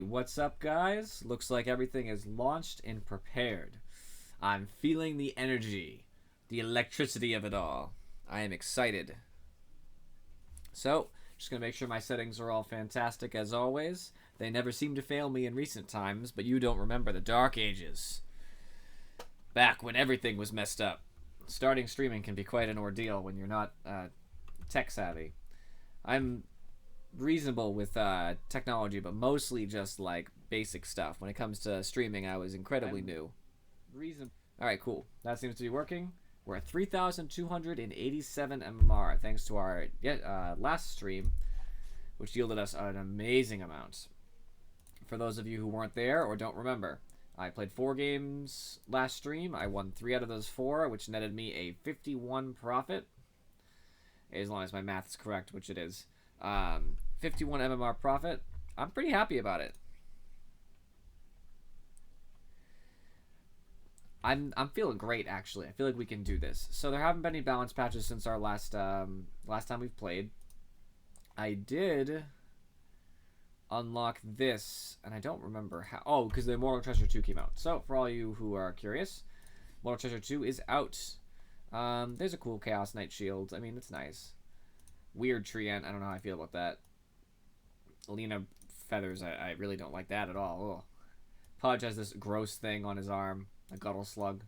What's up, guys? Looks like everything is launched and prepared. I'm feeling the energy, the electricity of it all. I am excited. So, just gonna make sure my settings are all fantastic as always. They never seem to fail me in recent times, but you don't remember the dark ages. Back when everything was messed up. Starting streaming can be quite an ordeal when you're not tech savvy. I'm reasonable with technology, but mostly just like basic stuff. When it comes to streaming, I was incredibly new. Reason. All right, cool. That seems to be working. We're at 3,287 MMR thanks to our last stream, which yielded us an amazing amount. For those of you who weren't there or don't remember, I played 4 games last stream. I won 3 out of those 4, which netted me a 51 profit. As long as my math is correct, which it is. 51 MMR profit. I'm pretty happy about it. I'm feeling great, actually. I feel like we can do this. So there haven't been any balance patches since our last time we've played. I did unlock this, and I don't remember how. Oh, because the Mortal Treasure 2 came out. So for all you who are curious, Mortal Treasure 2 is out. There's a cool Chaos Knight shield. I mean, it's nice. Weird Treant. I don't know how I feel about that. Lena feathers. I really don't like that at all. Ugh. Pudge has this gross thing on his arm. A Guttle Slug.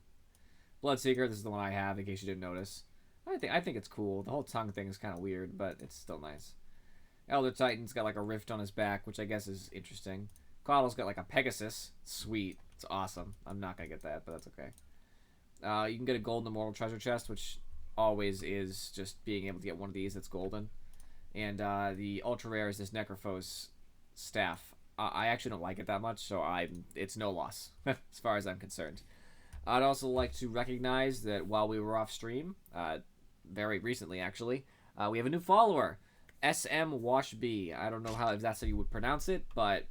Bloodseeker. This is the one I have, in case you didn't notice. I think it's cool. The whole tongue thing is kind of weird, but it's still nice. Elder Titan's got like a rift on his back, which I guess is interesting. Coddle's got like a Pegasus. Sweet. It's awesome. I'm not going to get that, but that's okay. You can get a golden immortal treasure chest, which always is just being able to get one of these that's golden. And the ultra rare is this Necrophos staff. I actually don't like it that much, so it's no loss as far as I'm concerned. I'd also like to recognize that while we were off stream, very recently actually, we have a new follower, SM Wash B. I don't know if that's how you would pronounce it, but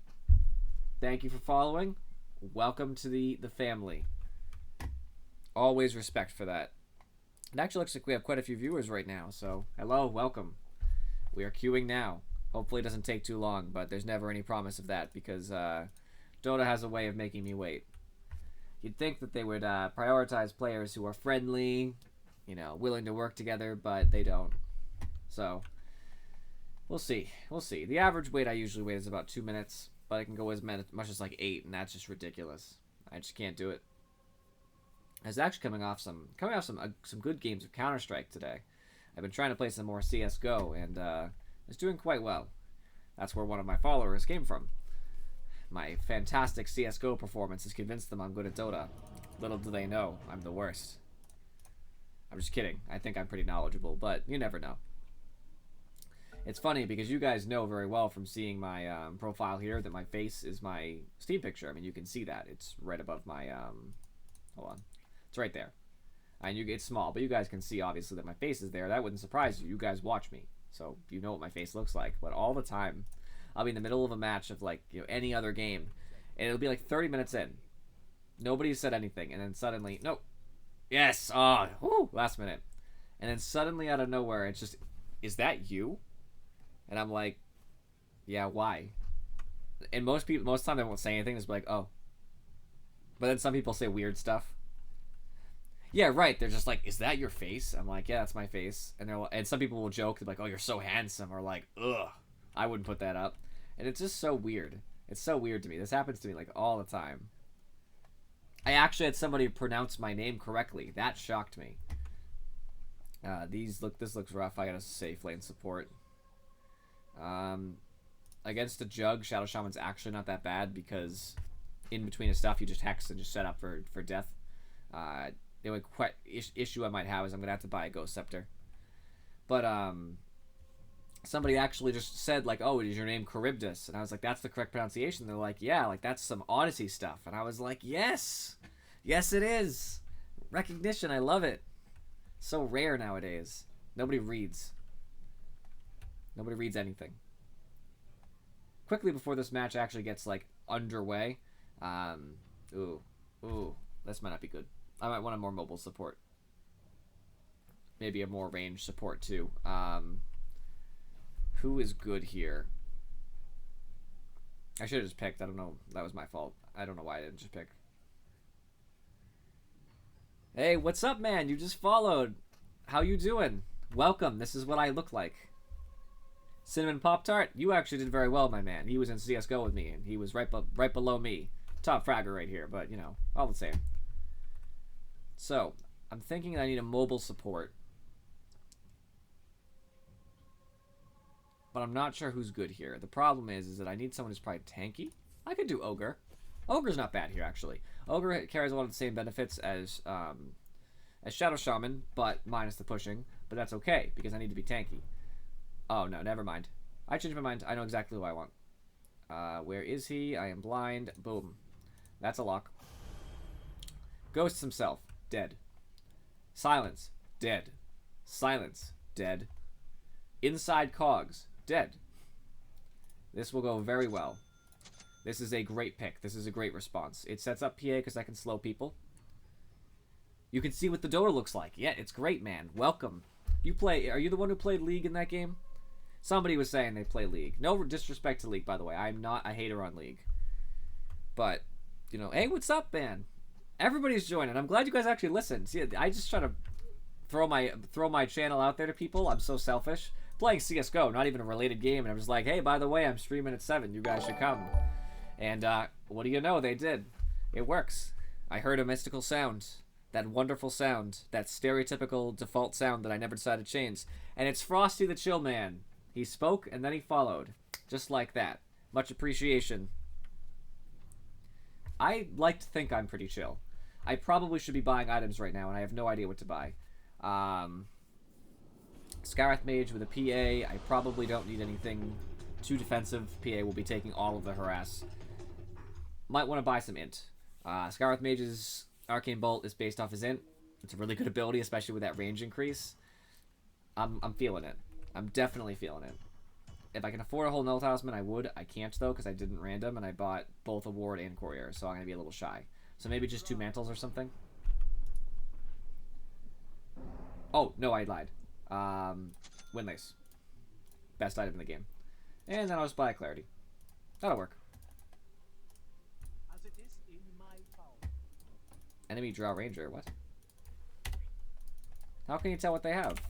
thank you for following. Welcome to the family. Always respect for that. It actually looks like we have quite a few viewers right now, so hello, welcome. We are queuing now. Hopefully it doesn't take too long, but there's never any promise of that because Dota has a way of making me wait. You'd think that they would prioritize players who are friendly, willing to work together, but they don't. So, we'll see. We'll see. The average wait I usually wait is about 2 minutes, but it can go as much as like 8, and that's just ridiculous. I just can't do it. I was actually coming off some good games of Counter-Strike today. I've been trying to play some more CS:GO, and it's doing quite well. That's where one of my followers came from. My fantastic CS:GO performance has convinced them I'm good at Dota. Little do they know, I'm the worst. I'm just kidding. I think I'm pretty knowledgeable, but you never know. It's funny because you guys know very well from seeing my profile here that my face is my Steam picture. I mean, you can see that. It's right above my... hold on. It's right there. And it's small, but you guys can see, obviously, that my face is there. That wouldn't surprise you. You guys watch me, so you know what my face looks like. But all the time, I'll be in the middle of a match of, like, any other game, and it'll be, like, 30 minutes in. Nobody said anything, and then suddenly, nope. Yes! Oh, whoo, last minute. And then suddenly, out of nowhere, it's just, is that you? And I'm like, yeah, why? And most of the time, they won't say anything. It's like, oh. But then some people say weird stuff. Yeah, right. They're just like, is that your face? I'm like, yeah, that's my face. And some people will joke, they're like, oh, you're so handsome, or like, ugh, I wouldn't put that up. And it's just so weird. It's so weird to me. This happens to me like all the time. I actually had somebody pronounce my name correctly. That shocked me. This looks rough. I got a safe lane support. Against the Jug, Shadow Shaman's actually not that bad because in between his stuff, you just hex and just set up for death. The only issue I might have is I'm gonna have to buy a Ghost Scepter. But somebody actually just said like, "Oh, is your name Charybdis?" And I was like, "That's the correct pronunciation." They're like, "Yeah, like that's some Odyssey stuff." And I was like, "Yes, yes, it is." Recognition, I love it. So rare nowadays. Nobody reads. Nobody reads anything. Quickly before this match actually gets like underway. Ooh, this might not be good. I might want a more mobile support. Maybe a more range support too. Who is good here? I should have just picked. I don't know. That was my fault. I don't know why I didn't just pick. Hey, what's up, man? You just followed. How you doing? Welcome. This is what I look like. Cinnamon Pop-Tart, you actually did very well, my man. He was in CSGO with me, and he was right below me. Top fragger right here, but, you know, all the same. So, I'm thinking I need a mobile support. But I'm not sure who's good here. The problem is that I need someone who's probably tanky. I could do Ogre. Ogre's not bad here, actually. Ogre carries a lot of the same benefits as Shadow Shaman, but minus the pushing. But that's okay, because I need to be tanky. Oh, no, never mind. I changed my mind. I know exactly who I want. Where is he? I am blind. Boom. That's a lock. Ghosts himself. Dead. Silence. Dead. Silence. Dead. Inside Cogs. Dead. This will go very well. This is a great pick. This is a great response. It sets up PA because I can slow people. You can see what the Dota looks like. Yeah, it's great, man. Welcome. You play... Are you the one who played League in that game? Somebody was saying they play League. No disrespect to League, by the way. I'm not a hater on League. But, you know, hey, what's up, man? Everybody's joining. I'm glad you guys actually listened. See, I just try to throw my channel out there to people. I'm so selfish. Playing CSGO, not even a related game, and I'm just like, hey, by the way, I'm streaming at 7. You guys should come. And what do you know? They did. It works. I heard a mystical sound. That wonderful sound. That stereotypical default sound that I never decided to change. And it's Frosty the Chill Man. He spoke, and then he followed. Just like that. Much appreciation. I like to think I'm pretty chill. I probably should be buying items right now, and I have no idea what to buy. Scarith Mage with a PA. I probably don't need anything too defensive. PA will be taking all of the harass. Might want to buy some int. Scarith Mage's Arcane Bolt is based off his int. It's a really good ability, especially with that range increase. I'm feeling it. I'm definitely feeling it. If I can afford a whole Null Talisman, I would. I can't, though, because I didn't random, and I bought both a Ward and Courier, so I'm going to be a little shy. So maybe just 2 Mantles or something. Oh, no, I lied. Windlace. Best item in the game. And then I'll just buy a Clarity. That'll work. Enemy draw Ranger. What? How can you tell what they have?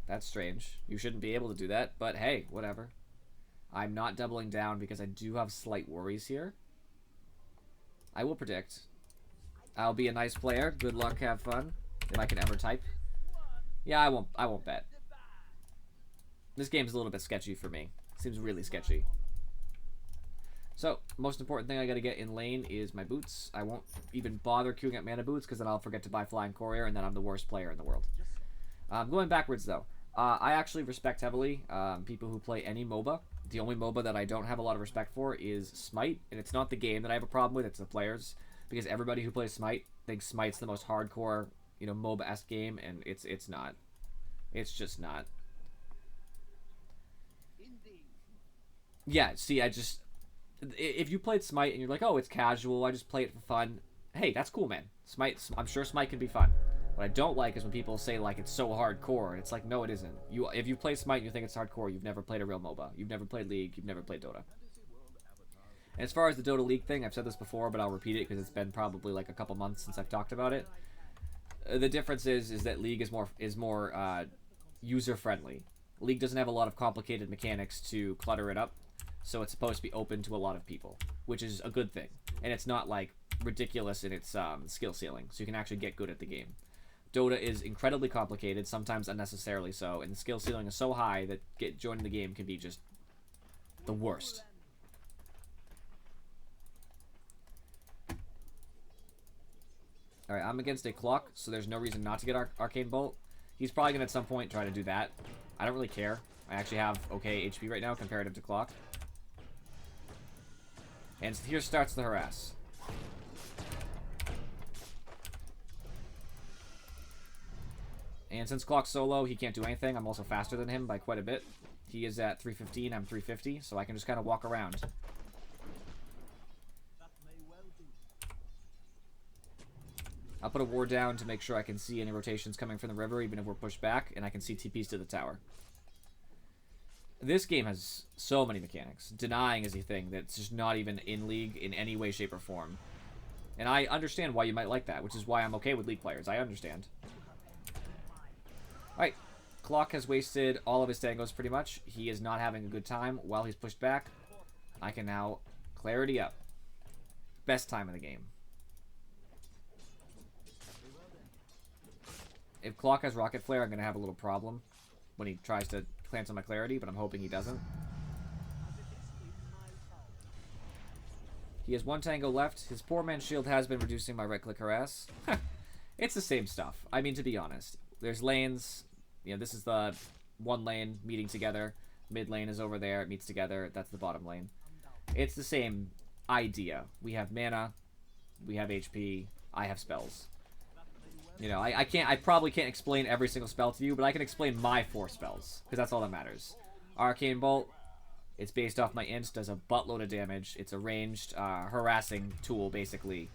That's strange. You shouldn't be able to do that, but hey, whatever. I'm not doubling down because I do have slight worries here. I will predict. I'll be a nice player. Good luck, have fun. If I can ever type. Yeah, I won't bet. This game's a little bit sketchy for me. Seems really sketchy. So, most important thing I gotta get in lane is my boots. I won't even bother queuing at mana boots because then I'll forget to buy Flying Courier and then I'm the worst player in the world. Going backwards though. I actually respect heavily people who play any MOBA. The only MOBA that I don't have a lot of respect for is Smite, and it's not the game that I have a problem with, it's the players. Because everybody who plays Smite thinks Smite's the most hardcore, you know, MOBA-esque game, and it's not. It's just not. Yeah, see, if you played Smite and you're like, oh, it's casual, I just play it for fun, hey, that's cool, man. Smite, I'm sure Smite can be fun. What I don't like is when people say, like, it's so hardcore, and it's like, no, it isn't. If you play Smite and you think it's hardcore, you've never played a real MOBA. You've never played League, you've never played Dota. And as far as the Dota League thing, I've said this before, but I'll repeat it because it's been probably like a couple months since I've talked about it. The difference is that League is more user-friendly. League doesn't have a lot of complicated mechanics to clutter it up, so it's supposed to be open to a lot of people, which is a good thing. And it's not, like, ridiculous in its skill ceiling, so you can actually get good at the game. Dota is incredibly complicated, sometimes unnecessarily so, and the skill ceiling is so high that joining the game can be just the worst. Alright, I'm against a Clock, so there's no reason not to get Arcane Bolt. He's probably going to at some point try to do that. I don't really care. I actually have okay HP right now comparative to Clock. And here starts the harass. And since Clock's solo, he can't do anything. I'm also faster than him by quite a bit. He is at 315, I'm 350, so I can just kind of walk around. I'll put a ward down to make sure I can see any rotations coming from the river, even if we're pushed back, and I can see TPs to the tower. This game has so many mechanics. Denying is a thing that's just not even in League in any way, shape, or form. And I understand why you might like that, which is why I'm okay with League players. I understand. Alright. Clock has wasted all of his tangos pretty much. He is not having a good time while he's pushed back. I can now clarity up. Best time of the game. If Clock has Rocket Flare, I'm going to have a little problem when he tries to plant on my clarity, but I'm hoping he doesn't. He has one tango left. His poor man's shield has been reducing my right-click harass. It's the same stuff. I mean, to be honest. There's lanes. You know, this is the one lane meeting together. Mid lane is over there. It meets together. That's the bottom lane. It's the same idea. We have mana. We have HP. I have spells. You know, I probably can't explain every single spell to you, but I can explain my 4 spells, because that's all that matters. Arcane Bolt, it's based off my int, does a buttload of damage. It's a ranged, harassing tool, basically.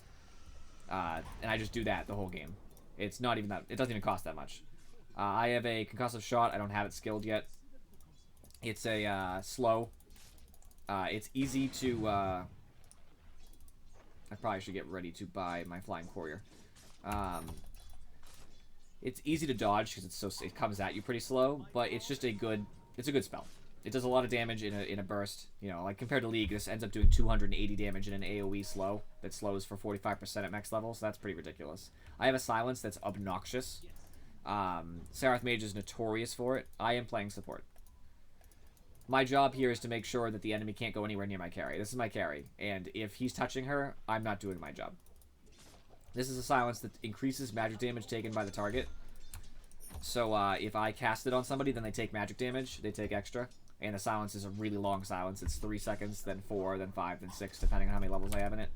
And I just do that the whole game. It's not even that, it doesn't even cost that much. I have a Concussive Shot, I don't have it skilled yet. It's a, slow. It's easy to, I probably should get ready to buy my Flying Courier. It's easy to dodge because it comes at you pretty slow, but it's just a good spell. It does a lot of damage in a burst. You know, like compared to League, this ends up doing 280 damage in an AoE slow that slows for 45% at max level, so that's pretty ridiculous. I have a silence that's obnoxious. Serath Mage is notorious for it. I am playing support. My job here is to make sure that the enemy can't go anywhere near my carry. This is my carry, and if he's touching her, I'm not doing my job. This is a silence that increases magic damage taken by the target. So if I cast it on somebody, then they take magic damage. They take extra. And the silence is a really long silence. It's 3 seconds, then 4, then 5, then 6, depending on how many levels I have in it.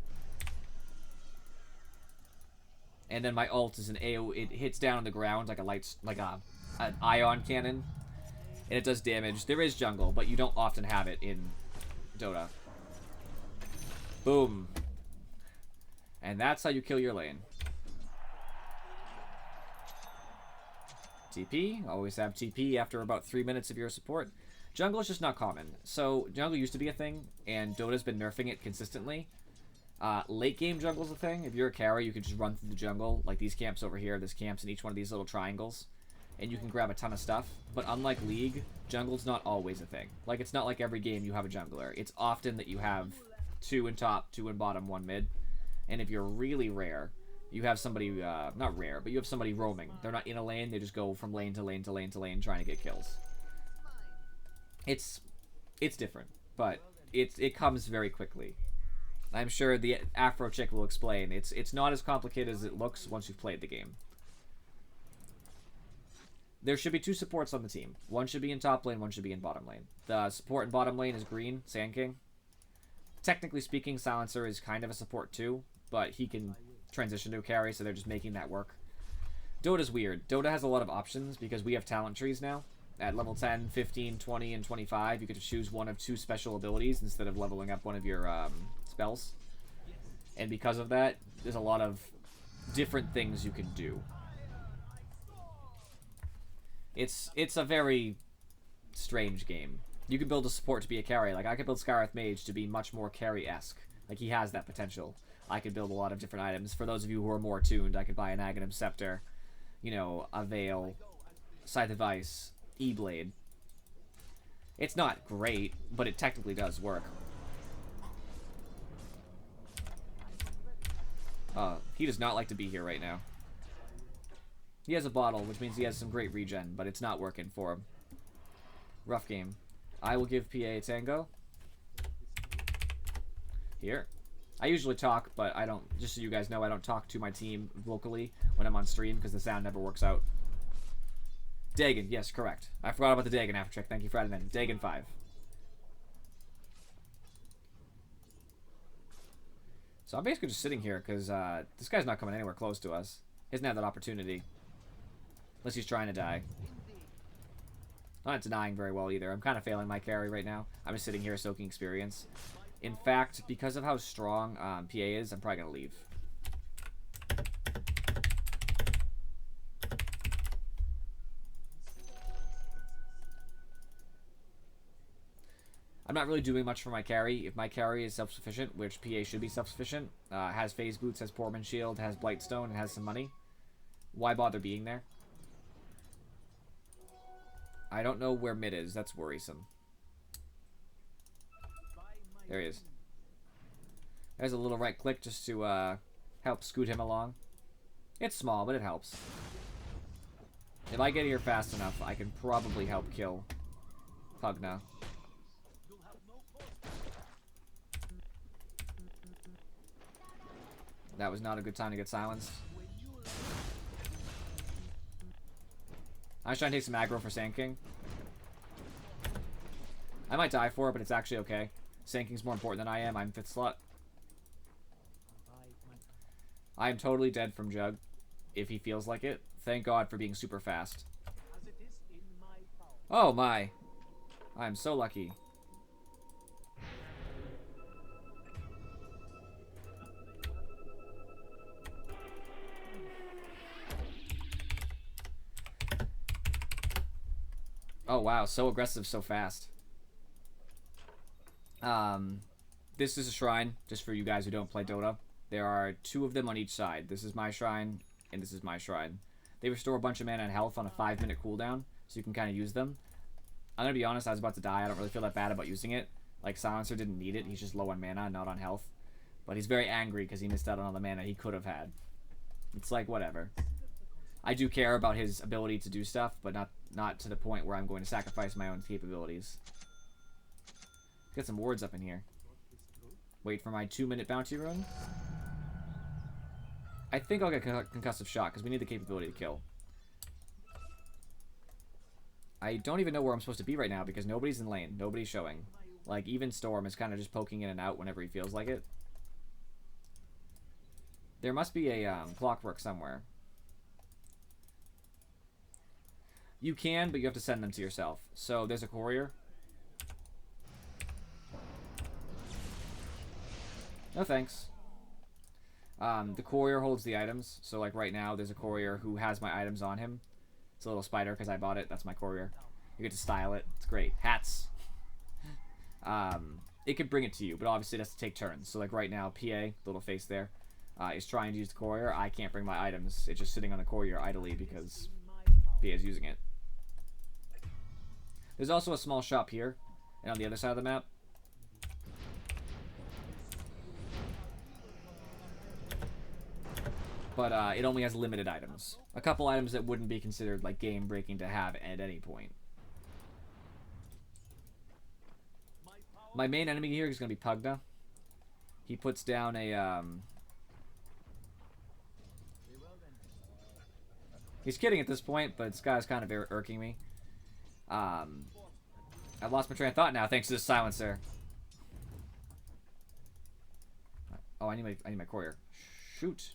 And then my ult is an AoE. It hits down on the ground like an ion cannon. And it does damage. There is jungle, but you don't often have it in Dota. Boom. And that's how you kill your lane. TP. Always have TP after about 3 minutes of your support. Jungle is just not common. So, jungle used to be a thing, and Dota's been nerfing it consistently. Late game jungle's a thing. If you're a carry, you can just run through the jungle, like these camps over here. There's camps in each one of these little triangles, and you can grab a ton of stuff. But unlike League, jungle's not always a thing. Like, it's not like every game you have a jungler. It's often that you have 2 in top, 2 in bottom, 1 mid. And if you're really rare, you have somebody, not rare, but you have somebody roaming. They're not in a lane, they just go from lane to lane to lane to lane trying to get kills. It's different, but it comes very quickly. I'm sure the Afro chick will explain. It's not as complicated as it looks once you've played the game. There should be 2 supports on the team. One should be in top lane, one should be in bottom lane. The support in bottom lane is green, Sand King. Technically speaking, Silencer is kind of a support too, but he can transition to a carry, so they're just making that work. Dota's weird. Dota has a lot of options because we have talent trees now. At level 10, 15, 20, and 25, you get to choose one of 2 special abilities instead of leveling up one of your spells. And because of that, there's a lot of different things you can do. It's a very strange game. You can build a support to be a carry. Like, I could build Skyrath Mage to be much more carry-esque. Like, he has that potential. I could build a lot of different items. For those of you who are more tuned, I could buy an Aghanim Scepter, you know, a Veil, Scythe of Ice, E-Blade. It's not great, but it technically does work. He does not like to be here right now. He has a bottle, which means he has some great regen, but it's not working for him. Rough game. I will give PA a tango. Here. I usually talk, but I don't, just so you guys know, I don't talk to my team vocally when I'm on stream because the sound never works out. Dagon, yes, correct. I forgot about the Dagon after check. Thank you for adding that. Dagon 5. So I'm basically just sitting here because this guy's not coming anywhere close to us. He doesn't have that opportunity. Unless he's trying to die. Not denying very well either. I'm kind of failing my carry right now. I'm just sitting here soaking experience. In fact, because of how strong PA is, I'm probably going to leave. I'm not really doing much for my carry. If my carry is self-sufficient, which PA should be self-sufficient, has phase boots, has Poorman shield, has Blightstone, and has some money, why bother being there? I don't know where mid is. That's worrisome. There he is. There's a little right click just to help scoot him along. It's small, but it helps. If I get here fast enough, I can probably help kill Pugna. That was not a good time to get silenced. I was trying to take some aggro for Sand King. I might die for it, but it's actually okay. Sand King's more important than I am. I'm 5th slot. I am totally dead from Jug, if he feels like it. Thank God for being super fast. Oh my. I'm so lucky. Oh wow, so aggressive so fast. This is a shrine, just for you guys who don't play Dota. There are 2 of them on each side. This is my shrine, and this is my shrine. They restore a bunch of mana and health on a 5-minute cooldown, so you can kind of use them. I'm gonna be honest, I was about to die. I don't really feel that bad about using it. Like, Silencer didn't need it. He's just low on mana, not on health. But he's very angry because he missed out on all the mana he could have had. It's like, whatever. I do care about his ability to do stuff, but not to the point where I'm going to sacrifice my own capabilities. Get some wards up in here. Wait for my 2-minute bounty run. I think I'll get concussive shot because we need the capability to kill. I don't even know where I'm supposed to be right now because nobody's in lane. Nobody's showing. Like, even Storm is kind of just poking in and out whenever he feels like it. There must be a clockwork somewhere. You can, but you have to send them to yourself. So there's a courier. No thanks. The courier holds the items. So like right now, there's a courier who has my items on him. It's a little spider because I bought it. That's my courier. You get to style it. It's great. Hats. It could bring it to you, but obviously it has to take turns. So like right now, PA, little face there, is trying to use the courier. I can't bring my items. It's just sitting on the courier idly because PA is using it. There's also a small shop here, and on the other side of the map. But it only has limited items. A couple items that wouldn't be considered like game-breaking to have at any point. My main enemy here is going to be Pugna. He puts down a... He's kidding at this point, but this guy's kind of irking me. I've lost my train of thought now thanks to this silencer. Oh, I need my courier. Shoot.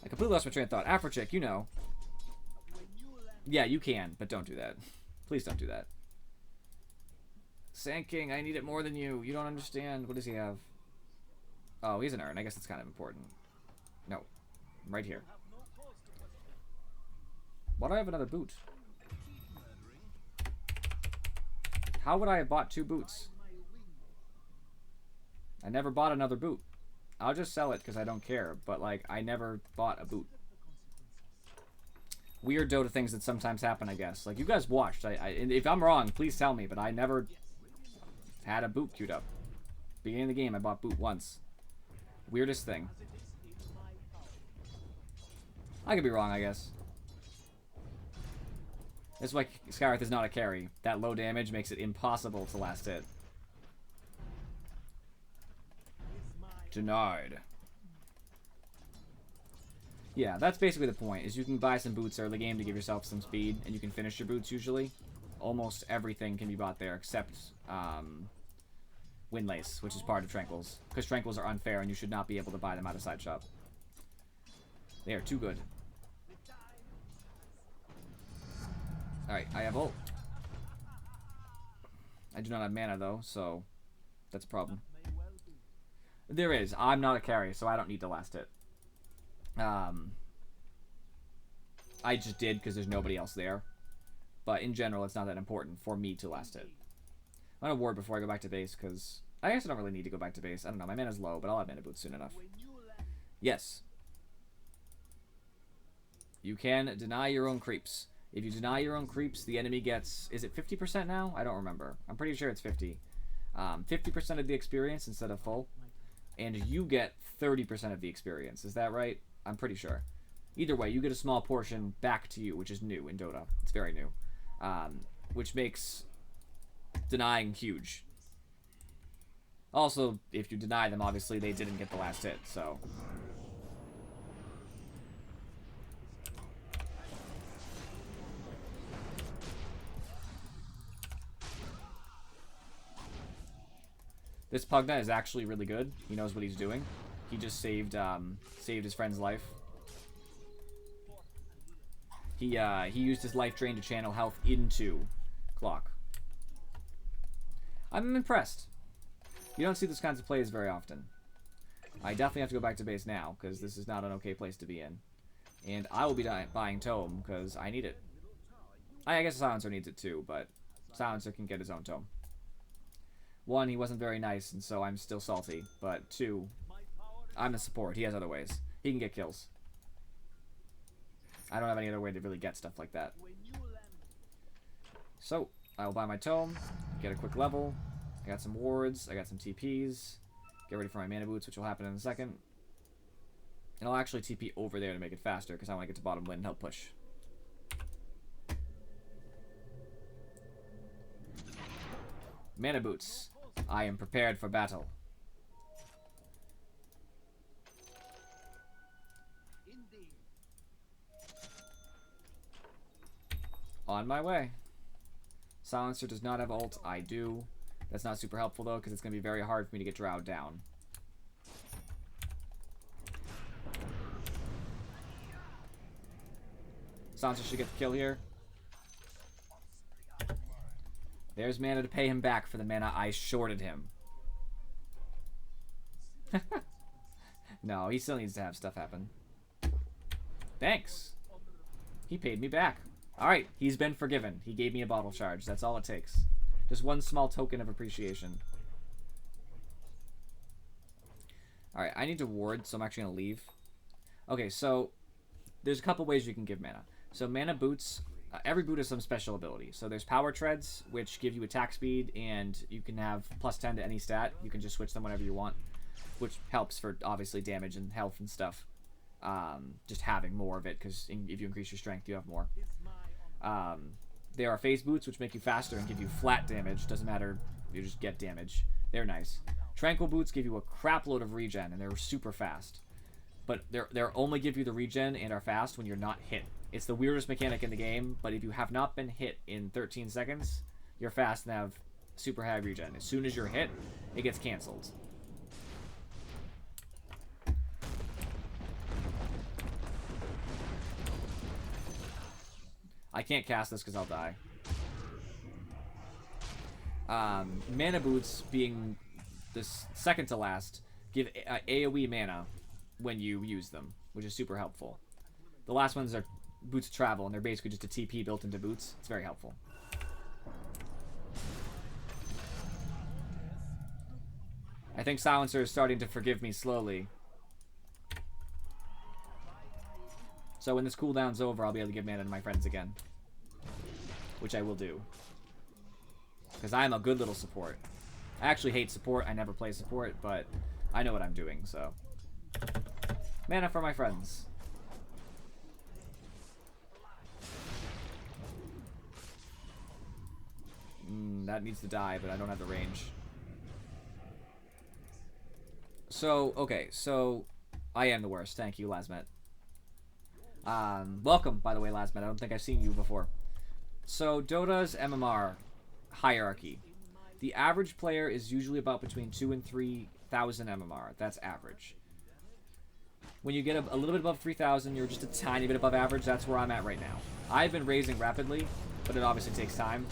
I completely lost my train of thought. Afrochick, you know. Yeah, you can, but don't do that. Please don't do that. Sand King, I need it more than you. You don't understand. What does he have? Oh, he's an urn. I guess that's kind of important. No. I'm right here. Why do I have another boot? How would I have bought 2 boots? I never bought another boot. I'll just sell it because I don't care, but like I never bought a boot. Weird Dota things that sometimes happen, I guess. Like you guys watched. If I'm wrong, please tell me, but I never had a boot queued up. Beginning of the game, I bought boot once. Weirdest thing. I could be wrong, I guess. That's why Skywrath is not a carry. That low damage makes it impossible to last hit. Denied. Yeah, that's basically the point, is you can buy some boots early game to give yourself some speed, and you can finish your boots usually. Almost everything can be bought there, except Windlace, which is part of Tranquils. Because Tranquils are unfair, and you should not be able to buy them out of side shop. They are too good. Alright, I have ult. I do not have mana, though, so that's a problem. There is. I'm not a carry, so I don't need to last hit. I just did because there's nobody else there. But in general, it's not that important for me to last hit. I'm going to ward before I go back to base, because I guess I don't really need to go back to base. I don't know, my mana's low, but I'll have mana boots soon enough. Yes. You can deny your own creeps. If you deny your own creeps, the enemy gets... Is it 50% now? I don't remember. I'm pretty sure it's 50. 50% of the experience instead of full. And you get 30% of the experience. Is that right? I'm pretty sure. Either way, you get a small portion back to you, which is new in Dota. It's very new. Which makes denying huge. Also, if you deny them, obviously they didn't get the last hit, so... This Pugna is actually really good. He knows what he's doing. He just saved his friend's life. He used his life drain to channel health into Clock. I'm impressed. You don't see those kinds of plays very often. I definitely have to go back to base now, because this is not an okay place to be in. And I will be buying Tome, because I need it. I guess Silencer needs it too, but Silencer can get his own Tome. 1, he wasn't very nice, and so I'm still salty. But 2, I'm the support. He has other ways. He can get kills. I don't have any other way to really get stuff like that. So, I will buy my Tome, get a quick level. I got some wards, I got some TPs. Get ready for my mana boots, which will happen in a second. And I'll actually TP over there to make it faster, because I want to get to bottom lane and help push. Mana boots. I am prepared for battle. On my way. Silencer does not have ult. I do. That's not super helpful, though, because it's going to be very hard for me to get Drow down. Silencer should get the kill here. There's mana to pay him back for the mana I shorted him. No, he still needs to have stuff happen. Thanks. He paid me back. Alright, he's been forgiven. He gave me a bottle charge. That's all it takes. Just one small token of appreciation. Alright, I need to ward, so I'm actually going to leave. Okay, so there's a couple ways you can give mana. So mana boots, every boot has some special ability. So there's power treads, which give you attack speed, and you can have +10 to any stat. You can just switch them whenever you want, which helps for, obviously, damage and health and stuff. Just having more of it, because if you increase your strength, you have more. There are phase boots, which make you faster and give you flat damage. Doesn't matter, you just get damage. They're nice. Tranquil boots give you a crap load of regen, and they're super fast. But they're only give you the regen and are fast when you're not hit. It's the weirdest mechanic in the game, but if you have not been hit in 13 seconds, you're fast and have super high regen. As soon as you're hit, it gets cancelled. I can't cast this because I'll die. Mana boots, being the second to last, give AoE mana when you use them, which is super helpful. The last ones are boots of travel, and they're basically just a TP built into boots. It's very helpful. I think Silencer is starting to forgive me slowly. So when this cooldown's over, I'll be able to give mana to my friends again. Which I will do. Because I'm a good little support. I actually hate support. I never play support, but I know what I'm doing, so. Mana for my friends. That needs to die, but I don't have the range. So, okay, so I am the worst. Thank you, Lasmet. Welcome, by the way, Lasmet. I don't think I've seen you before. So, Dota's MMR hierarchy. The average player is usually about between 2,000 and 3,000 MMR. That's average. When you get a little bit above 3,000, you're just a tiny bit above average. That's where I'm at right now. I've been raising rapidly, but it obviously takes time.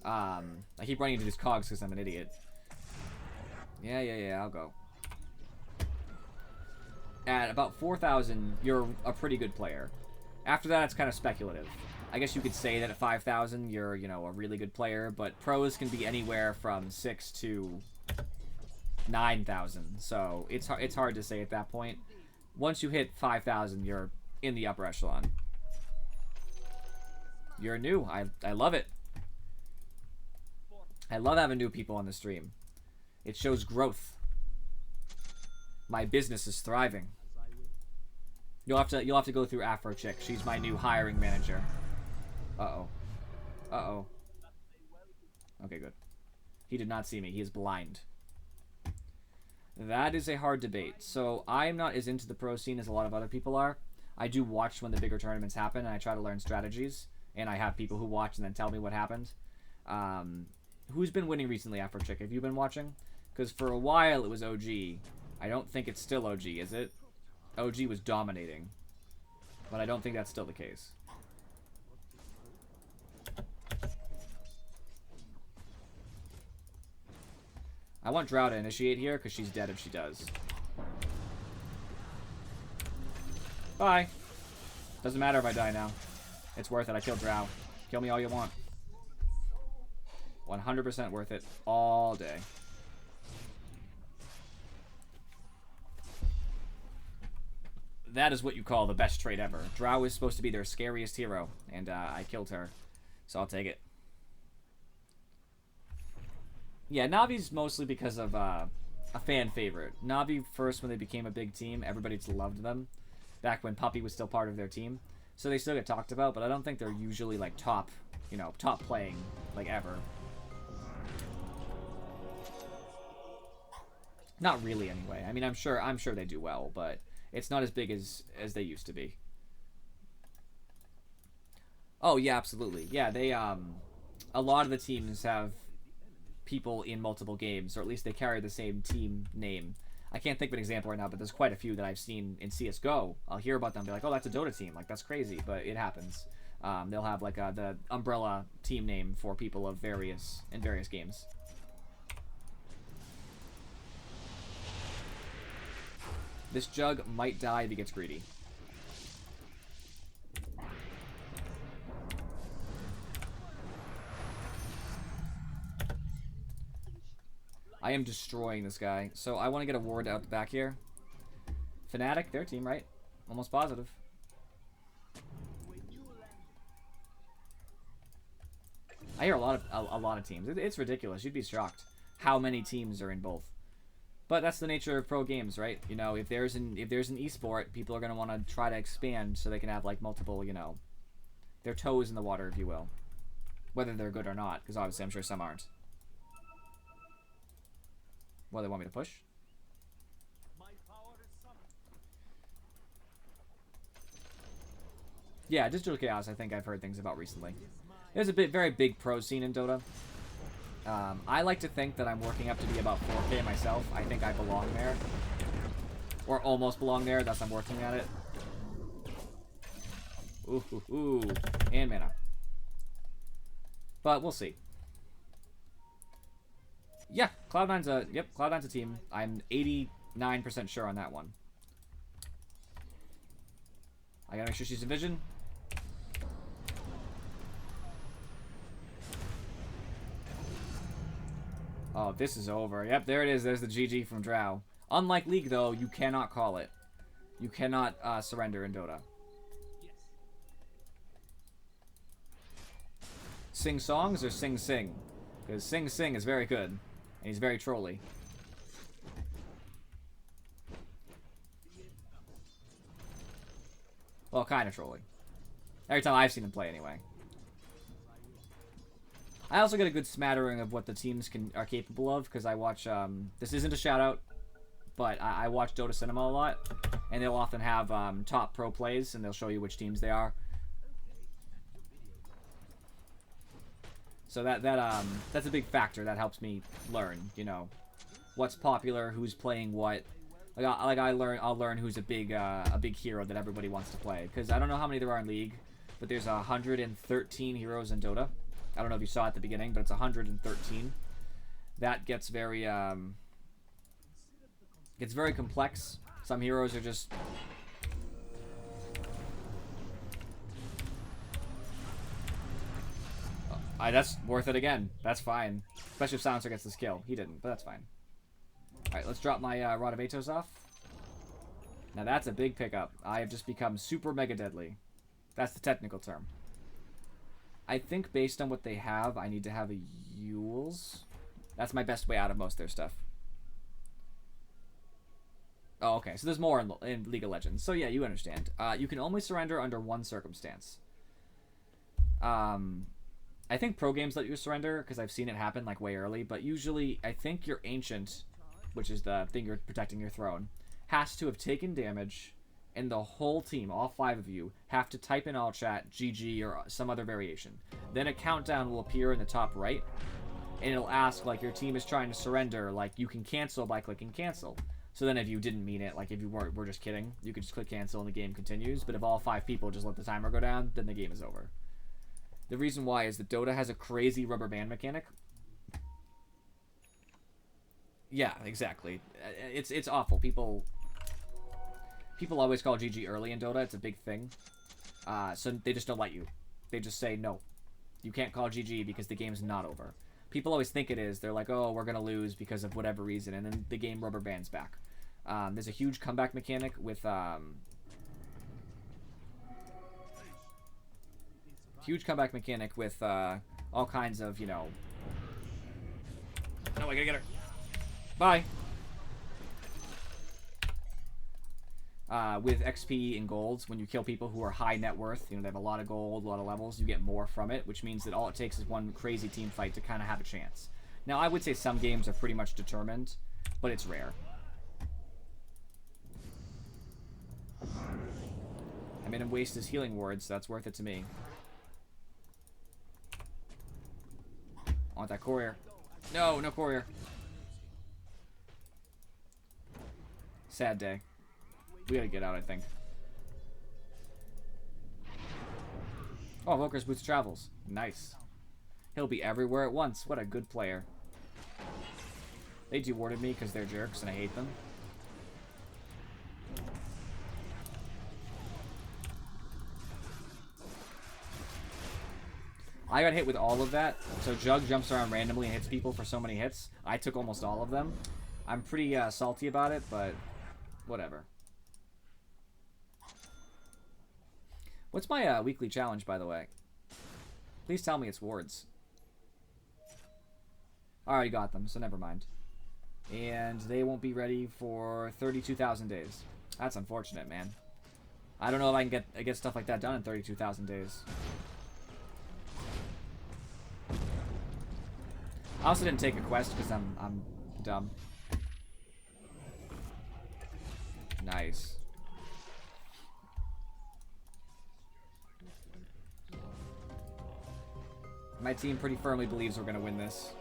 I keep running into these cogs because I'm an idiot. Yeah, I'll go. At about 4,000, you're a pretty good player. After that, it's kind of speculative. I guess you could say that at 5,000 you're, you know, a really good player, but pros can be anywhere from 6 to 9,000. So it's hard to say at that point. Once you hit 5,000, you're in the upper echelon. You're new. I love it. I love having new people on the stream. It shows growth. My business is thriving. You'll have to go through Afro Chick. She's my new hiring manager. Uh-oh. Uh-oh. Okay, good. He did not see me. He is blind. That is a hard debate. So I'm not as into the pro scene as a lot of other people are. I do watch when the bigger tournaments happen, and I try to learn strategies. And I have people who watch and then tell me what happened. Who's been winning recently, Afro Chick? Have you been watching? Because for a while it was OG. I don't think it's still OG, is it? OG was dominating. But I don't think that's still the case. I want Drow to initiate here, because she's dead if she does. Bye. Doesn't matter if I die now. It's worth it. I killed Drow. Kill me all you want. 100% worth it. All day. That is what you call the best trade ever. Drow is supposed to be their scariest hero, and I killed her. So I'll take it. Yeah, Navi's mostly because of a fan favorite. Navi, first, when they became a big team, everybody loved them. Back when Puppey was still part of their team. So they still get talked about, but I don't think they're usually, like, top, you know, top playing, like, ever. Not really, anyway. I mean, I'm sure they do well, but it's not as big as they used to be. Oh, yeah, absolutely. Yeah, they, a lot of the teams have people in multiple games, or at least they carry the same team name. I can't think of an example right now, but there's quite a few that I've seen in CSGO. I'll hear about them and be like, oh, that's a Dota team. Like, that's crazy, but it happens. They'll have, like, the umbrella team name for people of various games. This Jug might die if he gets greedy. I am destroying this guy. So I want to get a ward out the back here. Fnatic, their team, right? Almost positive. I hear a lot of teams. It's ridiculous. You'd be shocked how many teams are in both. But that's the nature of pro games, right? You know, if there's an esport, people are going to want to try to expand so they can have, like, multiple, you know, their toes in the water, if you will. Whether they're good or not, because obviously I'm sure some aren't. What, they want me to push? Yeah, Digital Chaos, I think I've heard things about recently. There's a very big pro scene in Dota. I like to think that I'm working up to be about 4K myself. I think I belong there. Or almost belong there, thus I'm working at it. Ooh. And mana. But we'll see. Yeah, Cloud9's a team. I'm 89% sure on that one. I gotta make sure she's in vision. Oh, this is over. Yep, there it is. There's the GG from Drow. Unlike League, though, you cannot call it. You cannot surrender in Dota. Sing songs or sing sing? Because sing sing is very good. And he's very trolly. Well, kind of trolly. Every time I've seen him play, anyway. I also get a good smattering of what the teams are capable of, because I watch, this isn't a shout-out, but I watch Dota Cinema a lot, and they'll often have top pro plays, and they'll show you which teams they are. So that's a big factor that helps me learn, you know, what's popular, who's playing what. I'll learn who's a big hero that everybody wants to play, because I don't know how many there are in League, but there's 113 heroes in Dota. I don't know if you saw at the beginning, but it's 113. That gets very complex. Some heroes are just That's worth it again. That's fine. Especially if Silencer gets this kill. He didn't, but that's fine. Alright, let's drop my Rod of Atos off. Now that's a big pickup. I have just become super mega deadly. That's the technical term. I think based on what they have, I need to have a Yules. That's my best way out of most of their stuff. Oh, okay. So there's more in League of Legends. So yeah, you understand. You can only surrender under one circumstance. I think pro games let you surrender because I've seen it happen like way early. But usually, I think your Ancient, which is the thing you're protecting your throne, has to have taken damage, and the whole team, all 5 of you, have to type in all chat GG or some other variation. Then a countdown will appear in the top right, and it'll ask like your team is trying to surrender, like you can cancel by clicking cancel. So then if you didn't mean it, like if you were just kidding, you could just click cancel and the game continues. But if all 5 people just let the timer go down, then the game is over. The reason why is that Dota has a crazy rubber band mechanic. Yeah, exactly. It's awful. People always call GG early in Dota. It's a big thing. So they just don't let you. They just say, no, you can't call GG because the game's not over. People always think it is. They're like, oh, we're going to lose because of whatever reason. And then the game rubber bands back. There's a huge comeback mechanic with... all kinds of, you know... No, I gotta get her. Bye. With XP and golds, when you kill people who are high net worth, you know, they have a lot of gold, a lot of levels, you get more from it, which means that all it takes is one crazy team fight to kind of have a chance. Now, I would say some games are pretty much determined, but it's rare. I made him waste his healing wards, so that's worth it to me. I want that courier. No, no courier. Sad day. We gotta get out, I think. Oh, Evoker's Boots travels. Nice. He'll be everywhere at once. What a good player. They dewarded me because they're jerks and I hate them. I got hit with all of that. So Jug jumps around randomly and hits people for so many hits. I took almost all of them. I'm pretty salty about it, but whatever. What's my weekly challenge, by the way? Please tell me it's wards. I already got them, so never mind. And they won't be ready for 32,000 days. That's unfortunate, man. I don't know if I can get stuff like that done in 32,000 days. I also didn't take a quest because I'm dumb. Nice. My team pretty firmly believes we're going to win this.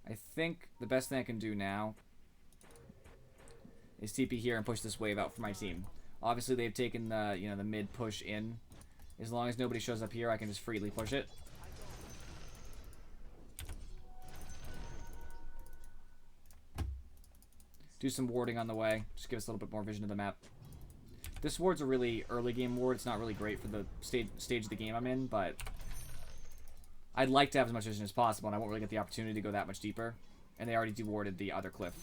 I think the best thing I can do now is TP here and push this wave out for my team. Obviously, they've taken the, you know, the mid push in. As long as nobody shows up here, I can just freely push it. Do some warding on the way. Just give us a little bit more vision of the map. This ward's a really early game ward. It's not really great for the stage of the game I'm in, but I'd like to have as much vision as possible, and I won't really get the opportunity to go that much deeper. And they already dewarded the other cliff.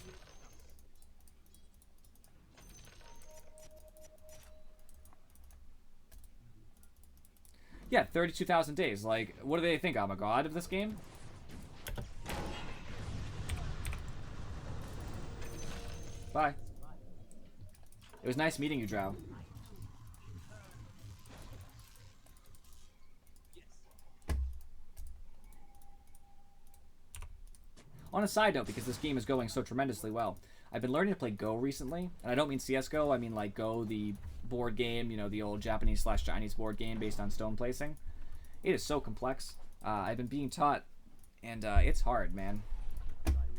Yeah, 32,000 days. Like, what do they think? I'm a god of this game? Bye. It was nice meeting you, Drow. On a side note, because this game is going so tremendously well, I've been learning to play Go recently, and I don't mean CSGO, I mean like Go, the board game, you know, the old Japanese/Chinese board game based on stone placing. It is so complex. I've been being taught, and it's hard, man.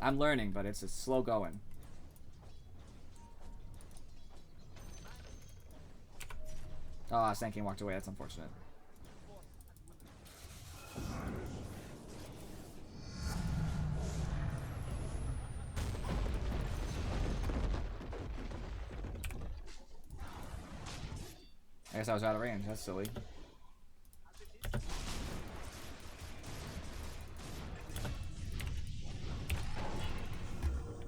I'm learning, but it's slow going. Ah, Sanking walked away. That's unfortunate. I guess I was out of range. That's silly.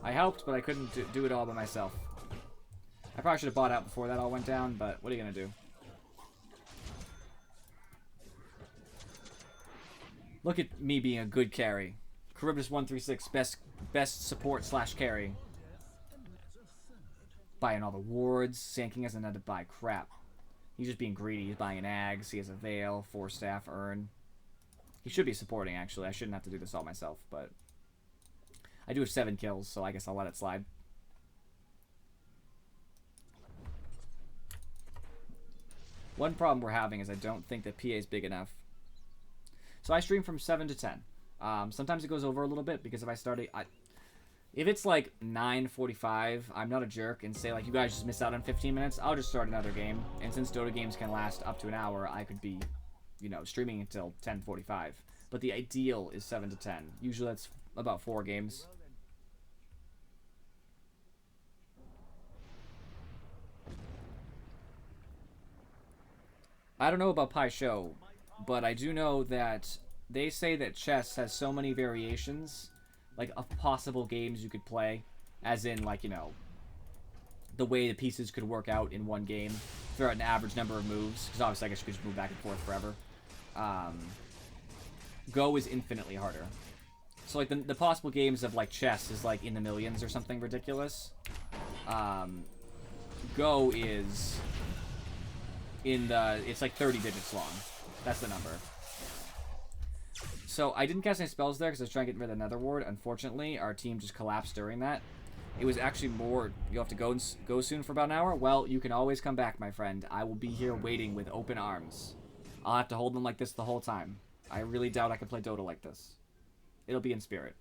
I helped, but I couldn't do it all by myself. I probably should have bought out before that all went down, but what are you going to do? Look at me being a good carry. Charybdis136, best support / carry. Buying all the wards. Sand King hasn't had to buy crap. He's just being greedy. He's buying an Ags. He has a Veil, 4 staff, Urn. He should be supporting, actually. I shouldn't have to do this all myself, but... I do have 7 kills, so I guess I'll let it slide. One problem we're having is I don't think that PA is big enough. So I stream from 7 to 10. Sometimes it goes over a little bit, because if I start... If it's like 9:45, I'm not a jerk and say like you guys just missed out on 15 minutes, I'll just start another game. And since Dota games can last up to an hour, I could be, you know, streaming until 10:45. But the ideal is 7 to 10. Usually that's about 4 games. I don't know about Pi Show, but I do know that they say that chess has so many variations, like, of possible games you could play, as in, like, you know, the way the pieces could work out in one game throughout an average number of moves, because obviously I guess you could just move back and forth forever. Go is infinitely harder. So, like, the possible games of, like, chess is, like, in the millions or something ridiculous. Go is in the... It's, like, 30 digits long. That's the number. So, I didn't cast any spells there because I was trying to get rid of the Nether Ward. Unfortunately, our team just collapsed during that. It was actually more... You'll have to go soon for about an hour? Well, you can always come back, my friend. I will be here waiting with open arms. I'll have to hold them like this the whole time. I really doubt I can play Dota like this. It'll be in spirit.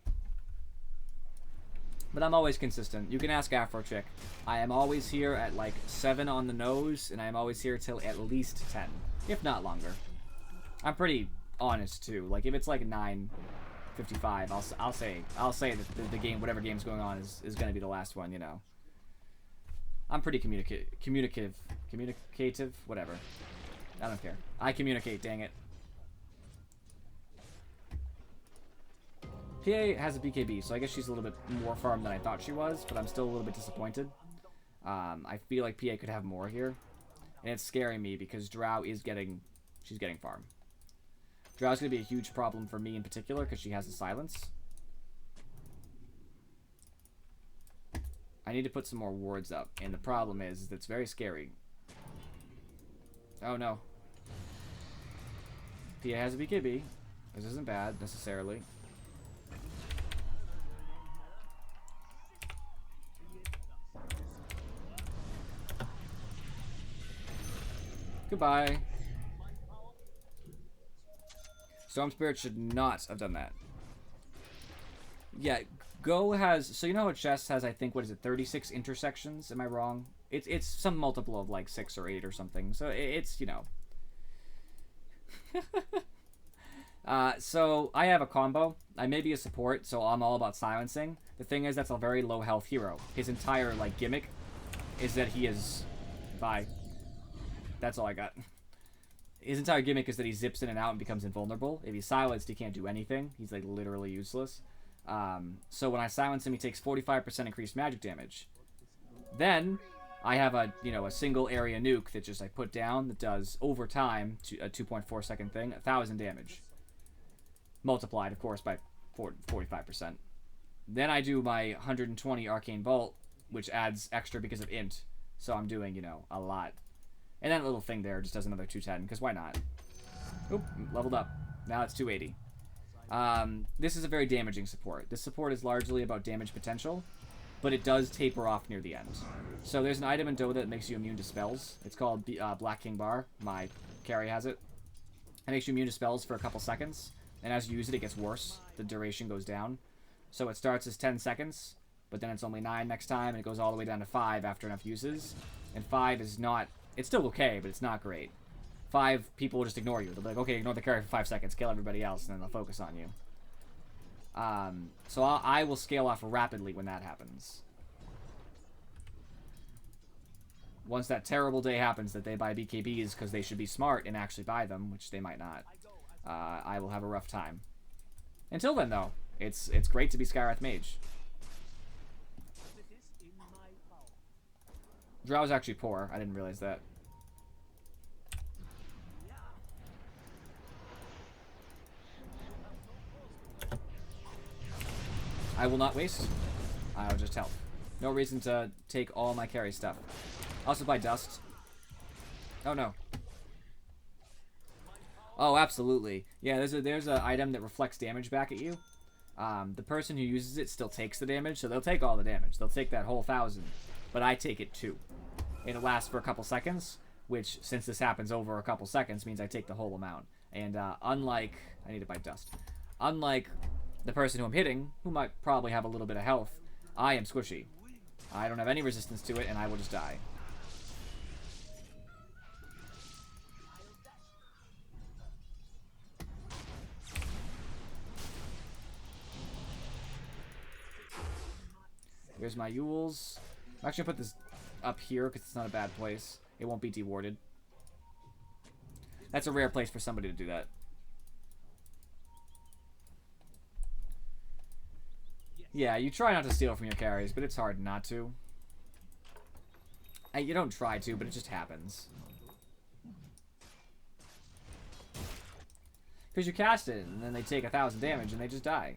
But I'm always consistent. You can ask Afro Chick. I am always here at like 7 on the nose, and I am always here till at least 10. If not longer. I'm pretty honest too. Like if it's like 9:55, I'll say that the game, whatever game's going on, is going to be the last one. You know. I'm pretty communicative, whatever. I don't care. I communicate. Dang it. PA has a BKB, so I guess she's a little bit more farm than I thought she was, but I'm still a little bit disappointed. I feel like PA could have more here, and it's scaring me because Drow is getting, she's getting farm. Drow's going to be a huge problem for me in particular because she has a silence. I need to put some more wards up, and the problem is it's very scary. Oh no. PA has a BKB. This isn't bad, necessarily. Goodbye. Storm Spirit should not have done that. Yeah, Go has... So you know how chess has, I think, what is it, 36 intersections? Am I wrong? It's some multiple of like 6 or 8 or something. So it's, you know... so I have a combo. I may be a support, so I'm all about silencing. The thing is, that's a very low health hero. His entire, like, gimmick is that he is... Bye. That's all I got. His entire gimmick is that he zips in and out and becomes invulnerable. If he's silenced, he can't do anything. He's, like, literally useless. So when I silence him, he takes 45% increased magic damage. Then, I have a, you know, a single area nuke that just I put down that does, over time, a 2.4 second thing, 1,000 damage. Multiplied, of course, by 45%. Then I do my 120 Arcane Bolt, which adds extra because of int. So I'm doing, you know, a lot. And that little thing there just does another 210, because why not? Oop, leveled up. Now it's 280. This is a very damaging support. This support is largely about damage potential, but it does taper off near the end. So there's an item in Dota that makes you immune to spells. It's called Black King Bar. My carry has it. It makes you immune to spells for a couple seconds, and as you use it, it gets worse. The duration goes down. So it starts as 10 seconds, but then it's only 9 next time, and it goes all the way down to 5 after enough uses. And 5 is not... It's still okay, but it's not great. 5 people will just ignore you. They'll be like, okay, ignore the carry for 5 seconds, kill everybody else, and then they'll focus on you. So I will scale off rapidly when that happens. Once that terrible day happens that they buy BKBs because they should be smart and actually buy them, which they might not, I will have a rough time. Until then, though, it's great to be Skywrath Mage. Drow's actually poor. I didn't realize that. I will not waste. I'll just help. No reason to take all my carry stuff. Also buy dust. Oh no. Oh, absolutely. Yeah, there's a item that reflects damage back at you. The person who uses it still takes the damage, so they'll take all the damage. They'll take that whole 1,000, but I take it too. It lasts for a couple seconds, which, since this happens over a couple seconds, means I take the whole amount. And unlike... I need to buy dust. Unlike the person who I'm hitting, who might probably have a little bit of health, I am squishy. I don't have any resistance to it, and I will just die. Here's my Yules. I'm actually going to put this up here because it's not a bad place. It won't be dewarded. That's a rare place for somebody to do that. Yeah, you try not to steal from your carries, but it's hard not to. You don't try to, but it just happens. Because you cast it, and then they take 1,000 damage, and they just die.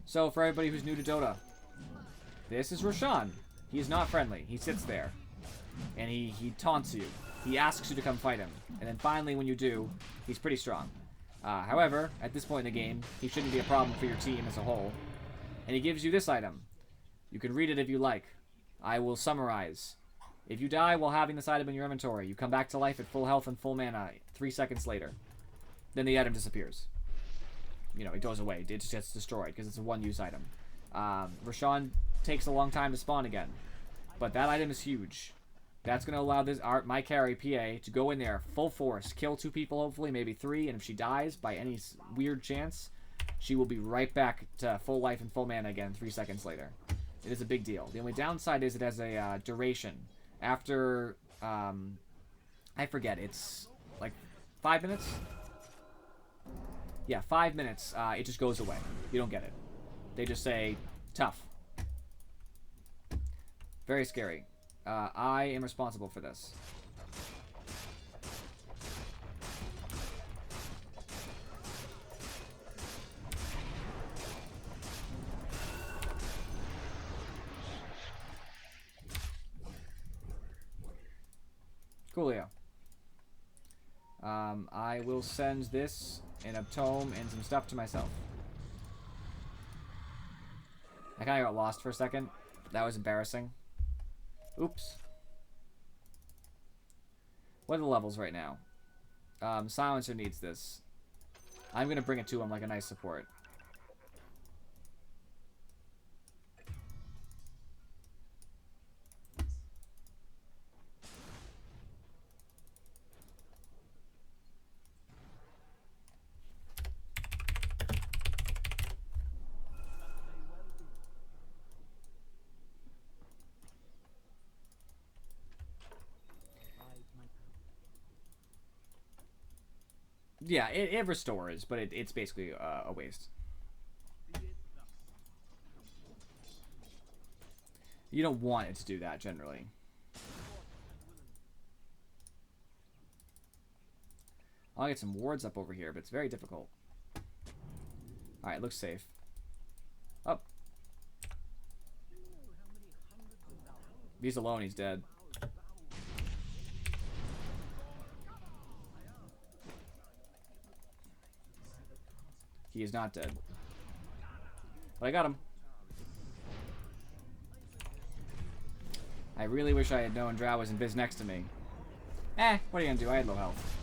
So, for everybody who's new to Dota, this is Roshan. He is not friendly. He sits there. And he taunts you. He asks you to come fight him. And then finally, when you do, he's pretty strong. However, at this point in the game, he shouldn't be a problem for your team as a whole. And he gives you this item. You can read it if you like. I will summarize. If you die while having this item in your inventory, you come back to life at full health and full mana 3 seconds later. Then the item disappears. You know, it goes away. It just gets destroyed because it's a one-use item. Roshan takes a long time to spawn again. But that item is huge. That's going to allow my carry, PA, to go in there full force, kill 2 people, hopefully, maybe 3, and if she dies by any weird chance, she will be right back to full life and full mana again 3 seconds later. It is a big deal. The only downside is it has a duration. After, I forget, it's like 5 minutes? Yeah, 5 minutes, it just goes away. You don't get it. They just say, tough. Very scary. I am responsible for this. Coolio. I will send this and a tome and some stuff to myself. I kind of got lost for a second. That was embarrassing. Oops. What are the levels right now? Silencer needs this. I'm going to bring it to him like a nice support. Yeah, it restores, but it's basically a waste. You don't want it to do that, generally. I'll get some wards up over here, but it's very difficult. Alright, looks safe. Up. If he's alone, he's dead. He is not dead. But I got him. I really wish I had known Drow was in biz next to me. What are you gonna do? I had low health.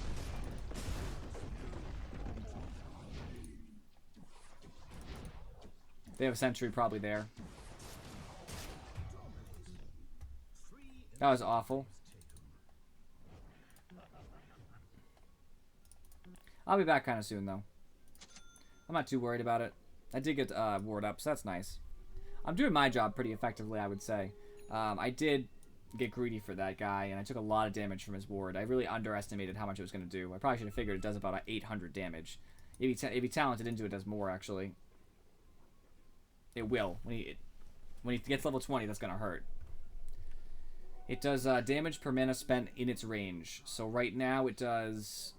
They have a sentry probably there. That was awful. I'll be back kind of soon, though. I'm not too worried about it. I did get ward up, so that's nice. I'm doing my job pretty effectively, I would say. I did get greedy for that guy, and I took a lot of damage from his ward. I really underestimated how much it was going to do. I probably should have figured it does about 800 damage. If he talented into it, does more, actually. It will. When he gets level 20, that's going to hurt. It does damage per mana spent in its range. So right now it does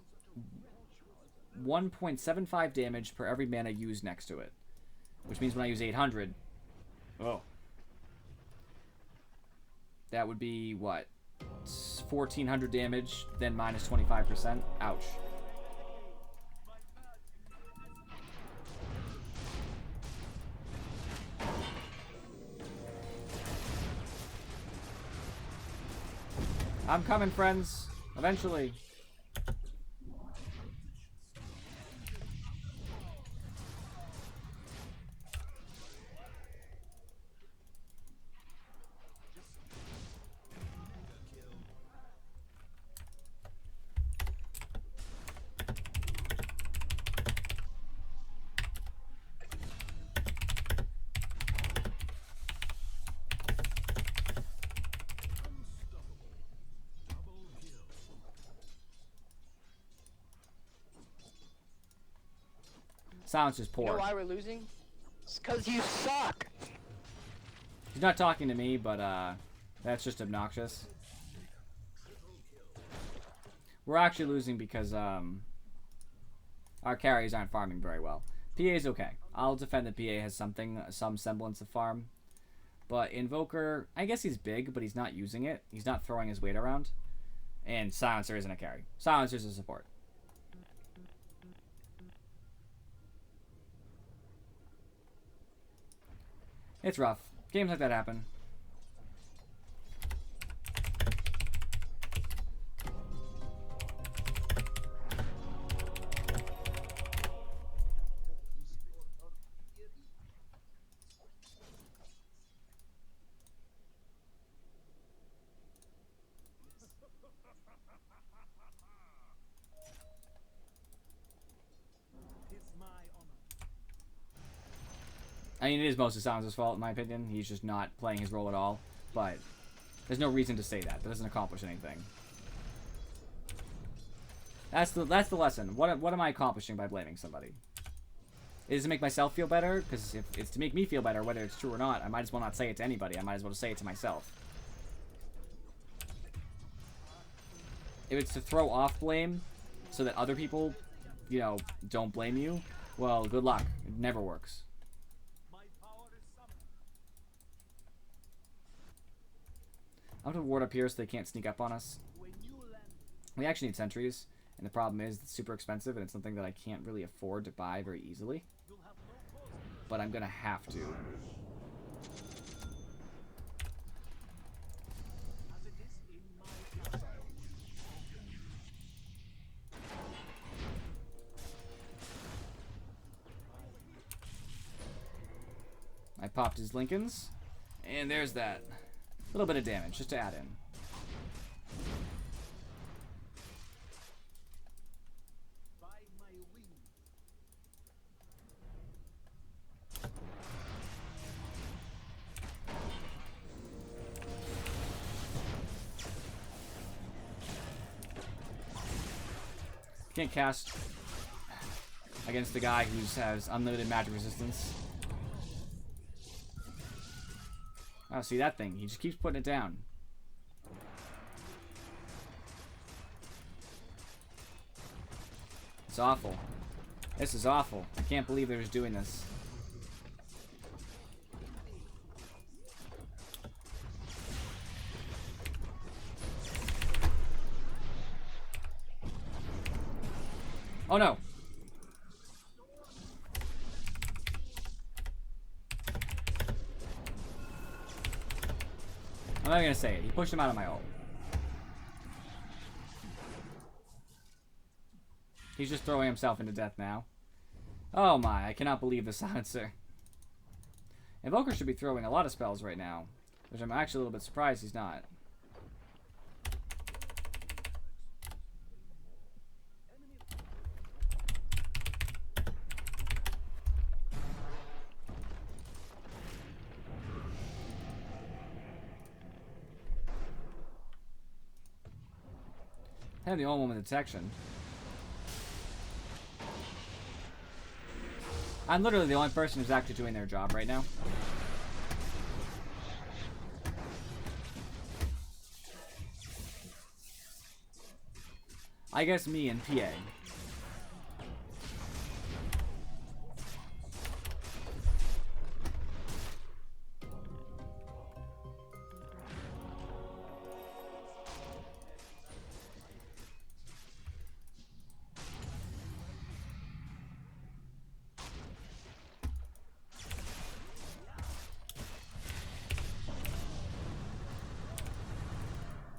1.75 damage per every mana used next to it. Which means when I use 800... Oh. That would be, what? 1,400 damage, then minus 25%. Ouch. I'm coming, friends. Eventually. Sounds just poor. You know why we're losing? It's because you suck! He's not talking to me, but that's just obnoxious. We're actually losing because our carries aren't farming very well. PA is okay. I'll defend that PA has some semblance of farm. But Invoker, I guess he's big, but he's not using it. He's not throwing his weight around. And Silencer isn't a carry. Silencer's a support. It's rough. Games like that happen. I mean, it is mostly Silencer's fault, in my opinion. He's just not playing his role at all. But there's no reason to say that. That doesn't accomplish anything. That's the lesson. What am I accomplishing by blaming somebody? Is it to make myself feel better? Because if it's to make me feel better, whether it's true or not, I might as well not say it to anybody. I might as well just say it to myself. If it's to throw off blame so that other people, you know, don't blame you, well, good luck. It never works. I'm going to ward up here so they can't sneak up on us. We actually need sentries, and the problem is it's super expensive, and it's something that I can't really afford to buy very easily. But I'm going to have to. I popped his Lincolns, and there's that. A little bit of damage, just to add in. Can't cast against the guy who has unlimited magic resistance. Oh, see that thing? He just keeps putting it down. It's awful. This is awful. I can't believe they're just doing this. Oh no! I'm not gonna say it. He pushed him out of my ult. He's just throwing himself into death now. Oh my, I cannot believe the Silencer. Invoker should be throwing a lot of spells right now, which I'm actually a little bit surprised he's not. I have the only one with detection. I'm literally the only person who's actually doing their job right now. I guess me and PA.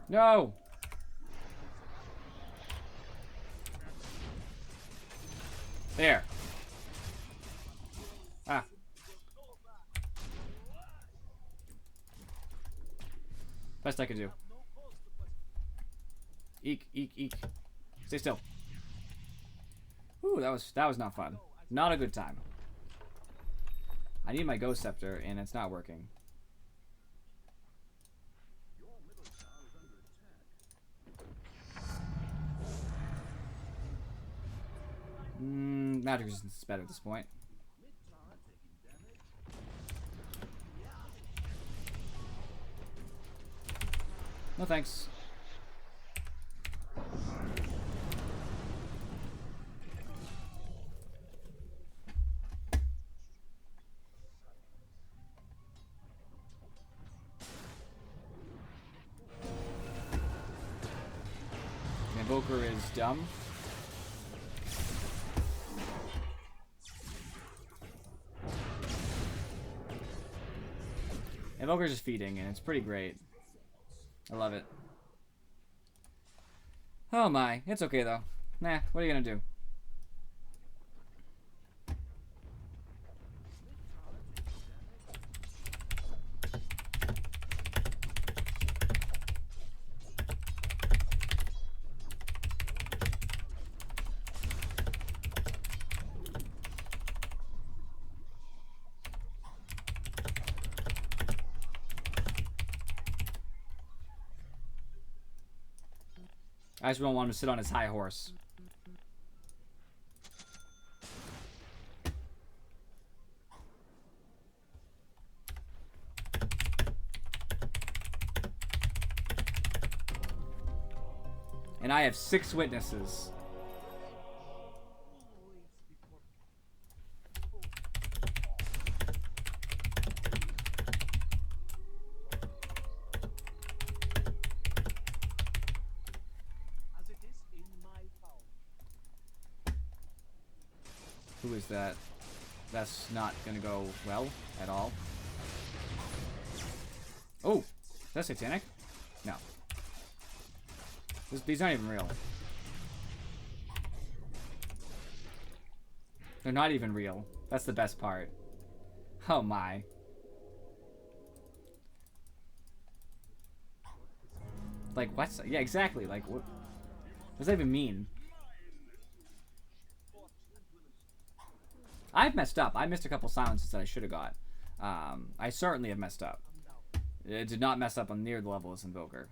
No! There. Ah. Best I could do. Eek, eek, eek. Stay still. Ooh, that was not fun. Not a good time. I need my Ghost Scepter, and it's not working. Magic resistance is better at this point. No thanks. Invoker is dumb. Invoker's just feeding, and it's pretty great. I love it. Oh my. It's okay, though. Nah, what are you gonna do? I just don't want him to sit on his high horse. And I have 6 witnesses. Who is that? That's not gonna go well at all. Oh, is that satanic? No. These aren't even real. They're not even real. That's the best part. Oh my. Like, what? Yeah, exactly. Like, what does that even mean? I've messed up. I missed a couple silences that I should have got. I certainly have messed up. It did not mess up on near the level as Invoker.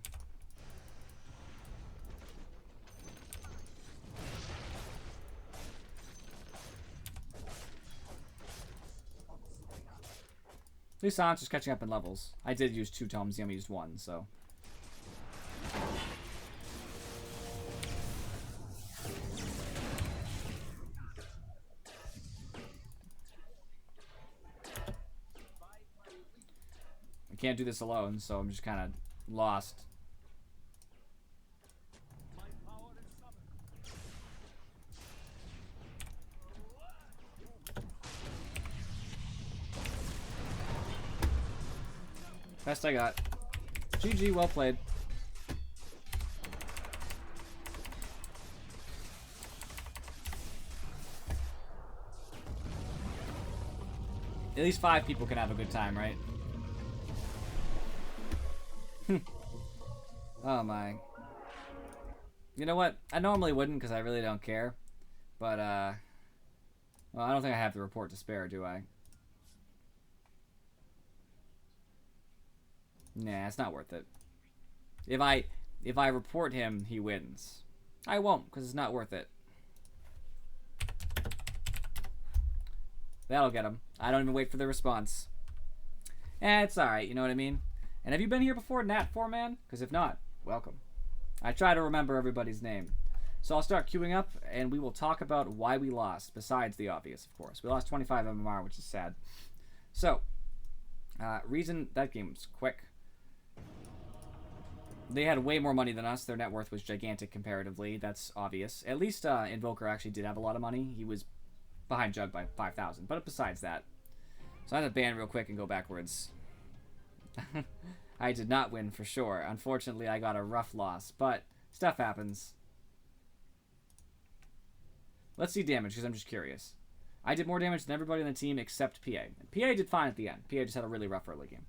These silence is catching up in levels. I did use 2 tomes, Yummy used 1, so. I can't do this alone, so I'm just kind of lost. Best I got. GG, well played. At least 5 people can have a good time, right? Oh my. You know what? I normally wouldn't because I really don't care. But, well, I don't think I have the report to spare, do I? Nah, it's not worth it. If I report him, he wins. I won't, because it's not worth it. That'll get them. I don't even wait for the response. It's alright, you know what I mean? And have you been here before, Nat4Man? Because if not, welcome. I try to remember everybody's name. So I'll start queuing up, and we will talk about why we lost, besides the obvious, of course. We lost 25 MMR, which is sad. So, reason that game was quick. They had way more money than us. Their net worth was gigantic comparatively. That's obvious. At least Invoker actually did have a lot of money. He was behind Jug by 5,000. But besides that. So I had to ban real quick and go backwards. I did not win for sure. Unfortunately, I got a rough loss. But stuff happens. Let's see damage, because I'm just curious. I did more damage than everybody on the team except PA. PA did fine at the end. PA just had a really rough early game.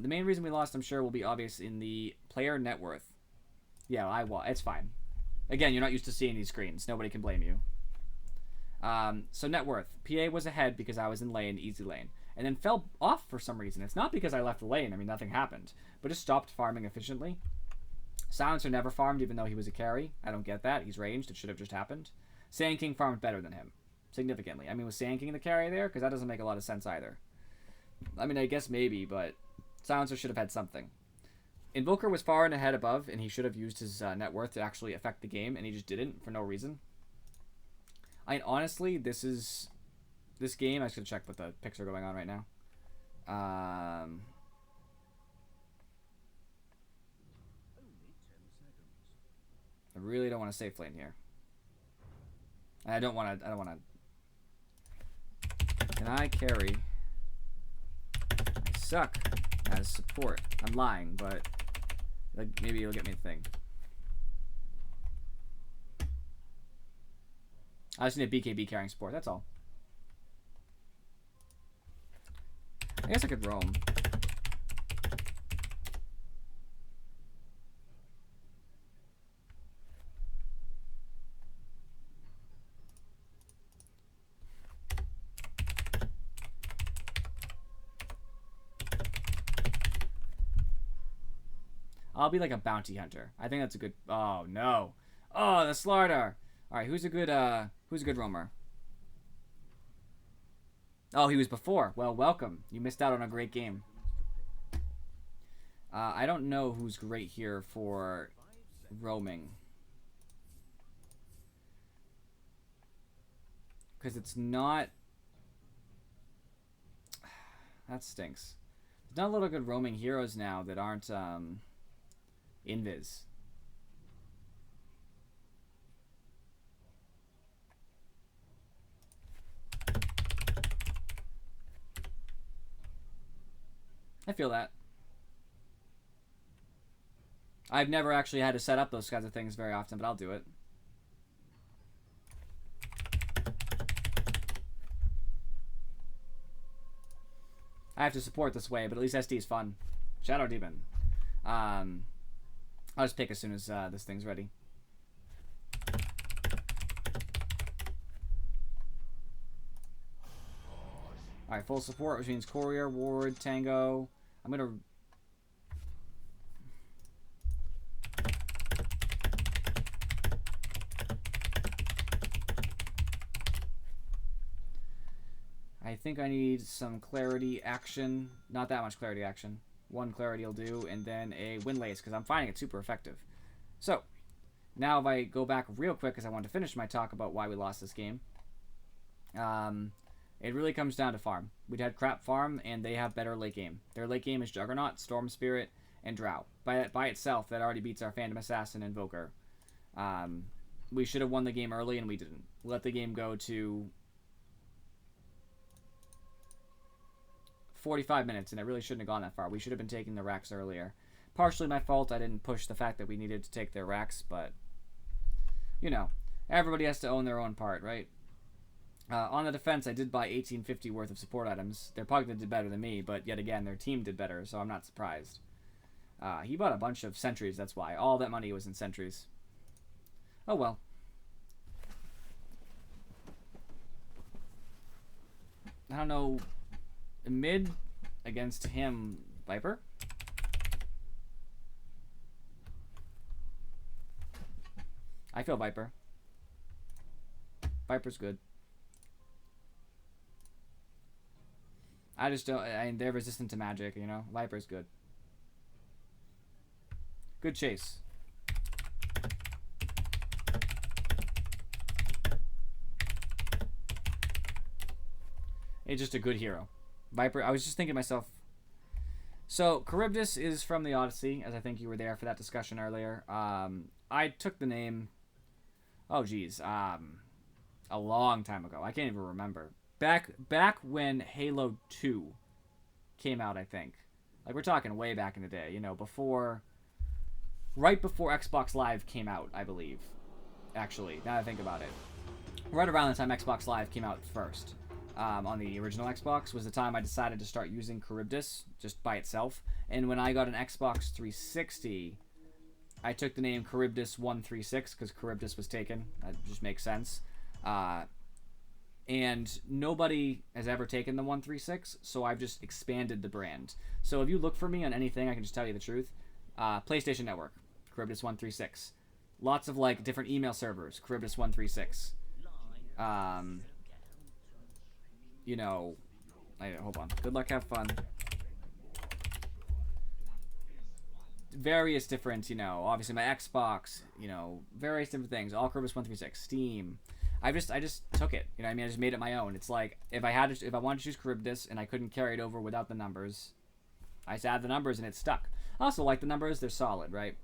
The main reason we lost, I'm sure, will be obvious in the player net worth. Yeah, it's fine. Again, you're not used to seeing these screens. Nobody can blame you. So net worth. PA was ahead because I was in lane, easy lane. And then fell off for some reason. It's not because I left the lane. I mean, nothing happened. But just stopped farming efficiently. Silencer never farmed, even though he was a carry. I don't get that. He's ranged. It should have just happened. Sand King farmed better than him. Significantly. I mean, was Sand King the carry there? Because that doesn't make a lot of sense either. I mean, I guess maybe, but Silencer should have had something. Invoker was far and ahead above, and he should have used his net worth to actually affect the game, and he just didn't for no reason. I mean, honestly, this game, I just gotta check what the picks are going on right now. I really don't want to safe lane here. I don't want to. Can I carry? I suck as support. I'm lying, but maybe it'll get me a thing. I just need a BKB carrying support, that's all. I guess I could roam. I'll be like a bounty hunter. I think that's a good... Oh, no. Oh, the Slardar. Alright, who's a good roamer? Oh, he was before. Well, welcome. You missed out on a great game. I don't know who's great here for roaming. Because it's not... That stinks. There's not a lot of good roaming heroes now that aren't invis. I feel that. I've never actually had to set up those kinds of things very often, but I'll do it. I have to support this way, but at least SD is fun. Shadow Demon. I'll just pick as soon as this thing's ready. Alright, full support, which means Courier, Ward, Tango. I'm gonna... I think I need some clarity action. Not that much clarity action. One clarity will do, and then a Windlace, because I'm finding it super effective. So, now if I go back real quick, because I want to finish my talk about why we lost this game. It really comes down to farm. We'd had crap farm, and they have better late game. Their late game is Juggernaut, Storm Spirit, and Drow. By itself, that already beats our Phantom Assassin and Invoker. We should have won the game early, and we didn't. We let the game go to 45 minutes, and it really shouldn't have gone that far. We should have been taking the racks earlier. Partially my fault. I didn't push the fact that we needed to take their racks, but, you know, everybody has to own their own part, right? On the defense, I did buy 1850 worth of support items. Their Pugna did better than me, but yet again, their team did better, so I'm not surprised. He bought a bunch of sentries, that's why. All that money was in sentries. Oh well. I don't know. Mid against him, Viper? I feel Viper. Viper's good. I just don't. I mean, they're resistant to magic. You know, Viper's good. Good chase. He's just a good hero. Viper. I was just thinking to myself. So Charybdis is from the Odyssey, as I think you were there for that discussion earlier. I took the name. Oh geez, a long time ago. I can't even remember. Back when Halo 2 came out, I think. Like we're talking way back in the day. You know, right before Xbox Live came out, I believe. Actually, now that I think about it, right around the time Xbox Live came out first. On the original Xbox was the time I decided to start using Charybdis just by itself. And when I got an Xbox 360, I took the name Charybdis 136 because Charybdis was taken. That just makes sense. And nobody has ever taken the 136, so I've just expanded the brand. So if you look for me on anything, I can just tell you the truth. PlayStation Network, Charybdis 136. Lots of like different email servers, Charybdis 136. You know, hold on. Good luck, have fun. Various different, you know, obviously my Xbox, you know, various different things. All Charybdis 136, Steam. I just took it. You know what I mean? I just made it my own. It's like if I wanted to choose Charybdis and I couldn't carry it over without the numbers, I just add the numbers and it stuck. I also like the numbers. They're solid, right?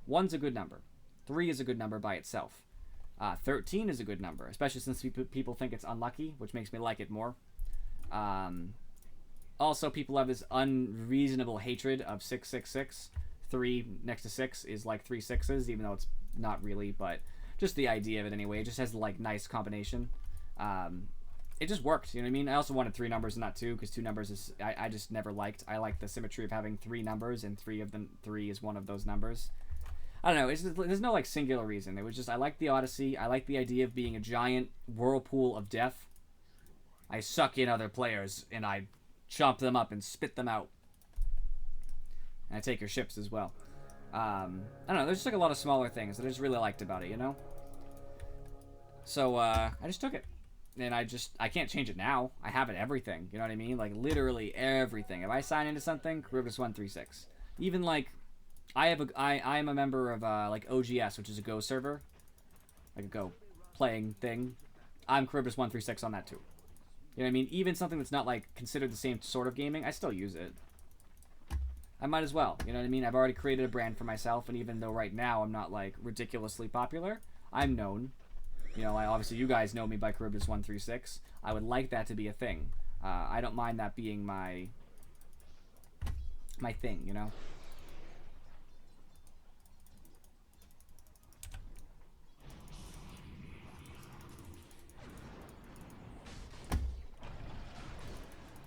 1's a good number. 3 is a good number by itself. 13 is a good number, especially since people think it's unlucky, which makes me like it more. Also, people have this unreasonable hatred of 666. 3 next to 6 is like 3 sixes, even though it's not really, but just the idea of it anyway. It just has like nice combination. It just worked, you know what I mean? I also wanted 3 numbers and not 2, because 2 numbers is I just never liked. I like the symmetry of having 3 numbers, and 3 is one of those numbers. I don't know. There's no like singular reason. It was just I like the Odyssey. I like the idea of being a giant whirlpool of death. I suck in other players and I chomp them up and spit them out. And I take your ships as well. I don't know. There's just like a lot of smaller things that I just really liked about it, you know? So I just took it. And I can't change it now. I have it everything. You know what I mean? Like literally everything. If I sign into something, Charybdis 136. Even like I am a member of like OGS, which is a Go server, like a Go playing thing. I'm Charybdis 136 on that too. You know what I mean? Even something that's not like considered the same sort of gaming, I still use it. I might as well. You know what I mean? I've already created a brand for myself, and even though right now I'm not like ridiculously popular, I'm known. You know, obviously you guys know me by Charybdis 136. I would like that to be a thing. I don't mind that being my thing. You know.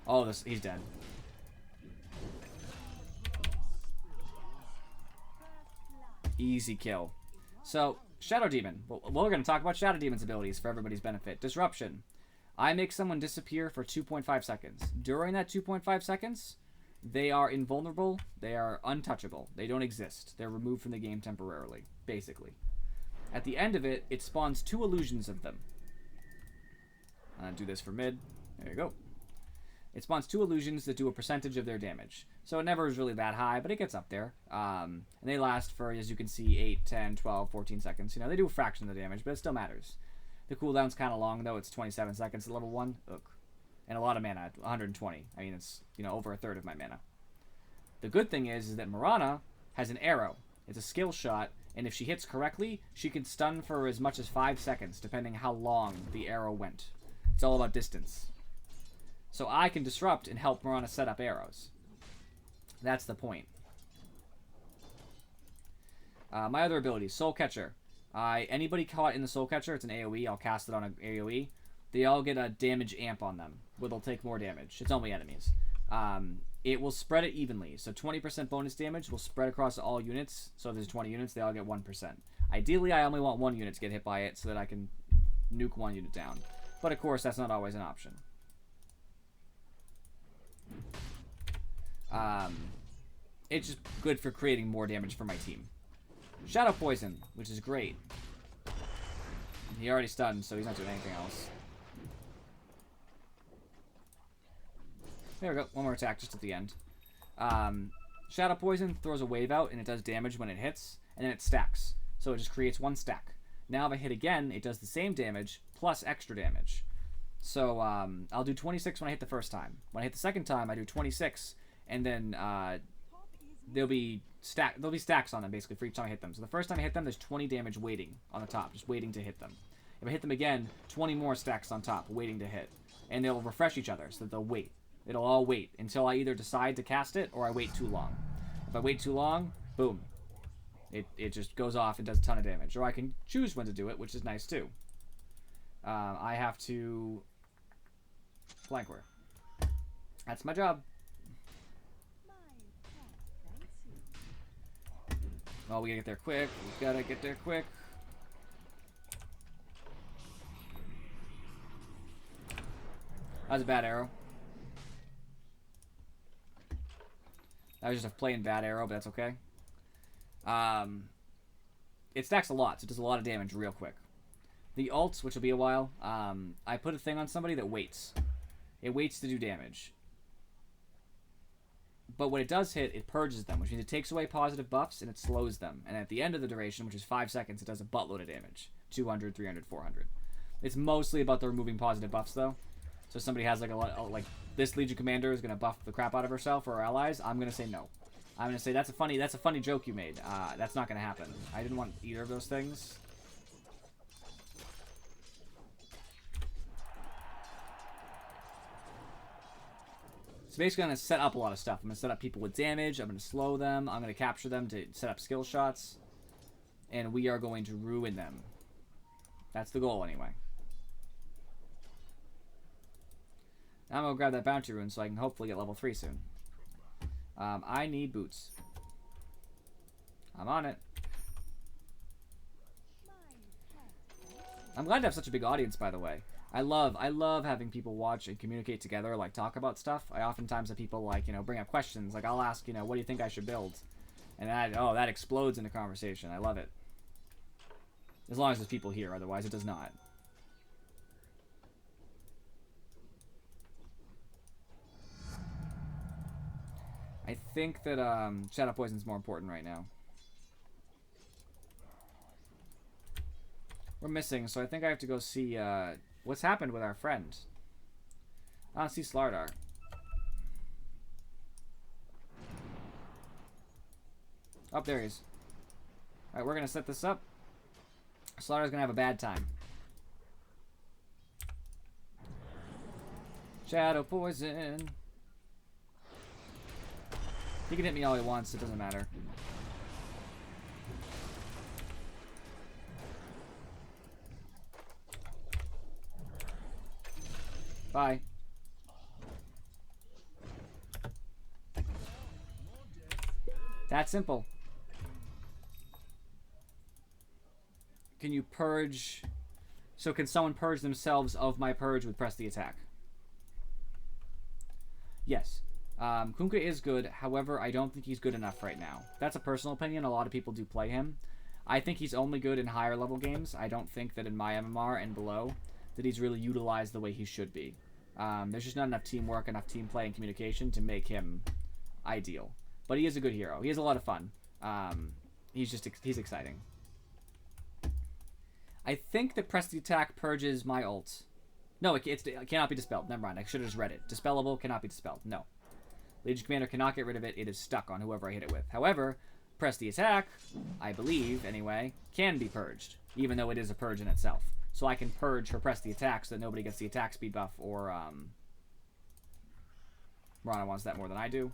Oh, he's dead. Easy kill. So, Shadow Demon. Well, we're going to talk about Shadow Demon's abilities for everybody's benefit. Disruption. I make someone disappear for 2.5 seconds. During that 2.5 seconds, they are invulnerable. They are untouchable. They don't exist. They're removed from the game temporarily, basically. At the end of it, it spawns 2 illusions of them. I'm going to do this for mid. There you go. It spawns 2 illusions that do a percentage of their damage. So it never is really that high, but it gets up there. And they last for, as you can see, 8, 10, 12, 14 seconds. You know, they do a fraction of the damage, but it still matters. The cooldown's kind of long, though. It's 27 seconds at level 1. Ugh. And a lot of mana, 120. I mean, it's, you know, over a third of my mana. The good thing is that Mirana has an arrow. It's a skill shot, and if she hits correctly, she can stun for as much as 5 seconds, depending how long the arrow went. It's all about distance. So I can disrupt and help Mirana set up arrows. That's the point. My other abilities. Soul Catcher. Anybody caught in the Soul Catcher, it's an AoE. I'll cast it on an AoE. They all get a damage amp on them, where they'll take more damage. It's only enemies. It will spread it evenly. So 20% bonus damage will spread across all units. So if there's 20 units, they all get 1%. Ideally, I only want 1 unit to get hit by it so that I can nuke 1 unit down. But of course, that's not always an option. It's just good for creating more damage for my team. Shadow Poison, which is great. He already stunned, so he's not doing anything else. There we go. One more attack just at the end. Shadow Poison throws a wave out, and it does damage when it hits, and then it stacks. So it just creates one stack. Now if I hit again, it does the same damage, plus extra damage. So I'll do 26 when I hit the first time. When I hit the second time, I do 26, and then there'll be stacks on them, basically, for each time I hit them. So the first time I hit them, there's 20 damage waiting on the top, just waiting to hit them. If I hit them again, 20 more stacks on top, waiting to hit. And they'll refresh each other, so that they'll wait. It'll all wait until I either decide to cast it or I wait too long. If I wait too long, boom. It just goes off and does a ton of damage. Or I can choose when to do it, which is nice too. I have to flanker. That's my job. Oh, we gotta get there quick. We gotta get there quick. That was a bad arrow. That was just a plain bad arrow, but that's okay. It stacks a lot, so it does a lot of damage real quick. The ult, which will be a while, I put a thing on somebody that waits. It waits to do damage. But when it does hit, it purges them, which means it takes away positive buffs and it slows them. And at the end of the duration, which is 5 seconds, it does a buttload of damage. 200, 300, 400. It's mostly about the removing positive buffs, though. So if somebody has like a lot, like this Legion Commander is going to buff the crap out of herself or her allies, I'm going to say no. I'm going to say that's a funny joke you made. That's not going to happen. I didn't want either of those things. So basically I'm going to set up a lot of stuff. I'm going to set up people with damage. I'm going to slow them. I'm going to capture them to set up skill shots. And we are going to ruin them. That's the goal anyway. Now I'm going to grab that bounty rune so I can hopefully get level 3 soon. I need boots. I'm on it. I'm glad to have such a big audience, by the way. I love having people watch and communicate together, like talk about stuff. I oftentimes have people like, bring up questions. Like I'll ask, what do you think I should build? And that explodes into conversation. I love it. As long as there's people here, otherwise it does not. I think that Shadow Poison's more important right now. We're missing, so I think I have to go see what's happened with our friend. I don't see Slardar. Oh, there he is. Alright, we're going to set this up. Slardar's going to have a bad time. Shadow Poison. He can hit me all he wants, it doesn't matter. Bye. That simple. Can you purge? So can someone purge themselves of my purge with press the attack? Yes. Kunkka is good, however, I don't think he's good enough right now. That's a personal opinion. A lot of people do play him. I think he's only good in higher level games. I don't think that in my MMR and below that he's really utilized the way he should be. There's just not enough teamwork, enough team play and communication to make him ideal. But he is a good hero. He has a lot of fun. He's exciting. I think that press the attack purges my ult. No, it cannot be dispelled. Never mind. I should have just read it. Dispellable cannot be dispelled. No. Legion Commander cannot get rid of it. It is stuck on whoever I hit it with. However, press the attack, I believe, anyway, can be purged, even though it is a purge in itself. So I can purge her press the attack so that nobody gets the attack speed buff, or, Rana wants that more than I do.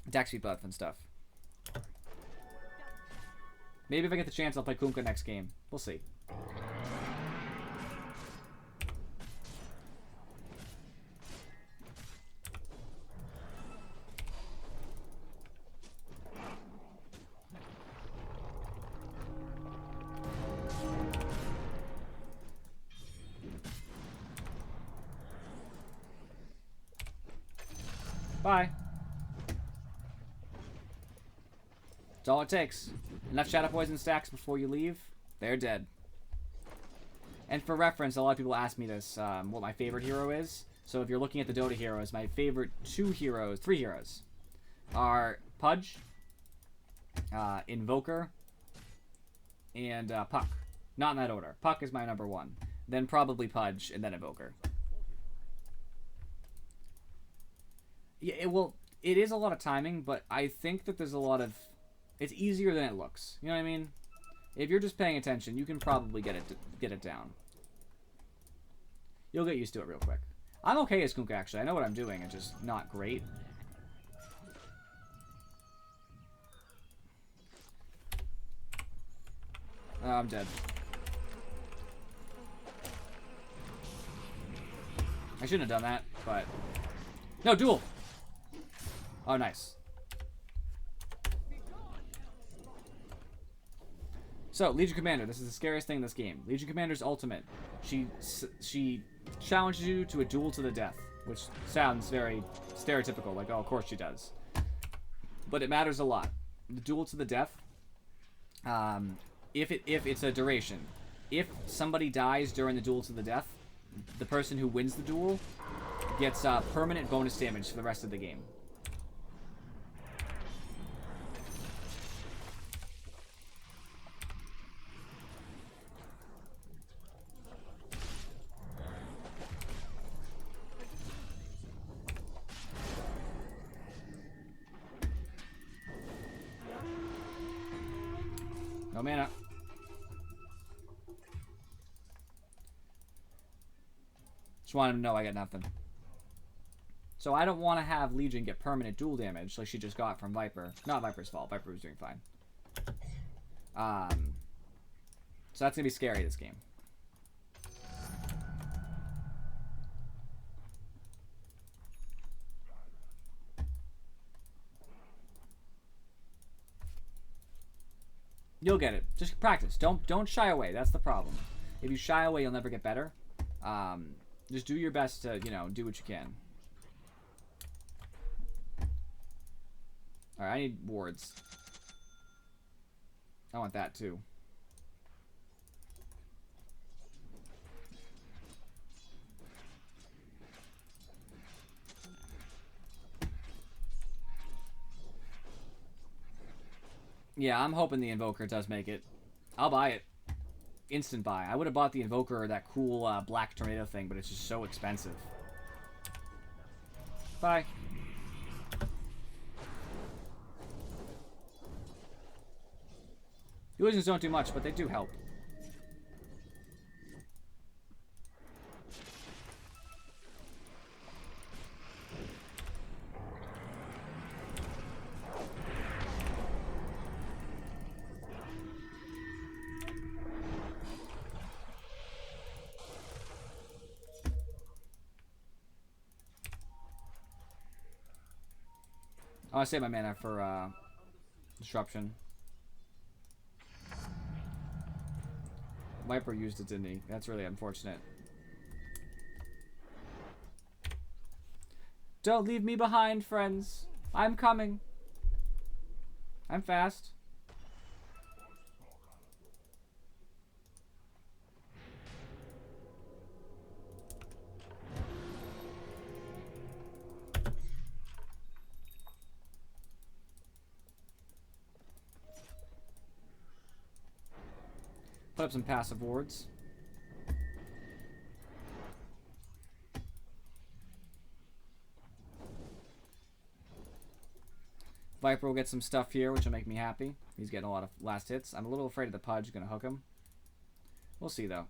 Attack speed buff and stuff. Maybe if I get the chance, I'll play Kunkka next game. We'll see. Bye. That's all it takes. Enough Shadow Poison stacks before you leave, they're dead. And for reference, a lot of people ask me this, what my favorite hero is. So if you're looking at the Dota heroes, my favorite three heroes, are Pudge, Invoker, and Puck. Not in that order. Puck is my number one. Then probably Pudge, and then Invoker. Yeah, it is a lot of timing, but I think that there's a lot of... It's easier than it looks. You know what I mean? If you're just paying attention, you can probably get it down. You'll get used to it real quick. I'm okay as Kunkka, actually. I know what I'm doing. It's just not great. Oh, I'm dead. I shouldn't have done that, but... No, duel! Oh, nice. So, Legion Commander. This is the scariest thing in this game. Legion Commander's ultimate. She challenges you to a duel to the death, which sounds very stereotypical, like, oh, of course she does. But it matters a lot. The duel to the death, if it's a duration, if somebody dies during the duel to the death, the person who wins the duel gets permanent bonus damage for the rest of the game. No mana. Just wanted to know I got nothing. So I don't want to have Legion get permanent duel damage like she just got from Viper. Not Viper's fault. Viper was doing fine. So that's going to be scary this game. You'll get it. Just practice. Don't shy away. That's the problem. If you shy away, you'll never get better. Just do your best to, do what you can. Alright, I need wards. I want that too. Yeah, I'm hoping the Invoker does make it. I'll buy it. Instant buy. I would have bought the Invoker or that cool black tornado thing, but it's just so expensive. Bye. Illusions don't do much, but they do help. Oh, I save my mana for disruption. Viper used it, didn't he? That's really unfortunate. Don't leave me behind, friends. I'm coming. I'm fast. Put up some passive wards. Viper will get some stuff here, which will make me happy. He's getting a lot of last hits. I'm a little afraid of the Pudge going to hook him. We'll see, though.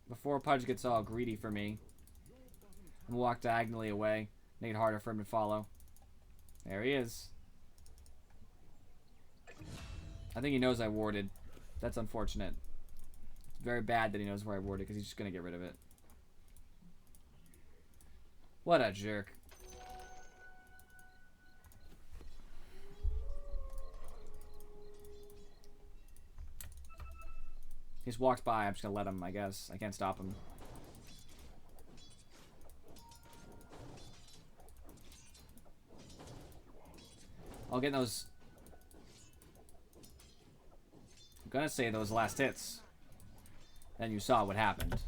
Before Pudge gets all greedy for me, I'm going to walk diagonally away. Make it harder for him to follow. There he is. I think he knows I warded. That's unfortunate. It's very bad that he knows where I warded, because he's just going to get rid of it. What a jerk. He just walks by. I'm just going to let him, I guess. I can't stop him. I'll get those... I'm going to say those last hits. Then you saw what happened.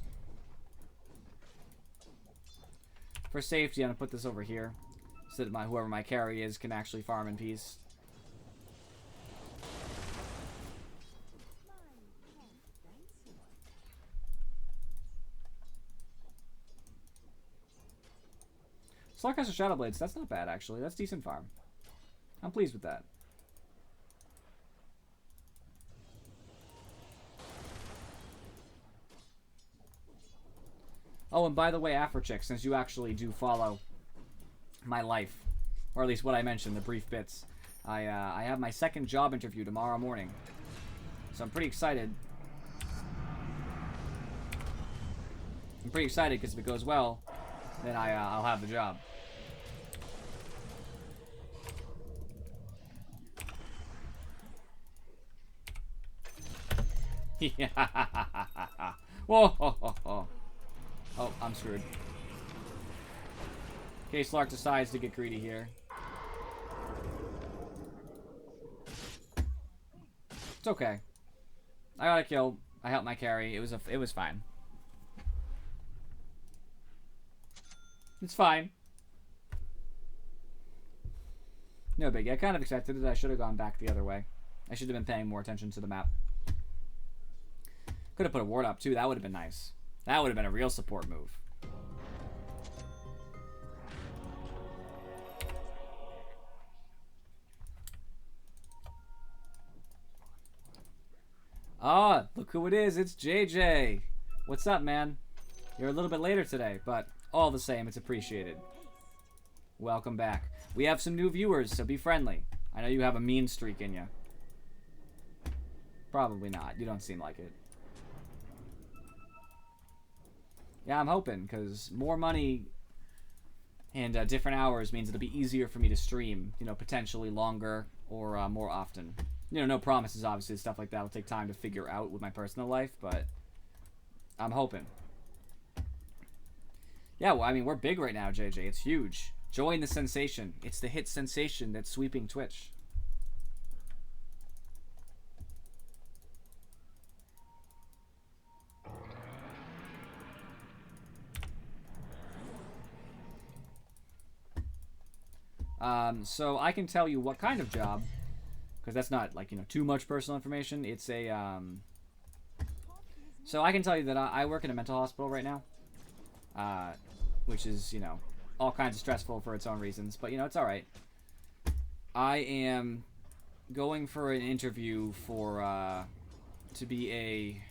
For safety, I'm going to put this over here. So that whoever my carry is can actually farm in peace. Slugcaster Shadow Blades, that's not bad actually. That's decent farm. I'm pleased with that. Oh, and by the way, Afrochick, since you actually do follow my life, or at least what I mentioned, the brief bits, I have my second job interview tomorrow morning. So I'm pretty excited. I'm pretty excited because if it goes well, then I'll have the job. Yeah. Whoa. Oh, I'm screwed. Okay, Slark decides to get greedy here. It's okay. I got a kill. I helped my carry. It was fine. It's fine. No big. I kind of expected it. I should have gone back the other way. I should have been paying more attention to the map. Could have put a ward up too. That would have been nice. That would have been a real support move. Ah, look who it is. It's JJ. What's up, man? You're a little bit later today, but all the same, it's appreciated. Welcome back. We have some new viewers, so be friendly. I know you have a mean streak in you. Probably not. You don't seem like it. Yeah, I'm hoping, because more money and different hours means it'll be easier for me to stream, you know, potentially longer or more often. You know, no promises, obviously. Stuff like that will take time to figure out with my personal life, but I'm hoping. Yeah, well, I mean, we're big right now, JJ. It's huge. Join the sensation. It's the hit sensation that's sweeping Twitch. So I can tell you what kind of job, because that's not, like, you know, too much personal information. It's a, so I can tell you that I work in a mental hospital right now, which is, you know, all kinds of stressful for its own reasons, but, you know, it's alright. I am going for an interview for, to be a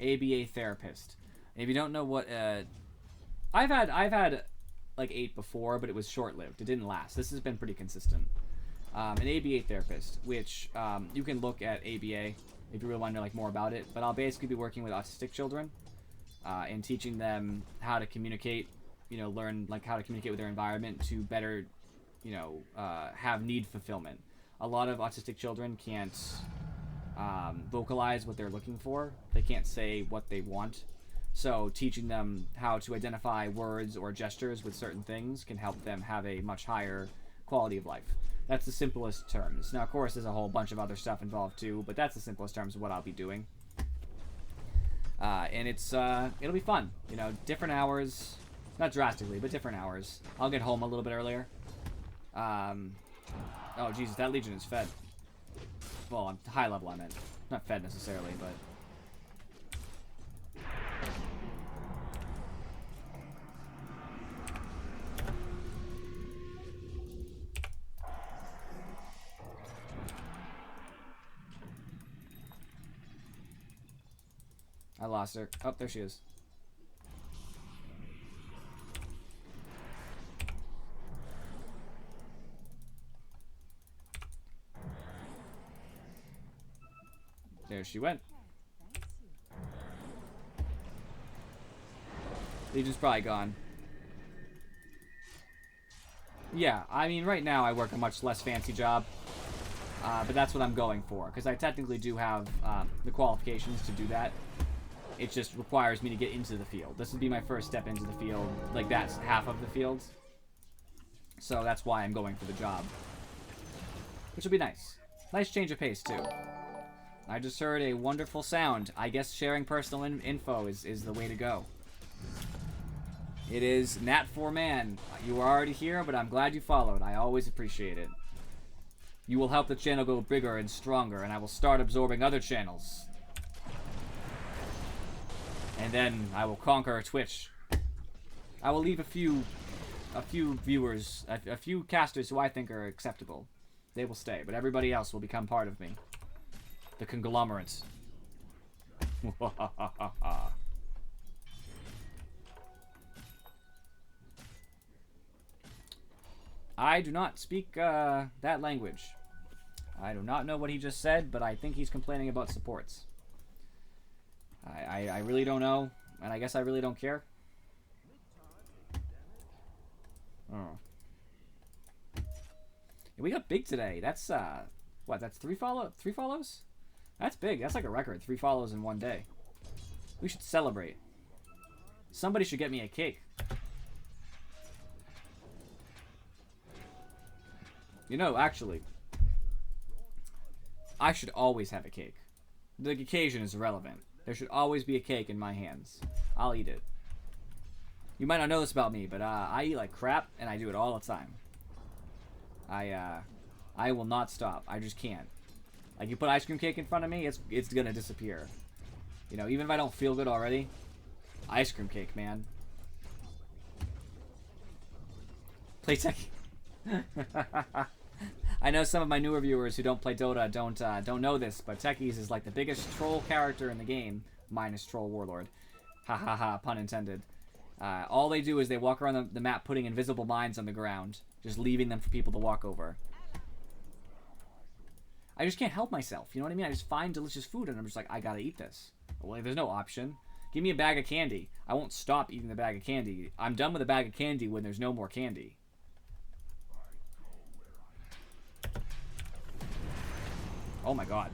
ABA therapist. And if you don't know what, I've had like 8 before, but it was short-lived. It didn't last. This has been pretty consistent. An ABA therapist, which you can look at ABA if you really want to know like more about it. But I'll basically be working with autistic children and teaching them how to communicate. You know, learn like how to communicate with their environment to better, you know, have need fulfillment. A lot of autistic children can't vocalize what they're looking for. They can't say what they want. So teaching them how to identify words or gestures with certain things can help them have a much higher quality of life. That's the simplest terms. Now, of course, there's a whole bunch of other stuff involved too, but that's the simplest terms of what I'll be doing. And it'll be fun. You know, different hours, not drastically, but different hours. I'll get home a little bit earlier. Oh, Jesus, that Legion is fed. Well, on high level, I meant. Not fed necessarily, but... I lost her. Oh, there she is. There she went. Legion's probably gone. Yeah, I mean, right now I work a much less fancy job. But that's what I'm going for, because I technically do have the qualifications to do that. It just requires me to get into the field. This would be my first step into the field. Like, that's half of the field. So that's why I'm going for the job. Which will be nice. Nice change of pace, too. I just heard a wonderful sound. I guess sharing personal info is the way to go. It is Nat4Man. You were already here, but I'm glad you followed. I always appreciate it. You will help the channel go bigger and stronger, and I will start absorbing other channels. And then I will conquer Twitch. I will leave a few viewers, a few casters who I think are acceptable. They will stay, but everybody else will become part of me. The conglomerate. I do not speak that language. I do not know what he just said, but I think he's complaining about supports. I really don't know, and I guess I really don't care. Oh. We got big today. That's what? That's three follows? That's big. That's like a record. 3 follows in one day. We should celebrate. Somebody should get me a cake. You know, actually, I should always have a cake. The occasion is irrelevant. There should always be a cake in my hands. I'll eat it. You might not know this about me, but I eat like crap, and I do it all the time. I will not stop. I just can't. Like, you put ice cream cake in front of me, it's gonna disappear. You know, even if I don't feel good already, ice cream cake, man. Play tech. I know some of my newer viewers who don't play Dota don't know this, but Techies is like the biggest troll character in the game, minus Troll Warlord. Ha ha ha, pun intended. All they do is they walk around the map putting invisible mines on the ground, just leaving them for people to walk over. I just can't help myself, you know what I mean? I just find delicious food and I'm just like, I gotta eat this. Well, there's no option. Give me a bag of candy. I won't stop eating the bag of candy. I'm done with a bag of candy when there's no more candy. Oh my god.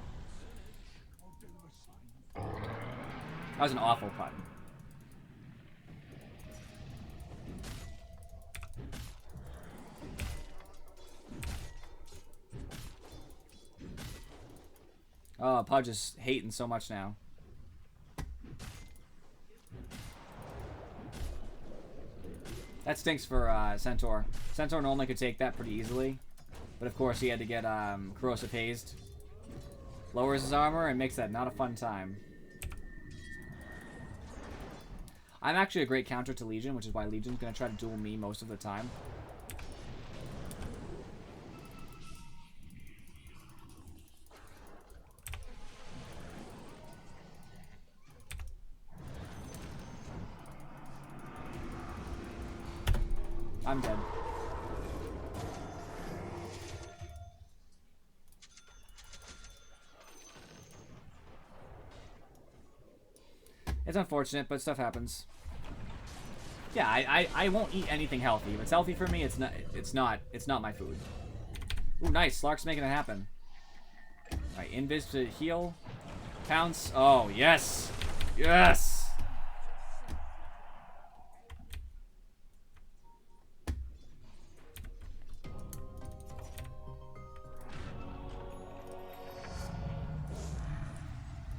That was an awful pun. Oh, Pudge is hating so much now. That stinks for Centaur. Centaur normally could take that pretty easily. But of course he had to get corrosive hazed. Lowers his armor and makes that not a fun time. I'm actually a great counter to Legion, which is why Legion's going to try to duel me most of the time. I'm dead. It's unfortunate, but stuff happens. Yeah, I won't eat anything healthy. If it's healthy for me, it's not my food. Ooh, nice. Slark's making it happen. Alright, invis to heal. Pounce. Oh, yes. Yes.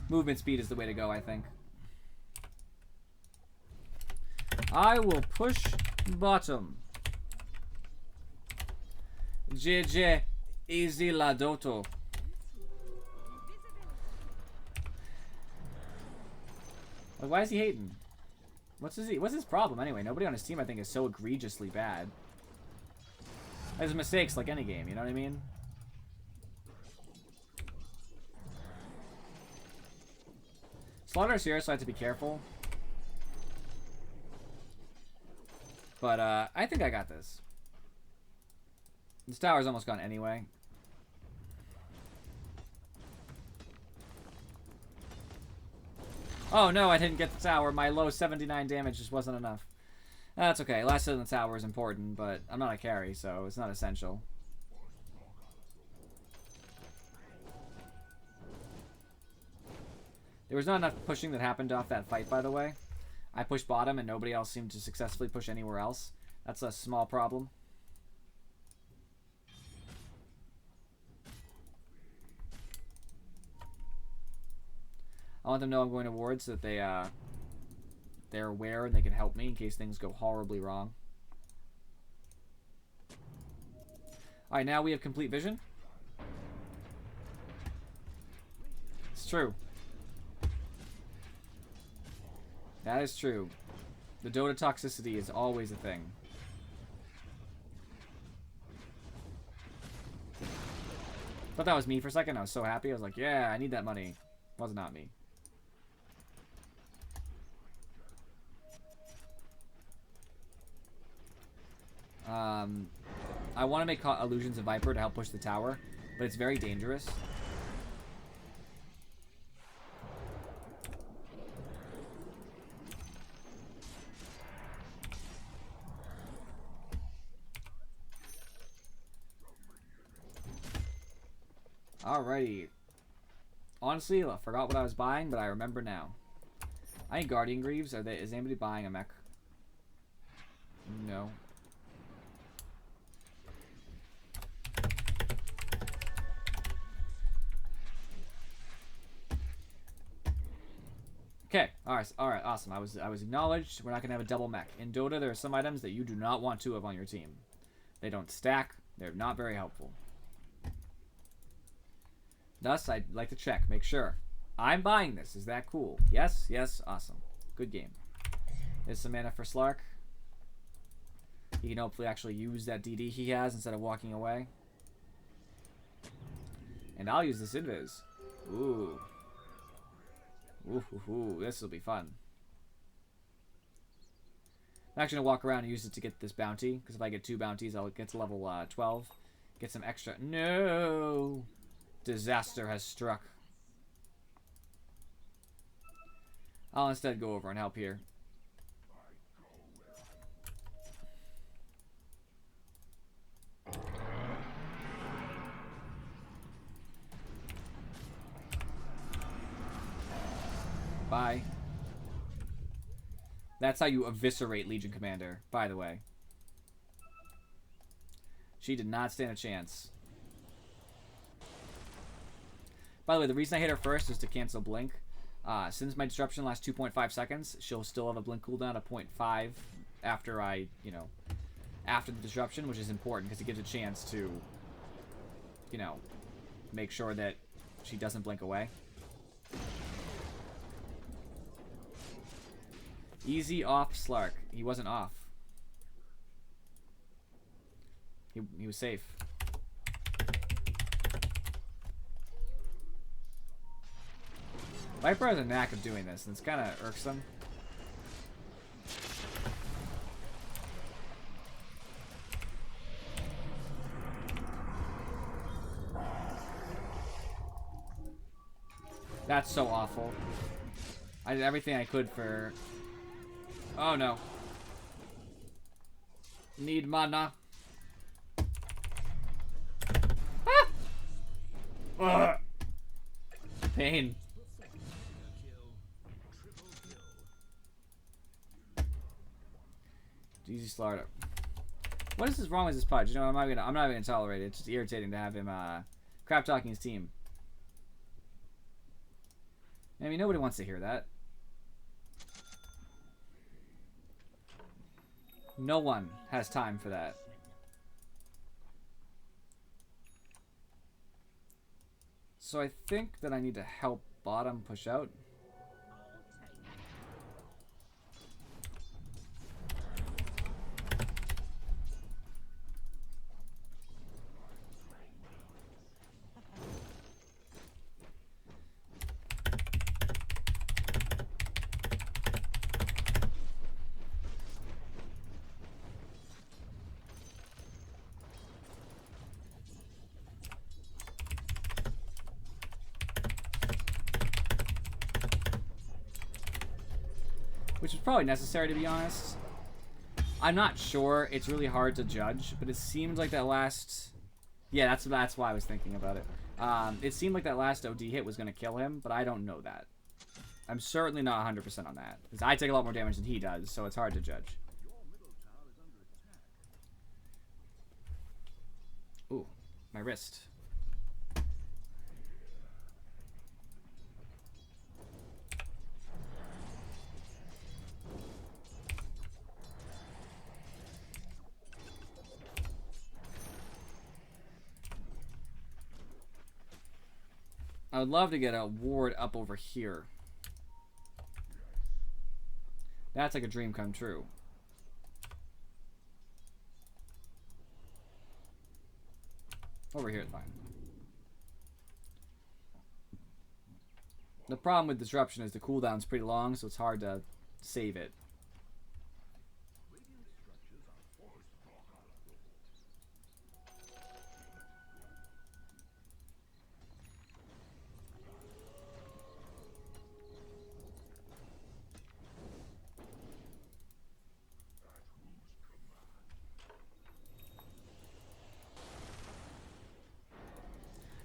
Movement speed is the way to go, I think. I will push bottom. JJ, easy la Doto. Like, why is he hating? What's his problem anyway? Nobody on his team, I think, is so egregiously bad. There's mistakes like any game, you know what I mean? Slaughter's here, so I have to be careful. But, I think I got this. This tower's almost gone anyway. Oh no, I didn't get the tower. My low 79 damage just wasn't enough. That's okay. Last hit in the tower is important, but I'm not a carry, so it's not essential. There was not enough pushing that happened off that fight, by the way. I pushed bottom and nobody else seemed to successfully push anywhere else. That's a small problem. I want them to know I'm going to ward so that they they're aware and they can help me in case things go horribly wrong. Alright, now we have complete vision. It's true. That is true. The Dota toxicity is always a thing. Thought that was me for a second. I was so happy. I was like, yeah, I need that money. Was not me. I want to make illusions of Viper to help push the tower, but it's very dangerous. Alrighty. Honestly, I forgot what I was buying, but I remember now. I need Guardian Greaves. Is anybody buying a mech? No. Okay, alright, awesome. I was acknowledged. We're not gonna have a double mech. In Dota, there are some items that you do not want to have on your team. They don't stack. They're not very helpful. Thus, I'd like to check, make sure. I'm buying this. Is that cool? Yes, yes, awesome. Good game. There's some mana for Slark. He can hopefully actually use that DD he has instead of walking away. And I'll use this invis. Ooh. Ooh, this will be fun. I'm actually going to walk around and use it to get this bounty. Because if I get 2 bounties, I'll get to level 12. Get some extra... No! Disaster has struck. I'll instead go over and help here. Bye. That's how you eviscerate Legion Commander, by the way. She did not stand a chance. By the way, the reason I hit her first is to cancel Blink. Since my disruption lasts 2.5 seconds, she'll still have a Blink cooldown of 0.5 after I, after the disruption, which is important because it gives a chance to, make sure that she doesn't blink away. Easy off Slark. He wasn't off. He was safe. Viper has a knack of doing this, and it's kind of irksome. That's so awful. I did everything I could for... Oh no. Need mana. Ah! Ugh. Pain. Easy slaughter. What is wrong with this pod? You know, I'm not even gonna tolerate it. It's just irritating to have him crap talking his team. I mean, nobody wants to hear that. No one has time for that. So I think that I need to help bottom push out. Which is probably necessary, to be honest. I'm not sure. It's really hard to judge, but it seemed like that last... Yeah, that's why I was thinking about it. It seemed like that last OD hit was going to kill him, but I don't know that. I'm certainly not 100% on that. Because I take a lot more damage than he does, so it's hard to judge. Ooh, my wrist. would love to get a ward up over here. That's like a dream come true. Over here is fine. The problem with disruption is the cooldown's pretty long, so it's hard to save it.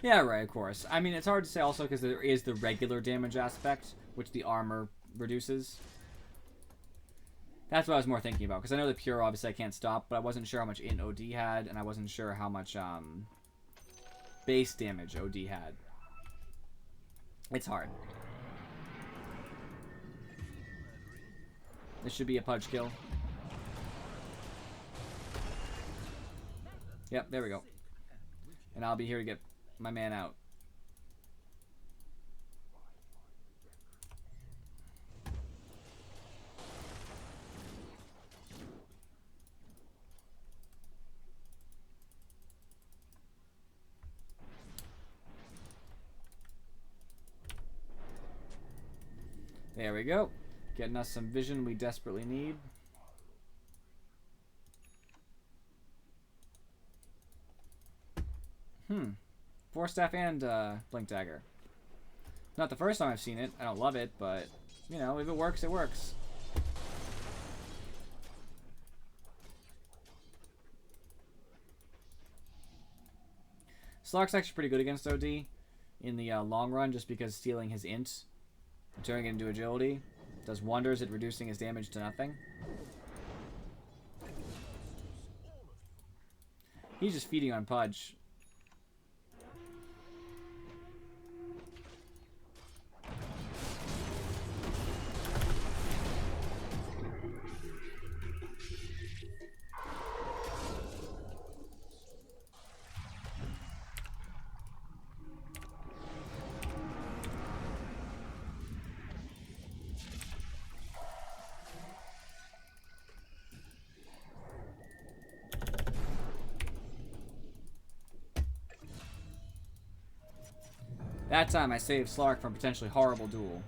Yeah, right, of course. I mean, it's hard to say also because there is the regular damage aspect, which the armor reduces. That's what I was more thinking about, because I know the pure, obviously, I can't stop, but I wasn't sure how much int OD had, and I wasn't sure how much base damage OD had. It's hard. This should be a pudge kill. Yep, there we go. And I'll be here to get my man out. There we go. Getting us some vision we desperately need. Force Staff and Blink Dagger. Not the first time I've seen it. I don't love it, but, you know, if it works, it works. Slark's actually pretty good against OD in the long run, just because stealing his int and turning it into agility does wonders at reducing his damage to nothing. He's just feeding on Pudge. That time I saved Slark from a potentially horrible duel.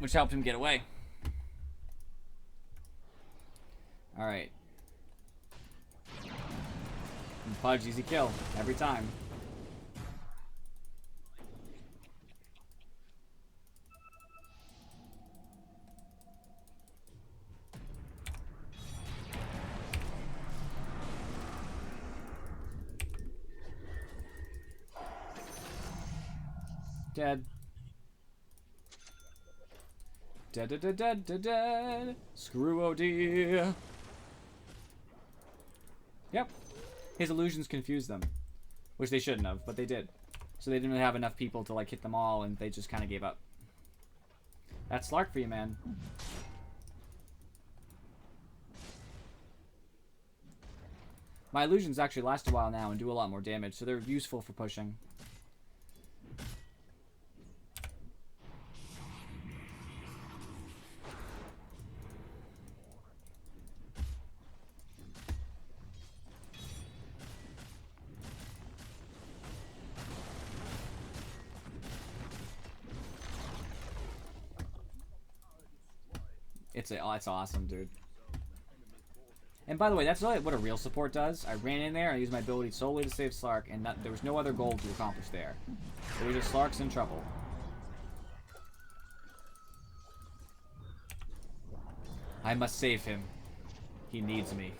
Which helped him get away. Alright. Pudge, easy kill. Every time. Dead. Dead, dead, dead, dead, dead, dead. Screw OD. Yep. His illusions confused them. Which they shouldn't have, but they did. So they didn't really have enough people to, like, hit them all, and they just kind of gave up. That's Slark for you, man. My illusions actually last a while now and do a lot more damage, so they're useful for pushing. It's awesome, dude. And by the way, that's really what a real support does. I ran in there, I used my ability solely to save Slark, and there was no other goal to accomplish there. It was just Slark's in trouble. I must save him. He needs me.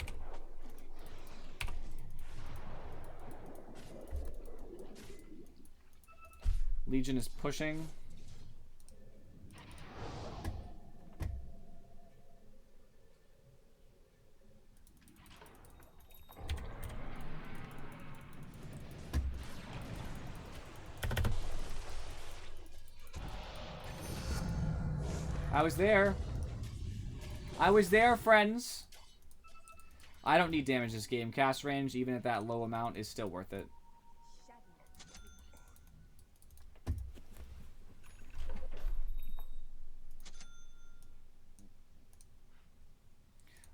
Legion is pushing. I was there. I was there, friends. I don't need damage this game. Cast range, even at that low amount, is still worth it.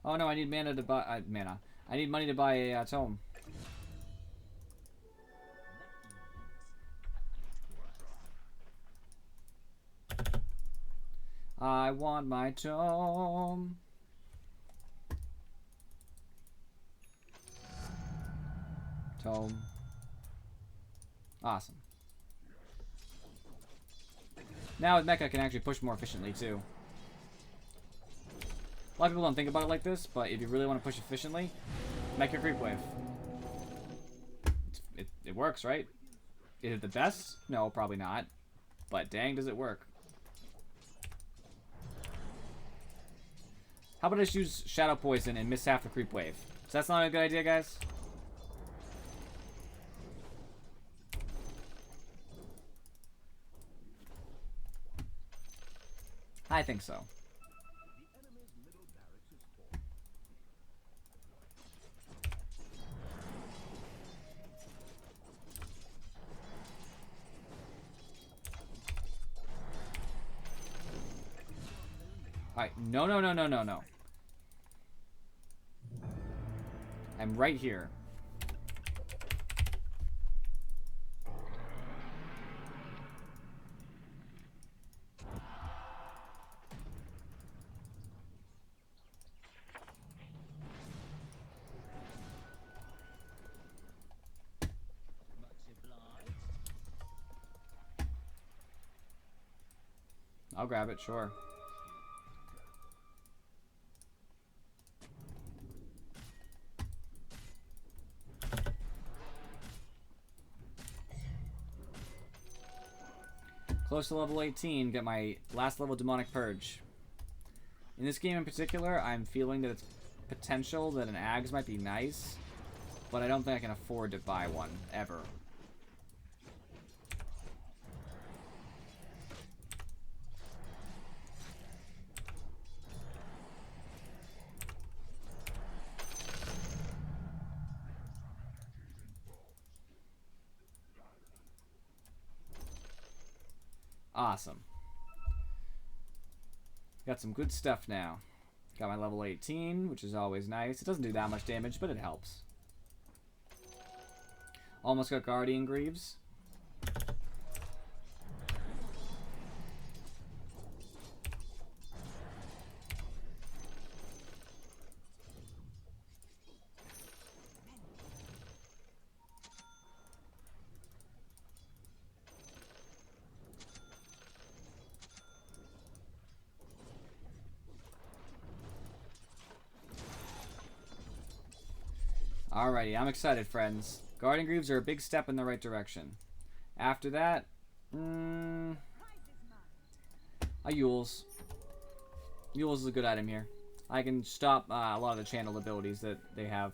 Oh no, I need mana to buy... mana. I need money to buy a tome. I want my tome. Tome. Awesome. Now with Mecha, I can actually push more efficiently too. A lot of people don't think about it like this, but if you really want to push efficiently, Mecha Creep Wave. It works, right? Is it the best? No, probably not. But dang, does it work. How about I just use Shadow Poison and miss half the Creep Wave? So that's not a good idea, guys? I think so. Alright, no, no, no, no, no, no. I'm right here. I'll grab it, sure. Close to level 18, get my last level Demonic Purge. In this game in particular, I'm feeling that it's potential that an Ags might be nice, but I don't think I can afford to buy one, ever. Awesome. Got some good stuff now. Got my level 18, which is always nice. It doesn't do that much damage, but it helps. Almost got Guardian Greaves. Alrighty, I'm excited, friends. Guardian Greaves are a big step in the right direction. After that, a Yules. Yules is a good item here. I can stop a lot of the channel abilities that they have.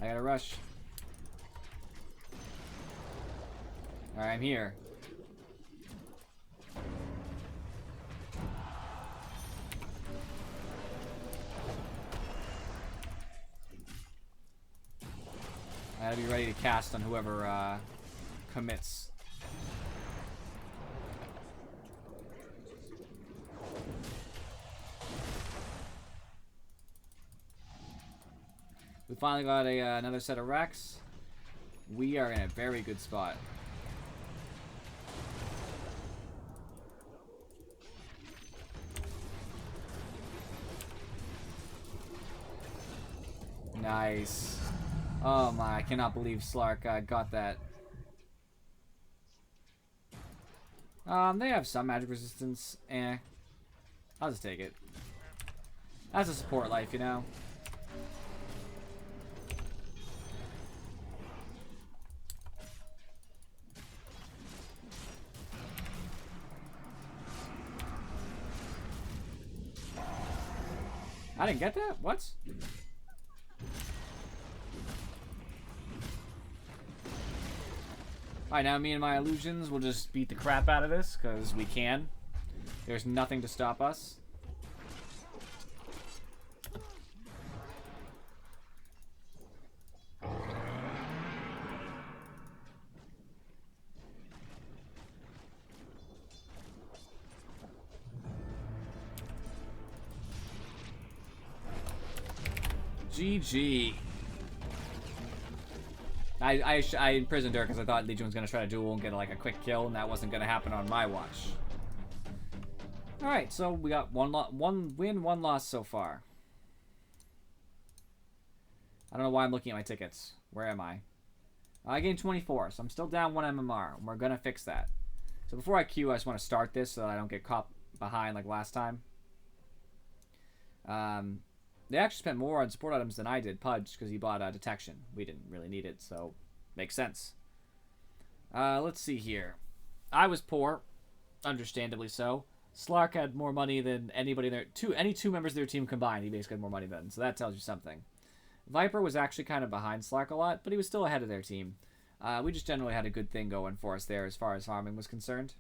I gotta rush. Alright, I'm here. I gotta be ready to cast on whoever commits. We finally got another set of Rex. We are in a very good spot. Nice. Oh my, I cannot believe Slark got that. They have some magic resistance. I'll just take it. That's a support life, you know. I didn't get that? What? Alright, now me and my illusions will just beat the crap out of this, because we can. There's nothing to stop us. GG. I imprisoned her because I thought Legion was going to try to duel and get like a quick kill, and that wasn't going to happen on my watch. Alright, so we got one win, one loss so far. I don't know why I'm looking at my tickets. Where am I? I gained 24, so I'm still down 1 MMR, and we're going to fix that. So before I queue, I just want to start this so that I don't get caught behind like last time. They actually spent more on support items than I did, Pudge, because he bought detection. We didn't really need it, so makes sense. Let's see here. I was poor, understandably so. Slark had more money than anybody there. Any two members of their team combined, he basically had more money than. So that tells you something. Viper was actually kind of behind Slark a lot, but he was still ahead of their team. We just generally had a good thing going for us there as far as farming was concerned.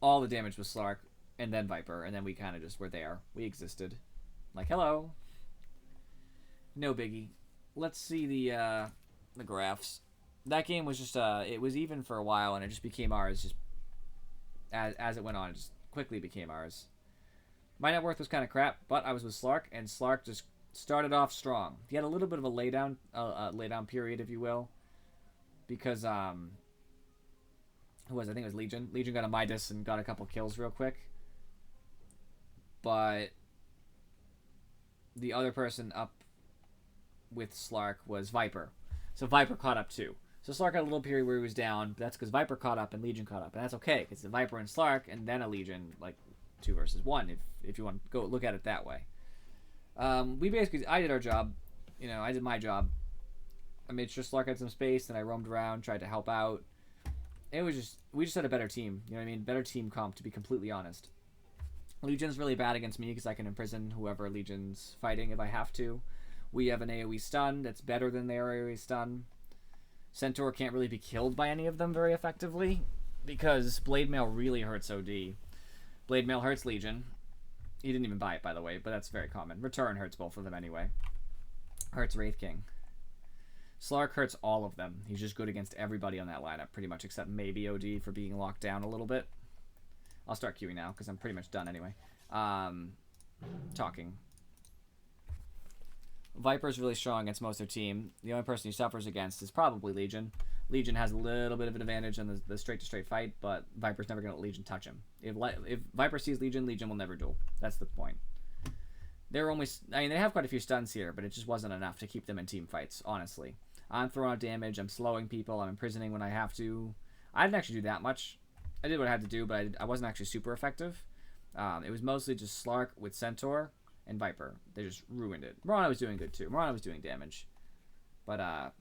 All the damage was Slark, and then Viper, and then we kind of just were there. We existed. Like, hello. No biggie. Let's see the graphs. That game was just, it was even for a while, and it just became ours. Just as it went on, it just quickly became ours. My net worth was kind of crap, but I was with Slark, and Slark just started off strong. He had a little bit of a laydown period, if you will, because who was it? I think it was Legion. Legion got a Midas and got a couple kills real quick, but the other person up with Slark was Viper, so Viper caught up too. So Slark had a little period where he was down, but that's because Viper caught up and Legion caught up, and that's okay because the Viper and Slark and then a Legion, like 2 versus 1, if you want to go look at it that way. I did our job. You know, I did my job. I made sure Slark had some space, and I roamed around, tried to help out. We just had a better team. You know what I mean? Better team comp, to be completely honest. Legion's really bad against me because I can imprison whoever Legion's fighting if I have to. We have an AoE stun that's better than their AoE stun. Centaur can't really be killed by any of them very effectively because Blade Mail really hurts OD. Blade Mail hurts Legion. He didn't even buy it, by the way, but that's very common. Return hurts both of them anyway. Hurts Wraith King. Slark hurts all of them. He's just good against everybody on that lineup, pretty much, except maybe OD for being locked down a little bit. I'll start queuing now, because I'm pretty much done anyway. Talking. Viper's really strong against most of their team. The only person he suffers against is probably Legion. Legion has a little bit of an advantage on the straight-to-straight fight, but Viper's never going to let Legion touch him. If Viper sees Legion, Legion will never duel. That's the point. They have quite a few stuns here, but it just wasn't enough to keep them in team fights, honestly. I'm throwing out damage, I'm slowing people, I'm imprisoning when I have to. I didn't actually do that much. I did what I had to do, but I wasn't actually super effective. It was mostly just Slark with Centaur and Viper. They just ruined it. Morana was doing good too. Morana was doing damage. But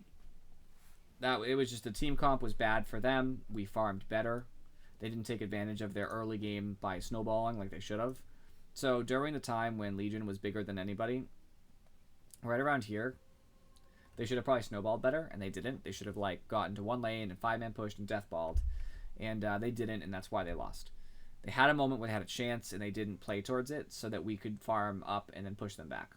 it was just the team comp was bad for them. We farmed better. They didn't take advantage of their early game by snowballing like they should have. So during the time when Legion was bigger than anybody, right around here, they should have probably snowballed better, and they didn't. They should have like gotten to one lane and 5-man pushed and deathballed, and they didn't, and that's why they lost. They had a moment where they had a chance, and they didn't play towards it so that we could farm up and then push them back.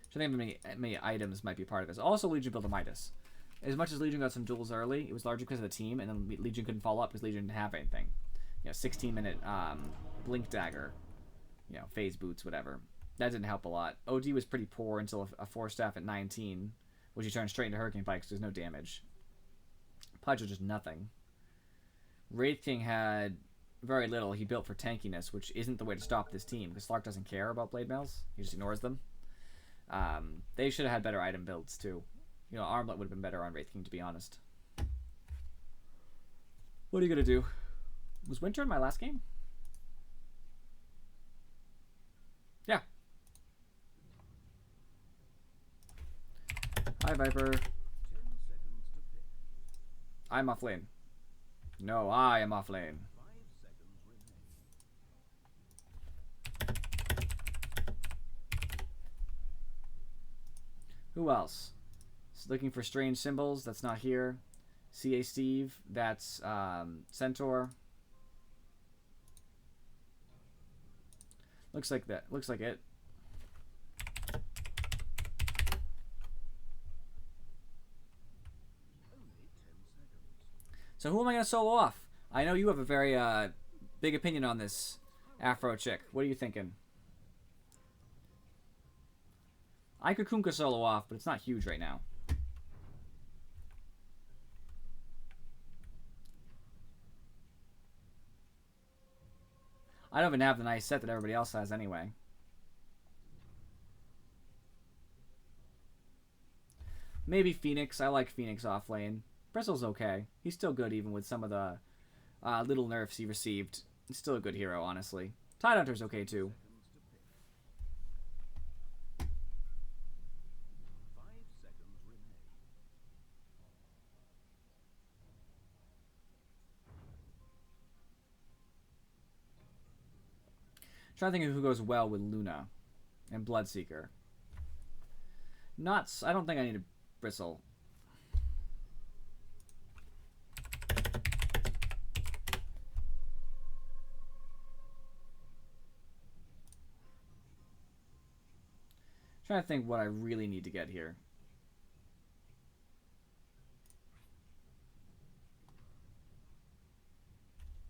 So I think many items might be part of this. Also, Legion built a Midas. As much as Legion got some duels early, it was largely because of the team, and then Legion couldn't follow up because Legion didn't have anything. 16-minute Blink Dagger, phase boots, whatever. That didn't help a lot. OD was pretty poor until a 4-staff at 19, which he turned straight into Hurricane Pike because there's no damage. Pudge was just nothing. Wraith King had very little. He built for tankiness, which isn't the way to stop this team because Slark doesn't care about blade mails. He just ignores them. They should have had better item builds too. Armlet would have been better on Wraith King, to be honest. What are you gonna do? Was Winter in my last game? Yeah. Hi, Viper. I'm off lane. No, I am off lane. Who else? Looking for strange symbols. That's not here. CA Steve. That's Centaur. Looks like that. Looks like it. So who am I going to solo off? I know you have a very big opinion on this Afro chick. What are you thinking? I could Kunkka solo off, but it's not huge right now. I don't even have the nice set that everybody else has anyway. Maybe Phoenix. I like Phoenix off lane. Bristle's okay. He's still good even with some of the little nerfs he received. He's still a good hero, honestly. Tidehunter's okay too. Trying to think of who goes well with Luna and Bloodseeker. I don't think I need a Bristle. Trying to think what I really need to get here.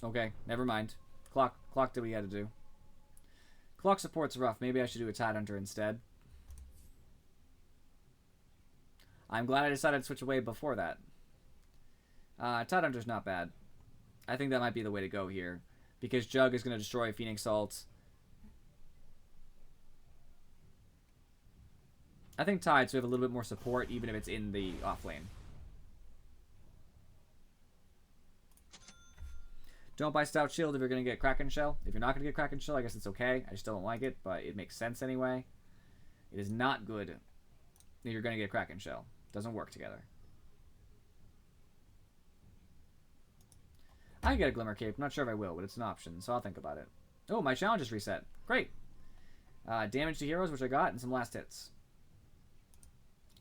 Okay, never mind. Clock did what we had to do. Clock support's rough. Maybe I should do a Tidehunter instead. I'm glad I decided to switch away before that. Tidehunter's not bad. I think that might be the way to go here. Because Jug is going to destroy Phoenix Ult. I think Tide, so we have a little bit more support, even if it's in the off lane. Don't buy Stout Shield if you're going to get Kraken Shell. If you're not going to get Kraken Shell, I guess it's okay. I still don't like it, but it makes sense anyway. It is not good if you're going to get Kraken Shell. Doesn't work together. I can get a Glimmer Cape. I'm not sure if I will, but it's an option, so I'll think about it. Oh, my challenge is reset. Great. Damage to heroes, which I got, and some last hits.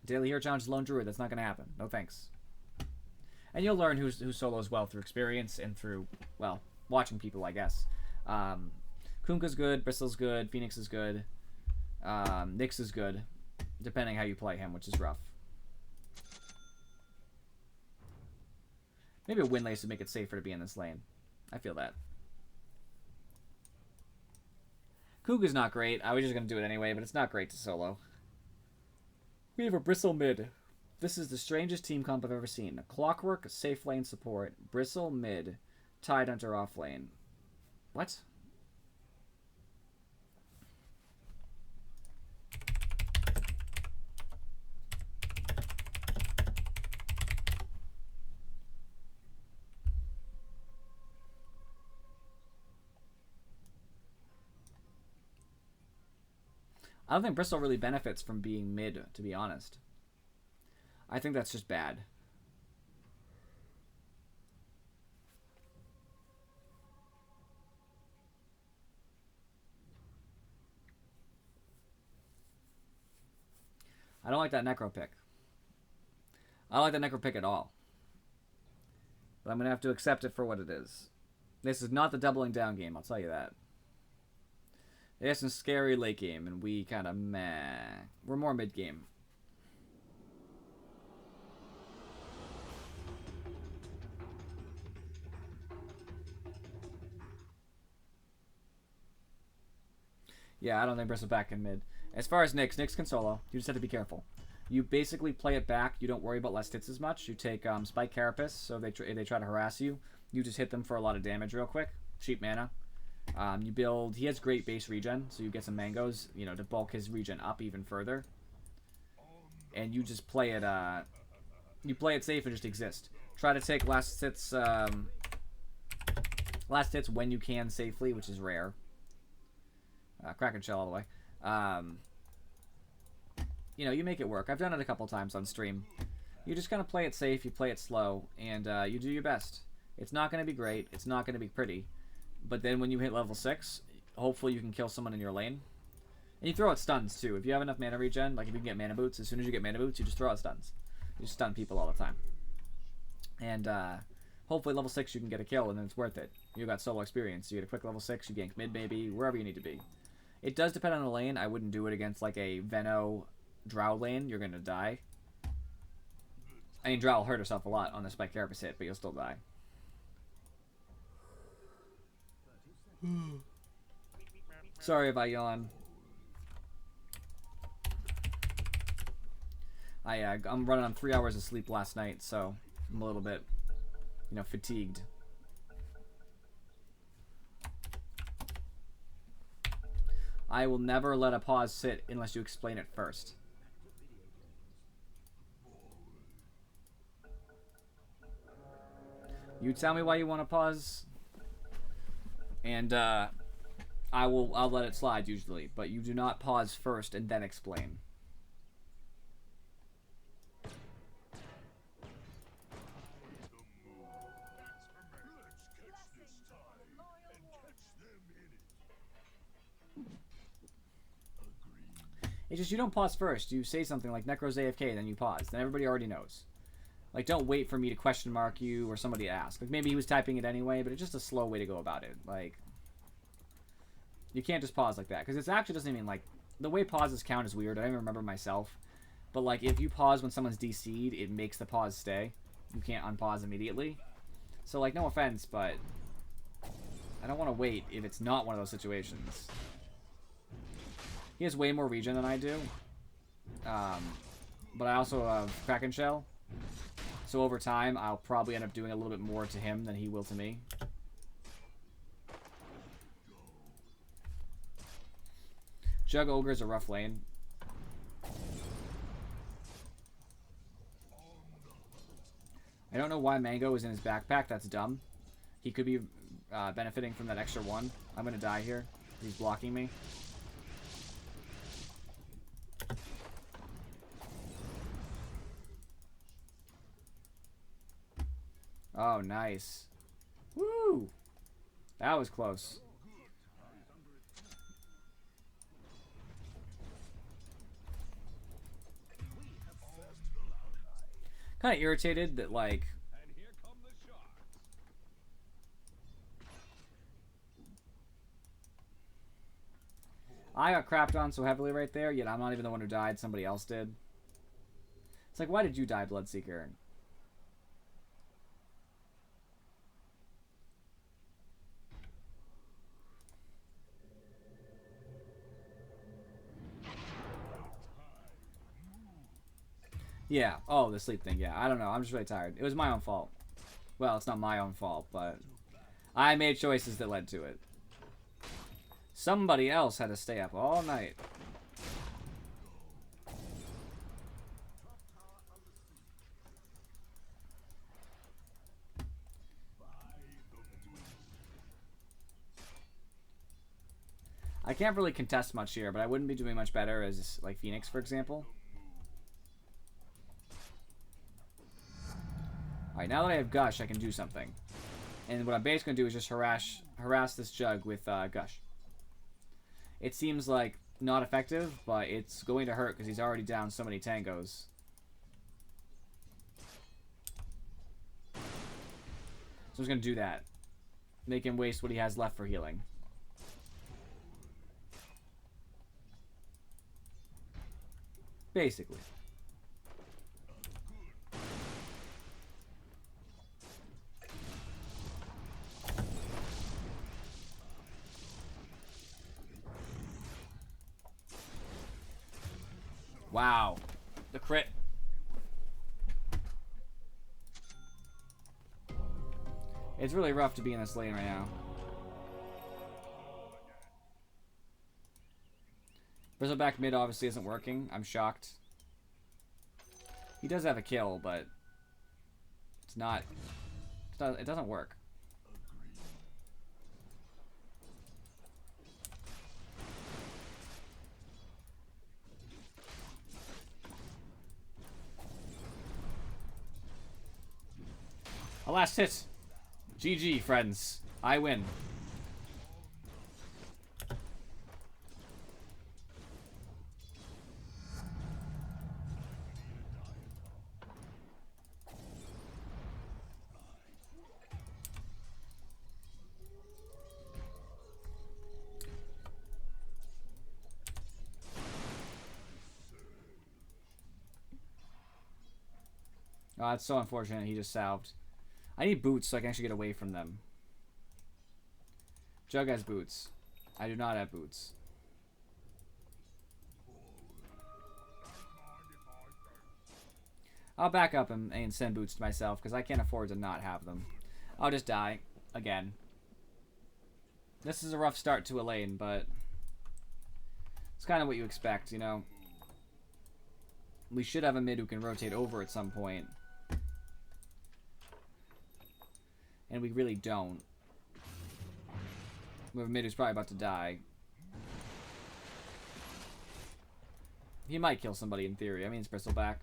Daily Hero Challenge Lone Druid. That's not going to happen. No thanks. And you'll learn who solos well through experience and through, well, watching people, I guess. Kunkka's good, Bristle's good, Phoenix is good, Nyx is good, depending how you play him, which is rough. Maybe a Windlace would make it safer to be in this lane. I feel that. Kunkka's not great. I was just going to do it anyway, but it's not great to solo. We have a Bristle mid. This is the strangest team comp I've ever seen. Clockwork, safe lane support. Bristle, mid. Tidehunter, off lane. What? I don't think Bristle really benefits from being mid, to be honest. I think that's just bad. I don't like that Necro pick. I don't like that Necro pick at all. But I'm going to have to accept it for what it is. This is not the doubling down game, I'll tell you that. They have some scary late game, and we kind of meh. We're more mid game. Yeah, I don't think Bristle back in mid. As far as Nyx can solo. You just have to be careful. You basically play it back. You don't worry about less hits as much. You take Spike Carapace, so if they try to harass you, you just hit them for a lot of damage real quick. Cheap mana. You build... He has great base regen, so you get some mangoes, you know, to bulk his regen up even further. And you just play it... you play it safe and just exist. Try to take last hits when you can safely, which is rare. Kraken Shell all the way. You know, you make it work. I've done it a couple times on stream. You just kind of play it safe, you play it slow, and you do your best. It's not going to be great. It's not going to be pretty. But then when you hit level 6, hopefully you can kill someone in your lane. And you throw out stuns too. If you have enough mana regen, like if you can get mana boots, as soon as you get mana boots, you just throw out stuns. You just stun people all the time. And hopefully level 6 you can get a kill, and then it's worth it. You got solo experience. You get a quick level 6, you gank mid maybe, wherever you need to be. It does depend on the lane. I wouldn't do it against like a Veno Drow lane. You're going to die. I mean, Drow will hurt herself a lot on the Spike Carapace hit, but you'll still die. Sorry if I yawn. I'm running on 3 hours of sleep last night, so I'm a little bit, fatigued. I will never let a pause sit unless you explain it first. You tell me why you want to pause, and I'll let it slide usually, but you do not pause first and then explain. It's just you don't pause first. You say something like Necro's AFK, then you pause. Then everybody already knows. Like, don't wait for me to question mark you or somebody to ask. Like, maybe he was typing it anyway, but it's just a slow way to go about it. Like, you can't just pause like that. Because it actually doesn't even, like, the way pauses count is weird. I don't even remember myself. But, like, if you pause when someone's DC'd, it makes the pause stay. You can't unpause immediately. So, like, no offense, but I don't want to wait if it's not one of those situations. He has way more regen than I do. But I also have Kraken Shell. So over time, I'll probably end up doing a little bit more to him than he will to me. Jug Ogre's a rough lane. I don't know why Mango is in his backpack. That's dumb. He could be benefiting from that extra 1. I'm going to die here. He's blocking me. Oh, nice. Woo! That was close. Kind of irritated that, like... I got crapped on so heavily right there, yet I'm not even the one who died. Somebody else did. It's like, why did you die, Bloodseeker? Yeah. Oh, the sleep thing. Yeah. I don't know. I'm just really tired. It was my own fault. Well, it's not my own fault, but I made choices that led to it. Somebody else had to stay up all night. I can't really contest much here, but I wouldn't be doing much better as, like, Phoenix, for example. Alright, now that I have Gush, I can do something. And what I'm basically going to do is just harass this Jug with Gush. It seems like not effective, but it's going to hurt because he's already down so many tangos. So I'm just going to do that. Make him waste what he has left for healing. Basically. Wow. The crit. It's really rough to be in this lane right now. Bristleback mid obviously isn't working. I'm shocked. He does have a kill, but it's not it doesn't work. A last hit. GG, friends. I win. Oh, that's so unfortunate. He just salved. I need boots so I can actually get away from them. Jug has boots. I do not have boots. I'll back up and send boots to myself because I can't afford to not have them. I'll just die. Again. This is a rough start to a lane, but it's kind of what you expect, you know? We should have a mid who can rotate over at some point. And we really don't. We have a mid who's probably about to die. He might kill somebody in theory. I mean, it's Bristleback.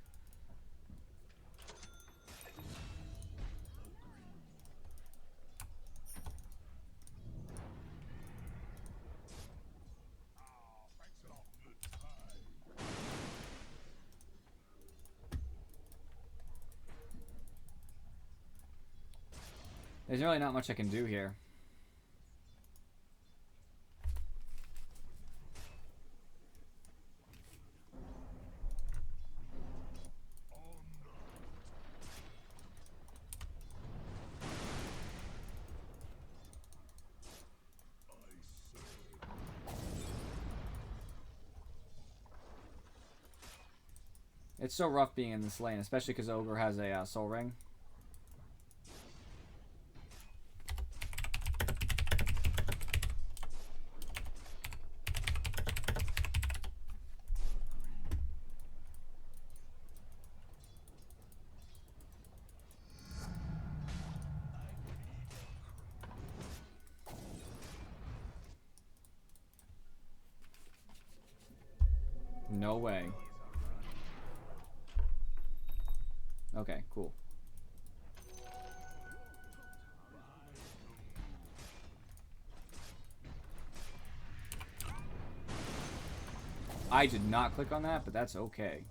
There's really not much I can do here. It's so rough being in this lane, especially because Ogre has a soul ring. No way. Okay, cool. I did not click on that, but that's okay.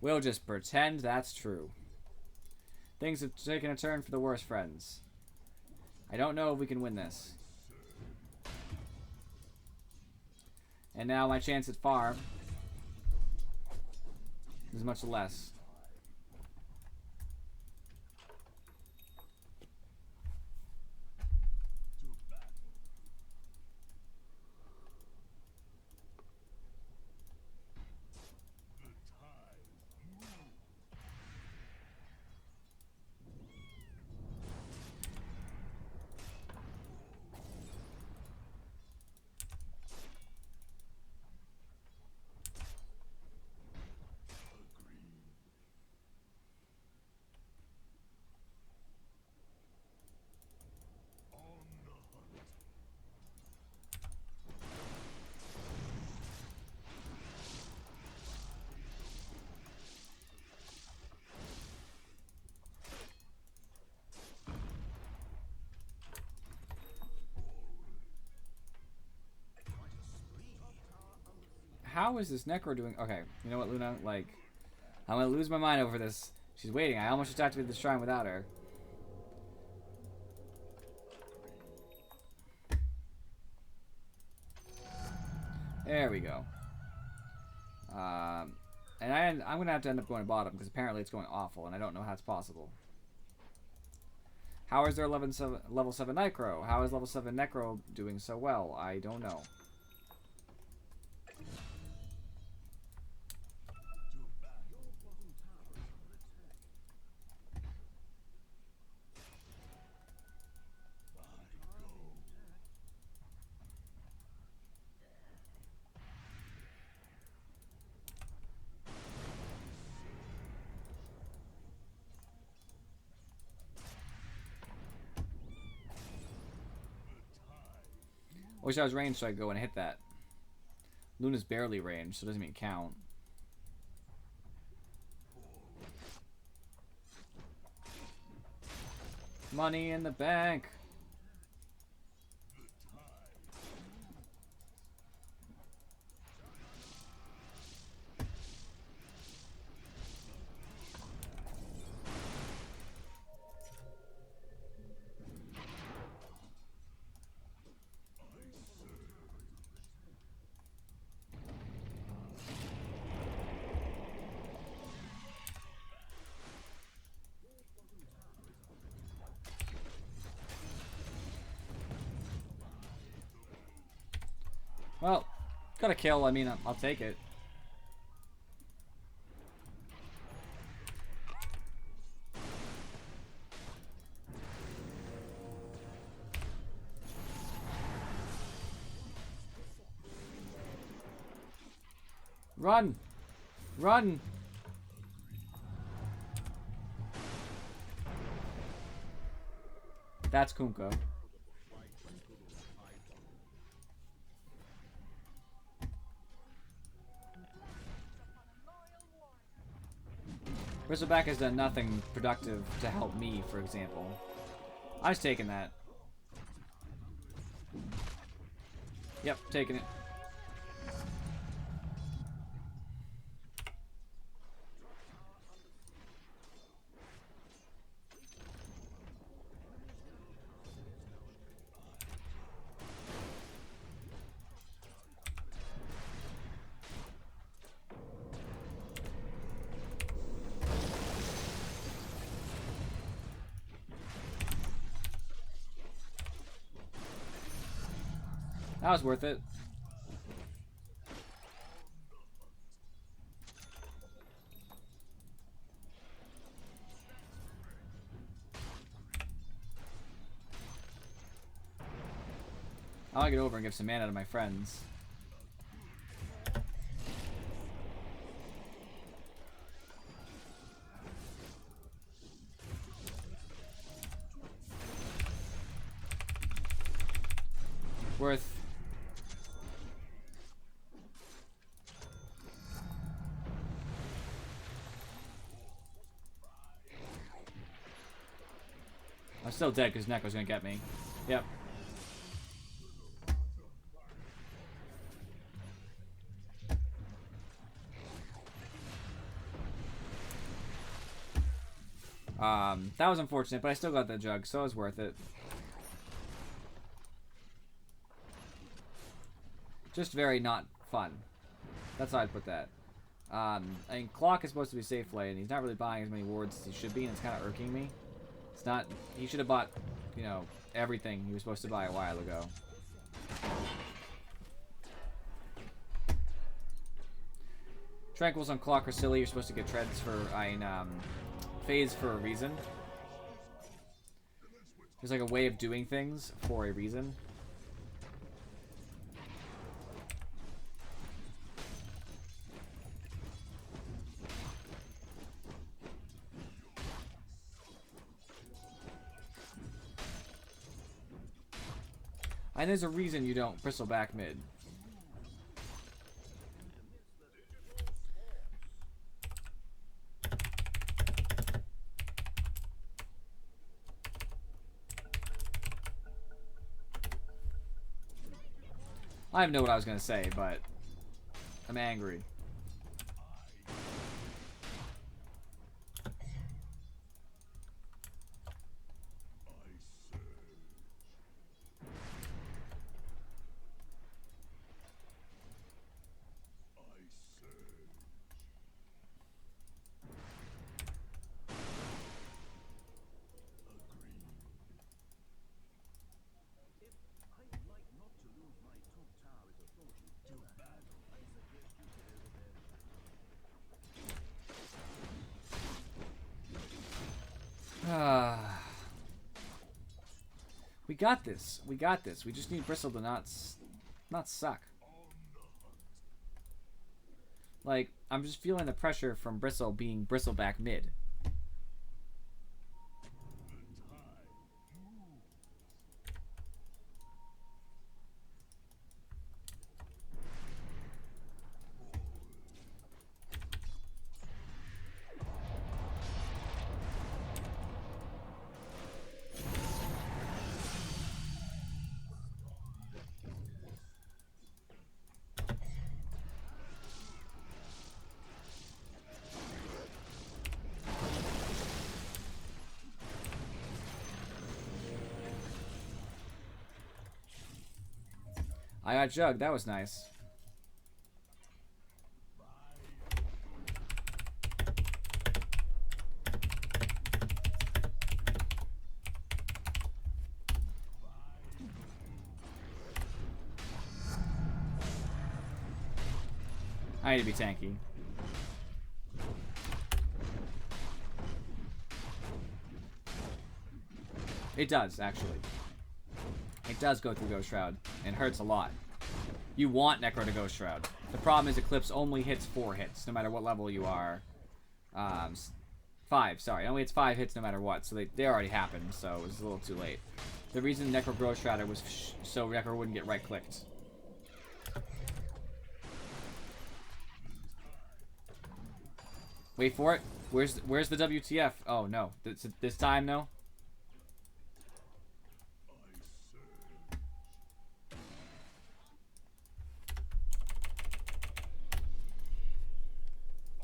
We'll just pretend that's true. Things have taken a turn for the worse, friends. I don't know if we can win this. And now my chance at farm is much less. How is this Necro doing? Okay, you know what, Luna? Like, I'm gonna lose my mind over this. She's waiting. I almost just activated the shrine without her. There we go. And I'm gonna have to end up going bottom because apparently it's going awful, and I don't know how it's possible. How is their level 7 Necro? How is level 7 Necro doing so well? I don't know. I wish I was ranged so I could go and hit that. Luna's barely ranged, so it doesn't even count. Money in the bank. Well, got a kill. I mean, I'll take it. Run! Run! That's Kunko. Bristleback has done nothing productive to help me, for example. I was taking that. Yep, taking it. That was worth it. I want to get over and give some mana to my friends. Worth. I'm still dead because Neko's gonna get me. Yep. That was unfortunate, but I still got the jug, so it was worth it. Just very not fun. That's how I'd put that. I mean, Clock is supposed to be safe lane, and he's not really buying as many wards as he should be, and it's kind of irking me. It's not... He should have bought, you know, everything he was supposed to buy a while ago. Tranquils on Clock are silly. You're supposed to get treads for... phase for a reason. There's like a way of doing things for a reason. And there's a reason you don't bristle back mid. I don't know what I was gonna say, but I'm angry. We got this. We got this. We just need Bristle to not suck. Like, I'm just feeling the pressure from Bristle being Bristleback mid. I got Jug. That was nice. I need to be tanky. It does, actually. It does go through Ghost Shroud, and hurts a lot. You want Necro to Ghost Shroud. The problem is Eclipse only hits 4 hits, no matter what level you are. 5, sorry. It only hits 5 hits no matter what, so they already happened, so it was a little too late. The reason Necro Ghost Shrouded was so Necro wouldn't get right-clicked. Wait for it. Where's the WTF? Oh, no. This time, no?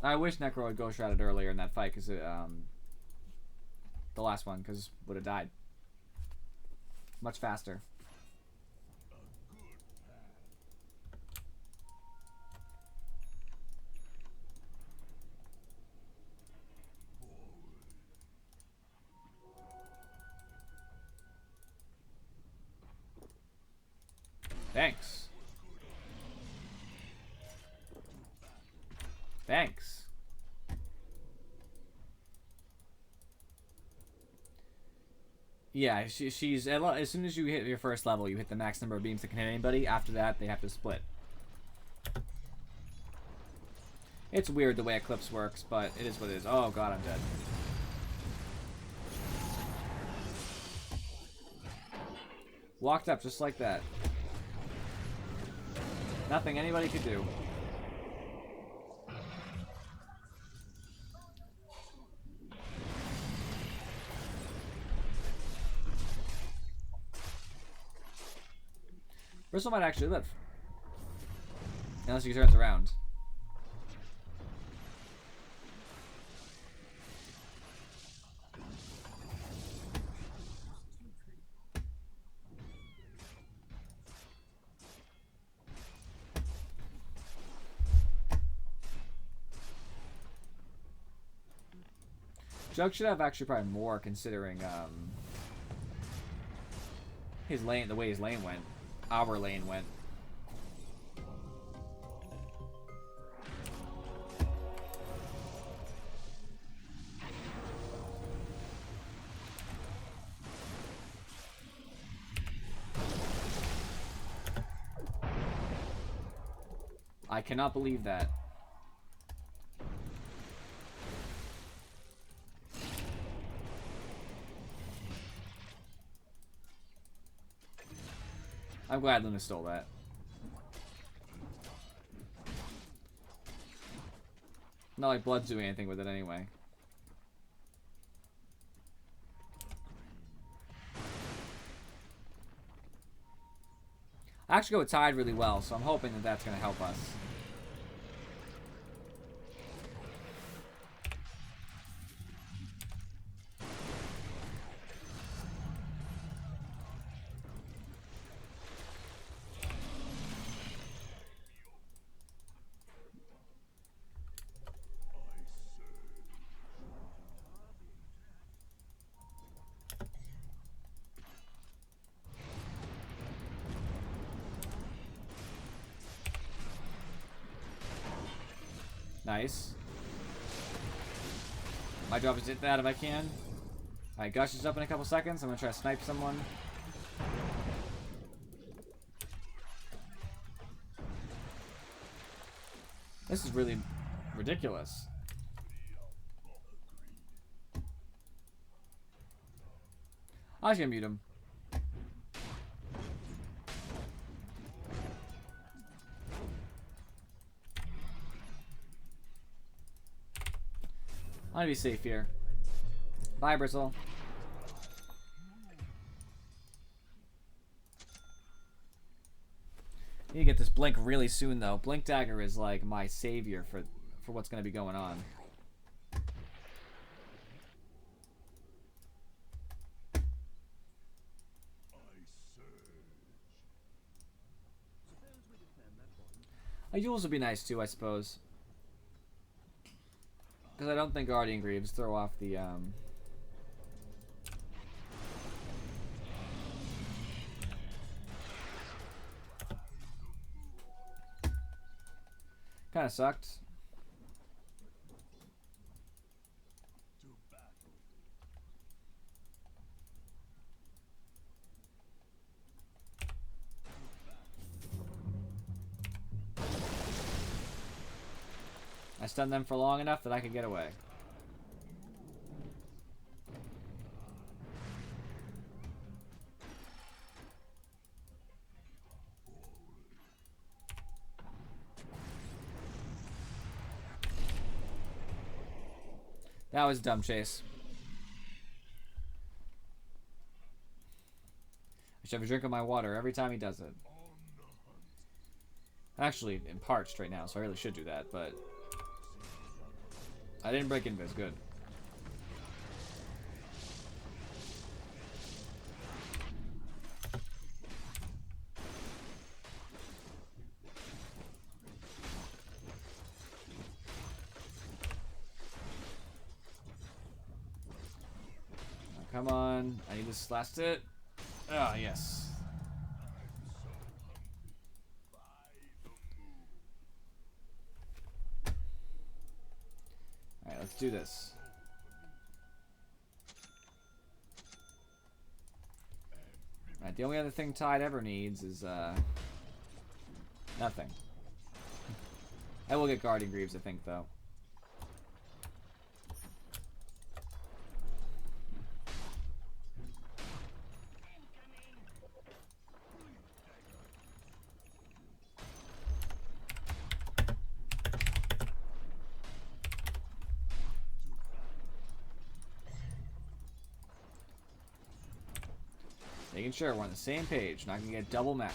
I wish Necro had Ghost Shrouded earlier in that fight, because the last one, because would have died much faster. Thanks. Thanks. Yeah, she's as soon as you hit your first level, you hit the max number of beams that can hit anybody. After that, they have to split. It's weird the way Eclipse works, but it is what it is. Oh god, I'm dead. Walked up just like that. Nothing anybody could do. Bristle might actually live. Unless he turns around. Jug should have actually probably more considering his lane, the way his lane went. Our lane went. I cannot believe that. I'm glad Luna stole that. Not like Blood's doing anything with it anyway. I actually go with Tide really well, so I'm hoping that that's going to help us. Nice. My job is to hit that if I can. Alright, Gush is up in a couple seconds. I'm gonna try to snipe someone. This is really ridiculous. I was gonna mute him. I'm gonna be safe here. Bye, Bristle. Need to get this Blink really soon, though. Blink Dagger is like my savior for what's gonna be going on. A Yules would be nice too, I suppose. Because I don't think Guardian Greaves throw off the, Kind Kind of sucked. I stunned them for long enough that I could get away. That was a dumb chase. I should have a drink of my water every time he does it. Actually, I'm parched right now, so I really should do that, but I didn't break invis. Good. Come on. I need this last hit. Ah, yes. Alright, let's do this. Alright, the only other thing Tide ever needs is, nothing. I will get Guardian Greaves, I think, though. Making sure we're on the same page, not gonna get double map.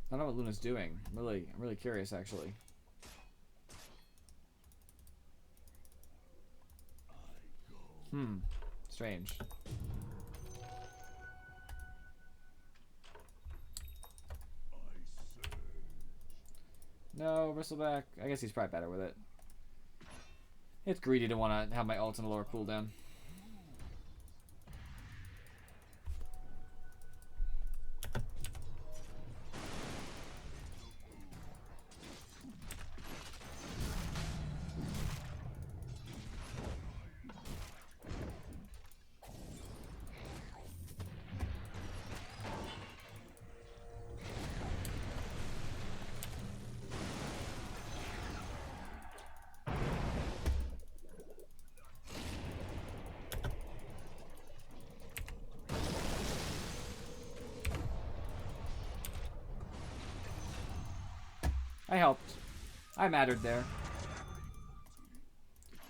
I don't know what Luna's doing. I'm really curious, actually. Strange. No, Bristleback. I guess he's probably better with it. It's greedy to want to have my ult in a lower cooldown. I helped. I mattered there.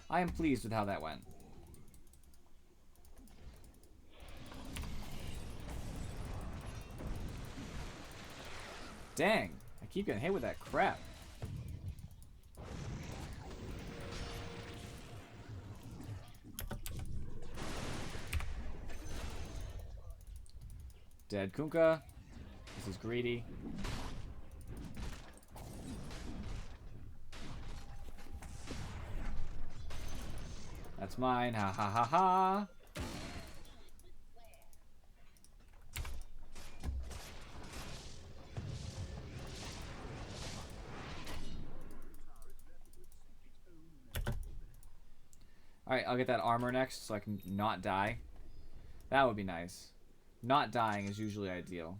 I am pleased with how that went. Dang. I keep getting hit with that crap. Dead Kunkka. This is greedy. That's mine. Ha ha ha ha. Alright, I'll get that armor next so I can not die. That would be nice. Not dying is usually ideal.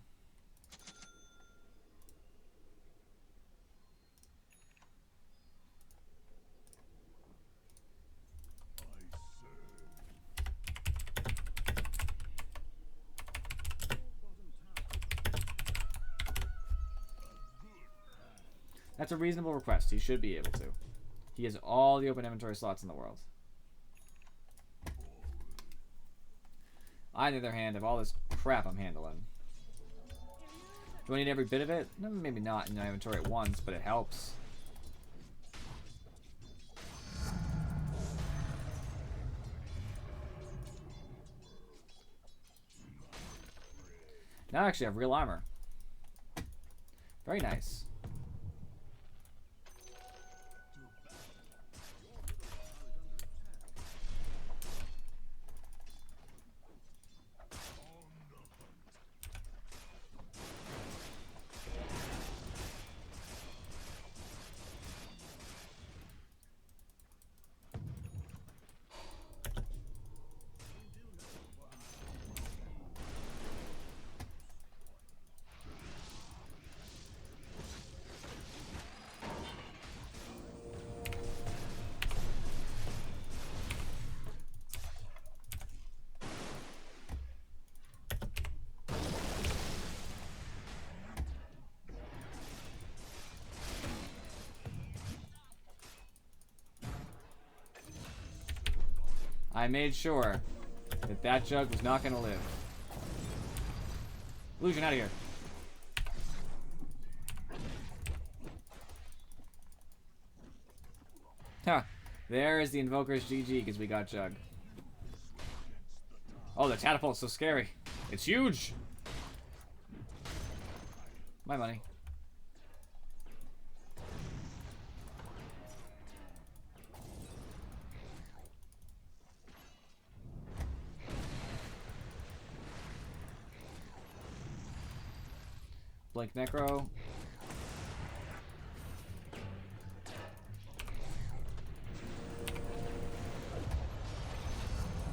That's a reasonable request. He should be able to. He has all the open inventory slots in the world. I, on the other hand, have all this crap I'm handling. Do I need every bit of it? No, maybe not in my inventory at once, but it helps. Now I actually have real armor. Very nice. I made sure that that jug was not going to live. Illusion, out of here. Huh. There is the Invoker's GG because we got Jug. Oh, the catapult's so scary. It's huge. My money. Blink Necro.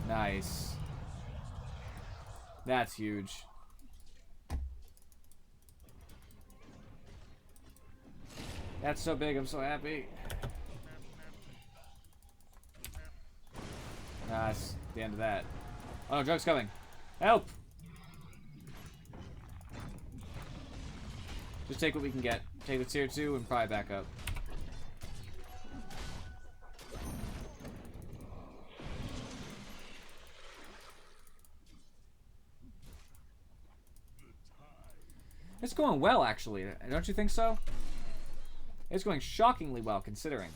Nice. That's huge. That's so big, I'm so happy. That's the end of that. Oh no, Jug's coming. Help! Just take what we can get. Take the tier 2 and probably back up. It's going well, actually. Don't you think so? It's going shockingly well, considering.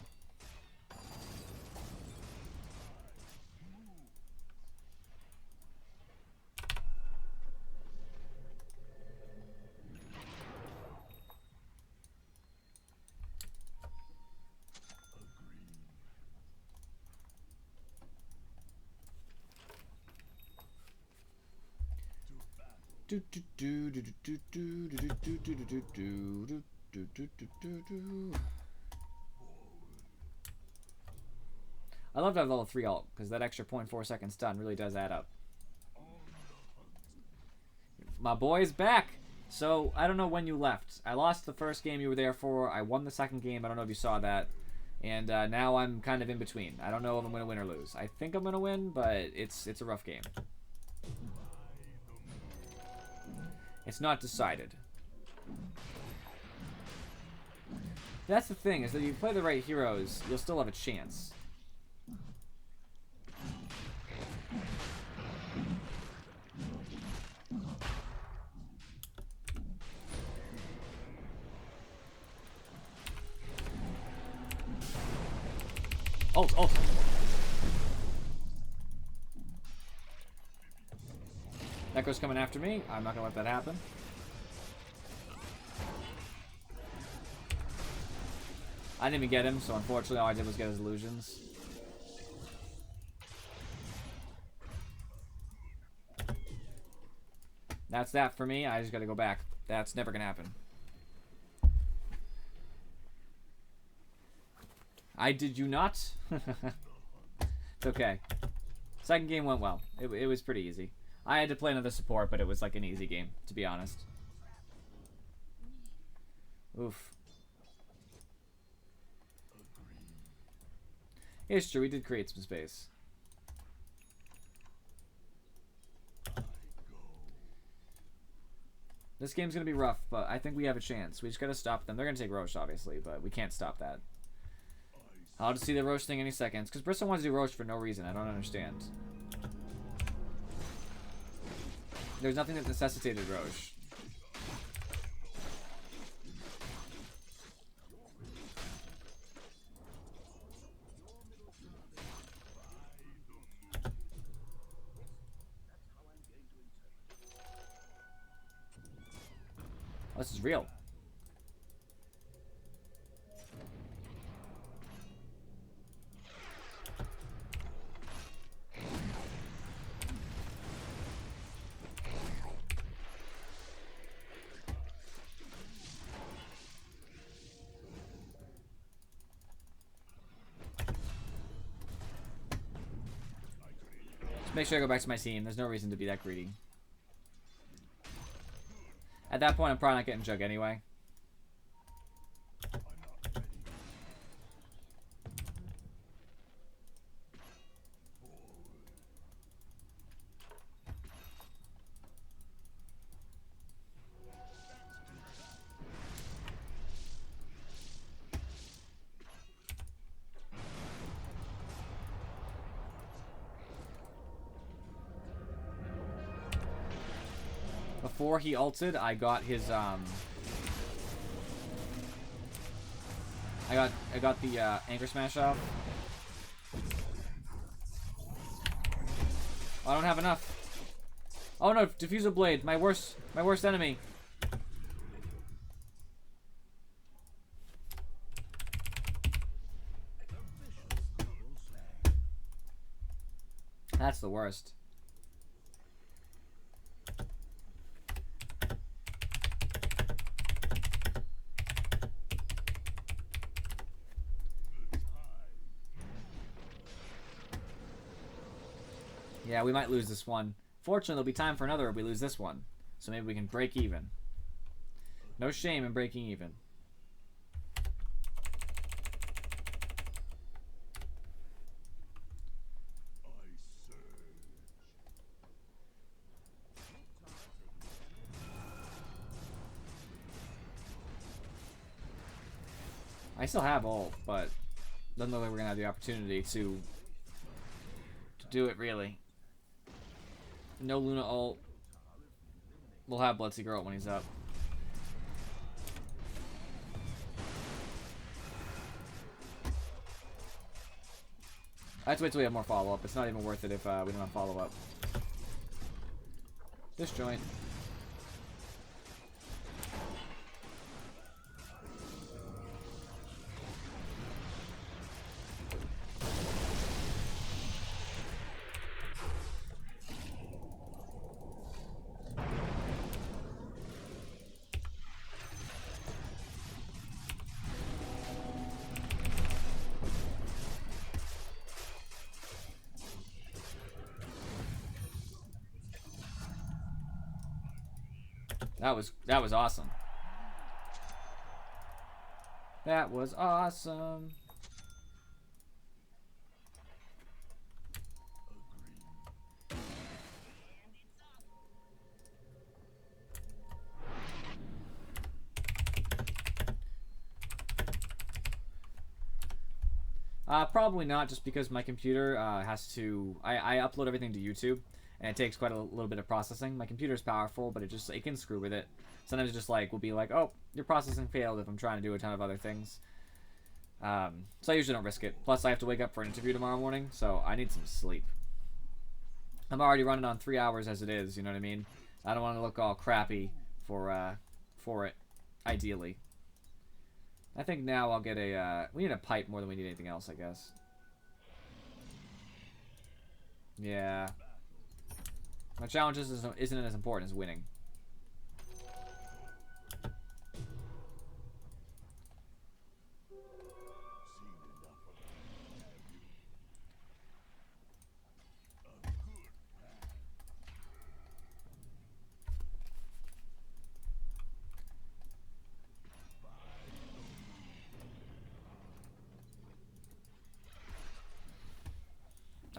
I love to have level 3 ult, because that extra 0.4 second stun really does add up. My boy's back! So, I don't know when you left. I lost the first game you were there for. I won the second game. I don't know if you saw that. And now I'm kind of in between. I don't know if I'm going to win or lose. I think I'm going to win, but it's a rough game. It's not decided. That's the thing, is that if you play the right heroes, you'll still have a chance. Ult, ult. Echo's coming after me. I'm not gonna let that happen. I didn't even get him, so unfortunately all I did was get his illusions. That's that for me. I just gotta go back. That's never gonna happen. I did you not? It's okay. Second game went well. It was pretty easy. I had to play another support, but it was like an easy game, to be honest. Oof. It's true, we did create some space. This game's gonna be rough, but I think we have a chance. We just gotta stop them. They're gonna take Roche, obviously, but we can't stop that. I'll just see the Roche thing any seconds. Because Bristol wants to do Roche for no reason. I don't understand. There's nothing that necessitated Roche. This is real. Just make sure I go back to my team. There's no reason to be that greedy. At that point, I'm probably not getting Jug anyway. Before he ulted, I got his I got the anchor smash off. Oh, I don't have enough. Oh no, diffusal blade, my worst enemy. That's the worst. Yeah, we might lose this one. Fortunately, there'll be time for another if we lose this one. So maybe we can break even. No shame in breaking even. I still have ult, but doesn't look like we're gonna have the opportunity to do it really. No Luna ult. We'll have Bloodseeker ult when he's up. I have to wait till we have more follow-up. It's not even worth it if we don't have follow-up. Disjoint. That was awesome. That was awesome. Probably not, just because my computer has to. I upload everything to YouTube, and it takes quite a little bit of processing. My computer's powerful, but it can screw with it. Sometimes it just will be like, oh, your processing failed if I'm trying to do a ton of other things. So I usually don't risk it. Plus, I have to wake up for an interview tomorrow morning, so I need some sleep. I'm already running on 3 hours as it is. You know what I mean? I don't want to look all crappy for it. Ideally. I think now I'll get a, we need a pipe more than we need anything else, I guess. Yeah. My challenge isn't as important as winning.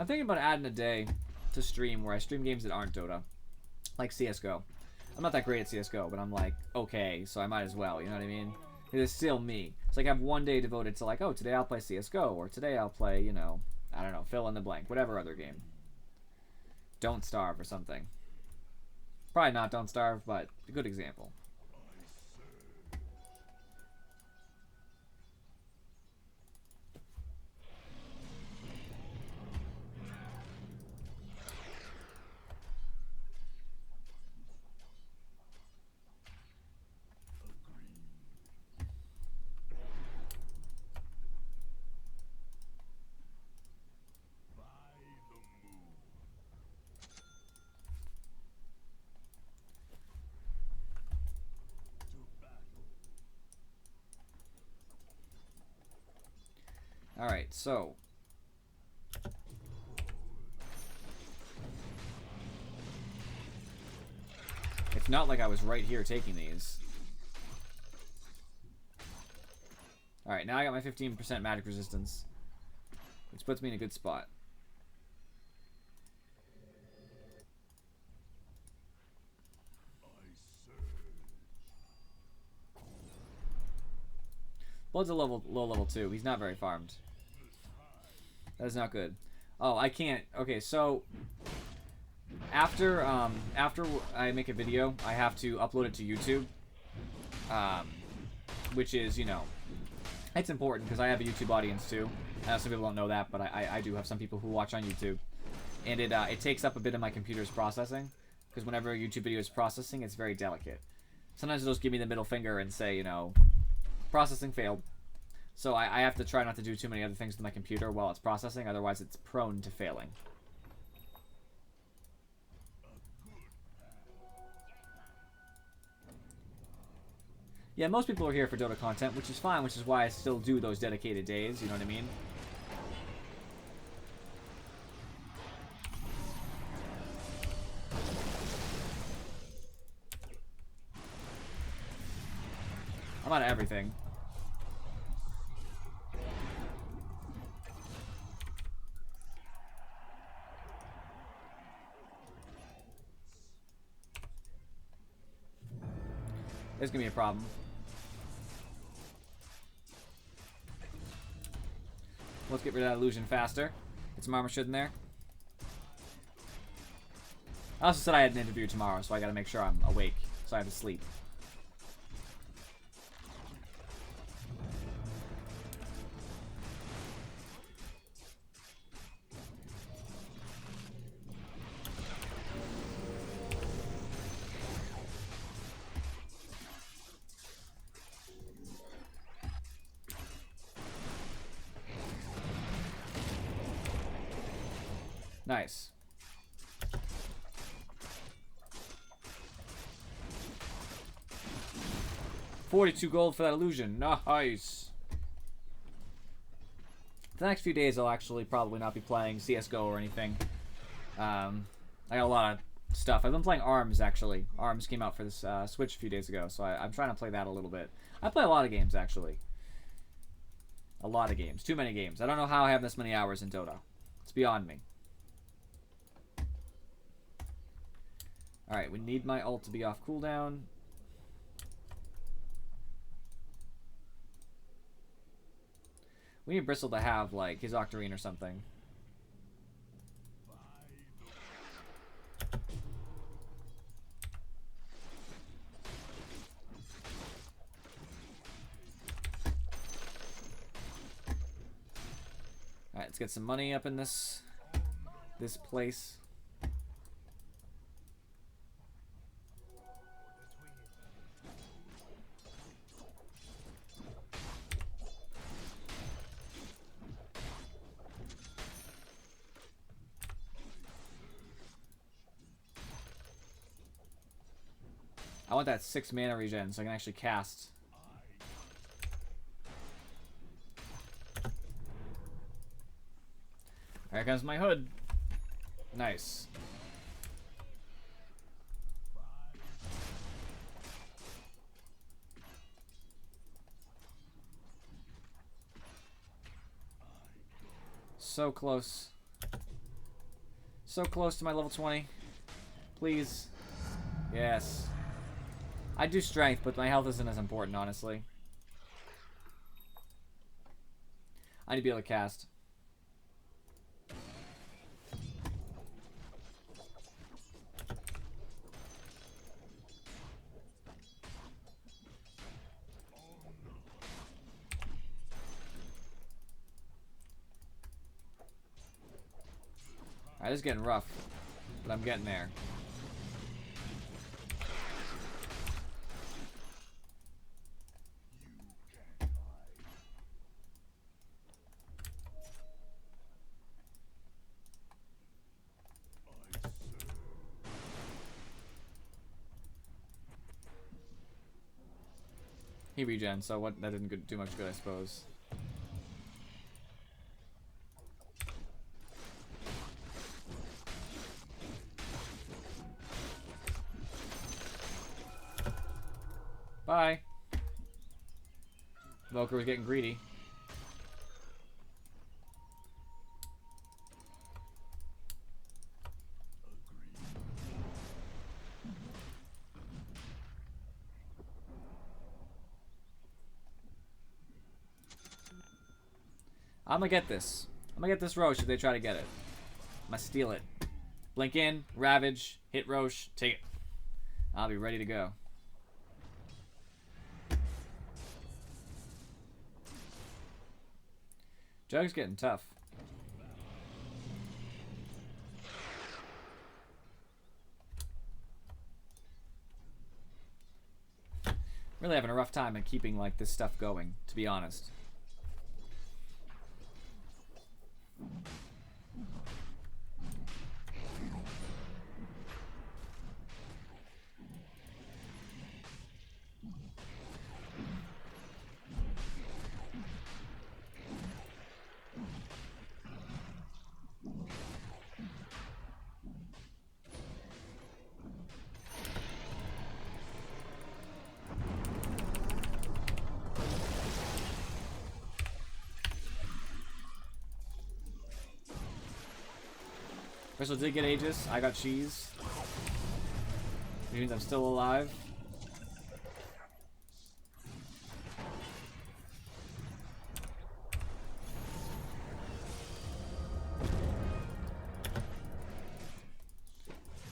I'm thinking about adding a day to stream where I stream games that aren't Dota. Like CSGO. I'm not that great at CSGO, but I'm like, okay, so I might as well, you know what I mean? It is still me. It's like I have one day devoted to like, oh, today I'll play CSGO, or today I'll play, you know, I don't know, fill in the blank, whatever other game. Don't Starve or something. Probably not Don't Starve, but a good example. Alright, so. It's not like I was right here taking these. Alright, now I got my 15% magic resistance, which puts me in a good spot. Blood's a low level 2. He's not very farmed. That is not good. Oh, I can't. Okay, so after I make a video, I have to upload it to YouTube, which is, you know, it's important because I have a YouTube audience too. Some people don't know that, but I do have some people who watch on YouTube, and it takes up a bit of my computer's processing, because whenever a YouTube video is processing, it's very delicate. Sometimes it'll just give me the middle finger and say, you know, processing failed. So I have to try not to do too many other things to my computer while it's processing, otherwise it's prone to failing. Yeah, most people are here for Dota content, which is fine, which is why I still do those dedicated days, you know what I mean? I'm out of everything. There's gonna be a problem. Let's get rid of that illusion faster. Get some armor shit in there. I also said I had an interview tomorrow, so I gotta make sure I'm awake, so I have to sleep. Nice. $42 gold for that illusion. Nice. The next few days I'll actually probably not be playing CSGO or anything. I got a lot of stuff. I've been playing ARMS, actually. ARMS came out for this Switch a few days ago, so I'm trying to play that a little bit. I play a lot of games, actually. A lot of games. Too many games. I don't know how I have this many hours in Dota. It's beyond me. Alright, we need my ult to be off cooldown. We need Bristle to have, like, his Octarine or something. Alright, let's get some money up in this place. I want that 6 mana regen so I can actually cast. Here comes my hood. Nice. So close. So close to my level 20. Please. Yes. I do strength, but my health isn't as important, honestly. I need to be able to cast. Alright, this is getting rough, but I'm getting there. He regen, so what? That didn't do much good, I suppose. Bye. Volker was getting greedy. I'm gonna get this. I'm gonna get this Roche if they try to get it. I'm gonna steal it. Blink in, Ravage, hit Roche, take it. I'll be ready to go. Jug's getting tough. Really having a rough time in keeping like this stuff going, to be honest. Crystal did get Aegis. I got Cheese. Which means I'm still alive.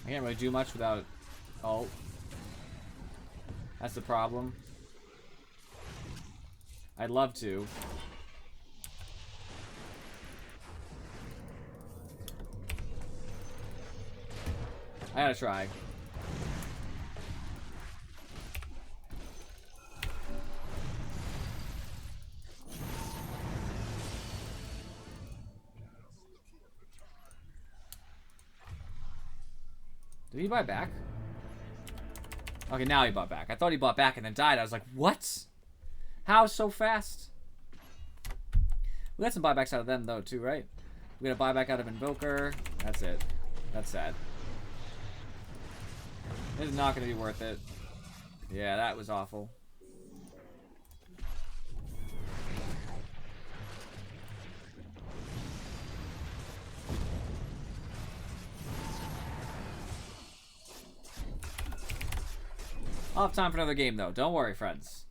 I can't really do much without ult. That's the problem. I'd love to. I gotta try. Did he buy back? Okay, now he bought back. I thought he bought back and then died. I was like, what? How so fast? We got some buybacks out of them, though, too, right? We got a buyback out of Invoker. That's it. That's sad. This is not going to be worth it. Yeah, that was awful. I'll have time for another game, though. Don't worry, friends.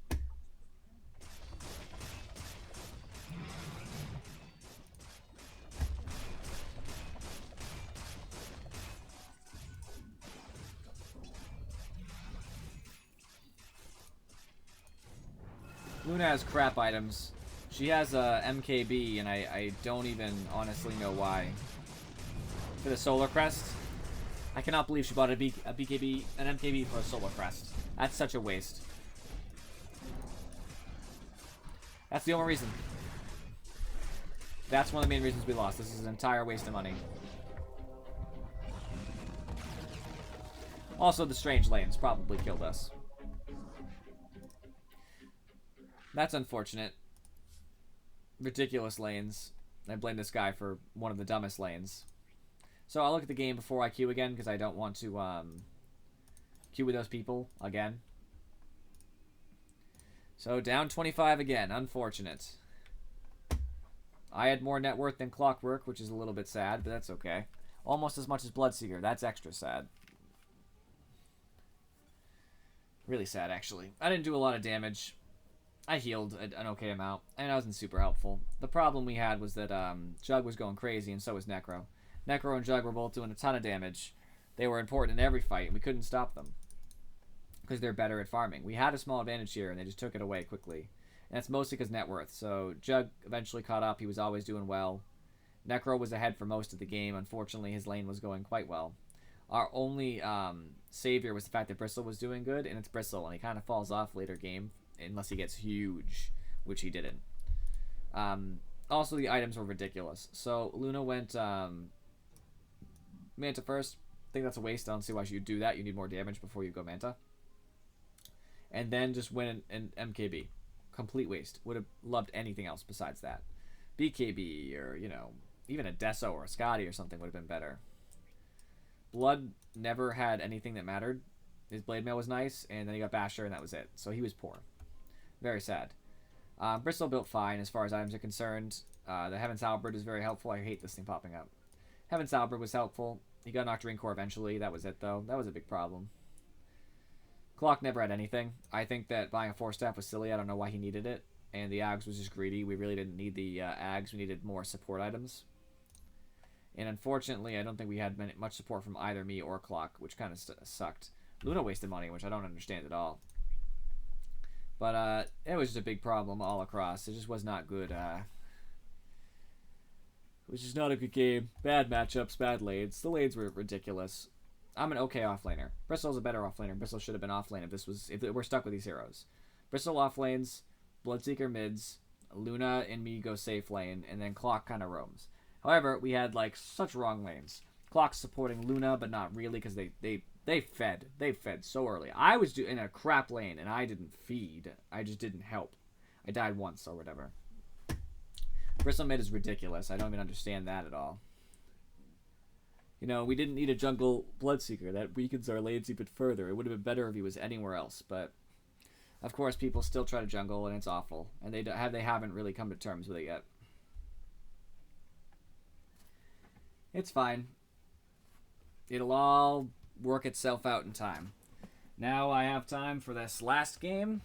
Luna has crap items. She has a MKB, and I don't even honestly know why. For the Solar Crest? I cannot believe she bought a BKB, an MKB for a Solar Crest. That's such a waste. That's the only reason. That's one of the main reasons we lost. This is an entire waste of money. Also, the strange lanes probably killed us. That's unfortunate. Ridiculous lanes. I blame this guy for one of the dumbest lanes. So I'll look at the game before I queue again, because I don't want to queue with those people again. So down 25 again. Unfortunate. I had more net worth than Clockwork, which is a little bit sad, but that's okay. Almost as much as Bloodseeker. That's extra sad. Really sad, actually. I didn't do a lot of damage. I healed an okay amount, and I wasn't super helpful. The problem we had was that Jug was going crazy, and so was Necro. Necro and Jug were both doing a ton of damage. They were important in every fight, and we couldn't stop them. Because they're better at farming. We had a small advantage here, and they just took it away quickly. And it's mostly because net worth. So Jug eventually caught up. He was always doing well. Necro was ahead for most of the game. Unfortunately, his lane was going quite well. Our only savior was the fact that Bristle was doing good, and it's Bristle, and he kind of falls off later game. Unless he gets huge, which he didn't. Also, the items were ridiculous. So Luna went Manta first. I think that's a waste. I don't see why you do that. You need more damage before you go Manta. And then just went an MKB. Complete waste. Would have loved anything else besides that. BKB or, you know, even a Deso or a Scotty or something would have been better. Blood never had anything that mattered. His blade mail was nice, and then he got Basher, and that was it. So he was poor. Very sad. Bristol built fine as far as items are concerned. The Heaven's Halberd is very helpful. I hate this thing popping up. Heaven's Halberd was helpful. He got Octarine Core eventually. That was it, though. That was a big problem. Clock never had anything. I think that buying a 4-staff was silly. I don't know why he needed it. And the Ags was just greedy. We really didn't need the Ags. We needed more support items. And unfortunately, I don't think we had much support from either me or Clock, which kind of sucked. Luna wasted money, which I don't understand at all. But it was just a big problem all across. It just was not good. It was just not a good game. Bad matchups, bad lanes. The lanes were ridiculous. I'm an okay offlaner. Bristol's a better offlaner. Bristol should have been offlane if we're stuck with these heroes. Bristol offlanes, Bloodseeker mids, Luna and me go safe lane, and then Clock kind of roams. However, we had like such wrong lanes. Clock supporting Luna, but not really because they fed. They fed so early. I was in a crap lane, and I didn't feed. I just didn't help. I died once or whatever. Bristol mid is ridiculous. I don't even understand that at all. You know, we didn't need a jungle Bloodseeker. That weakens our lanes even further. It would have been better if he was anywhere else, but of course people still try to jungle, and it's awful. And they haven't really come to terms with it yet. It's fine. It'll all work itself out in time. Now I have time for this last game,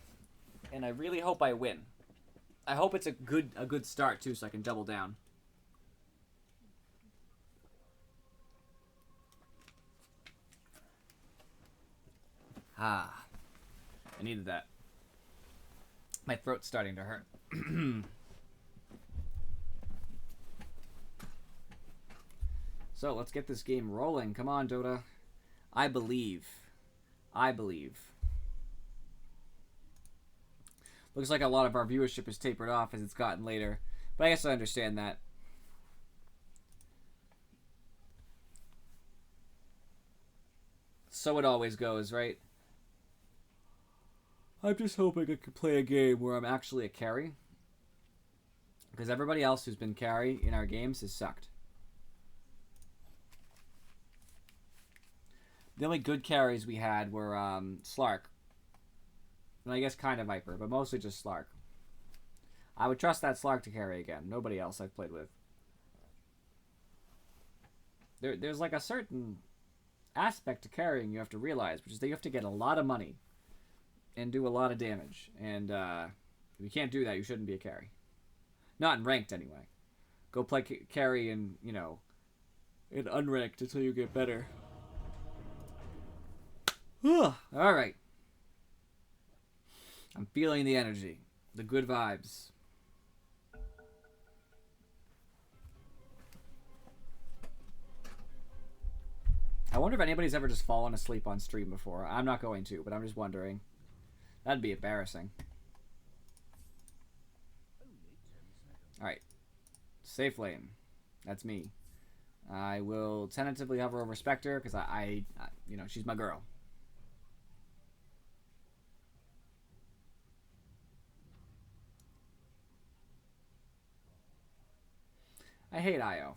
and I really hope I win. I hope it's a good start too, so I can double down. I needed that. My throat's starting to hurt. So let's get this game rolling. Come on, Dota. I believe. Looks like a lot of our viewership has tapered off as it's gotten later, but I guess I understand that. So it always goes, right? I'm just hoping I could play a game where I'm actually a carry, because everybody else who's been carry in our games has sucked. The only good carries we had were Slark. And I guess kind of Viper, but mostly just Slark. I would trust that Slark to carry again. Nobody else I've played with. There's like a certain aspect to carrying you have to realize, which is that you have to get a lot of money and do a lot of damage. And if you can't do that, you shouldn't be a carry. Not in ranked, anyway. Go play carry in, you know, in unranked until you get better. Alright. I'm feeling the energy. The good vibes. I wonder if anybody's ever just fallen asleep on stream before. I'm not going to, but I'm just wondering. That'd be embarrassing. Alright. Safe lane. That's me. I will tentatively hover over Spectre because I you know, she's my girl. I hate IO.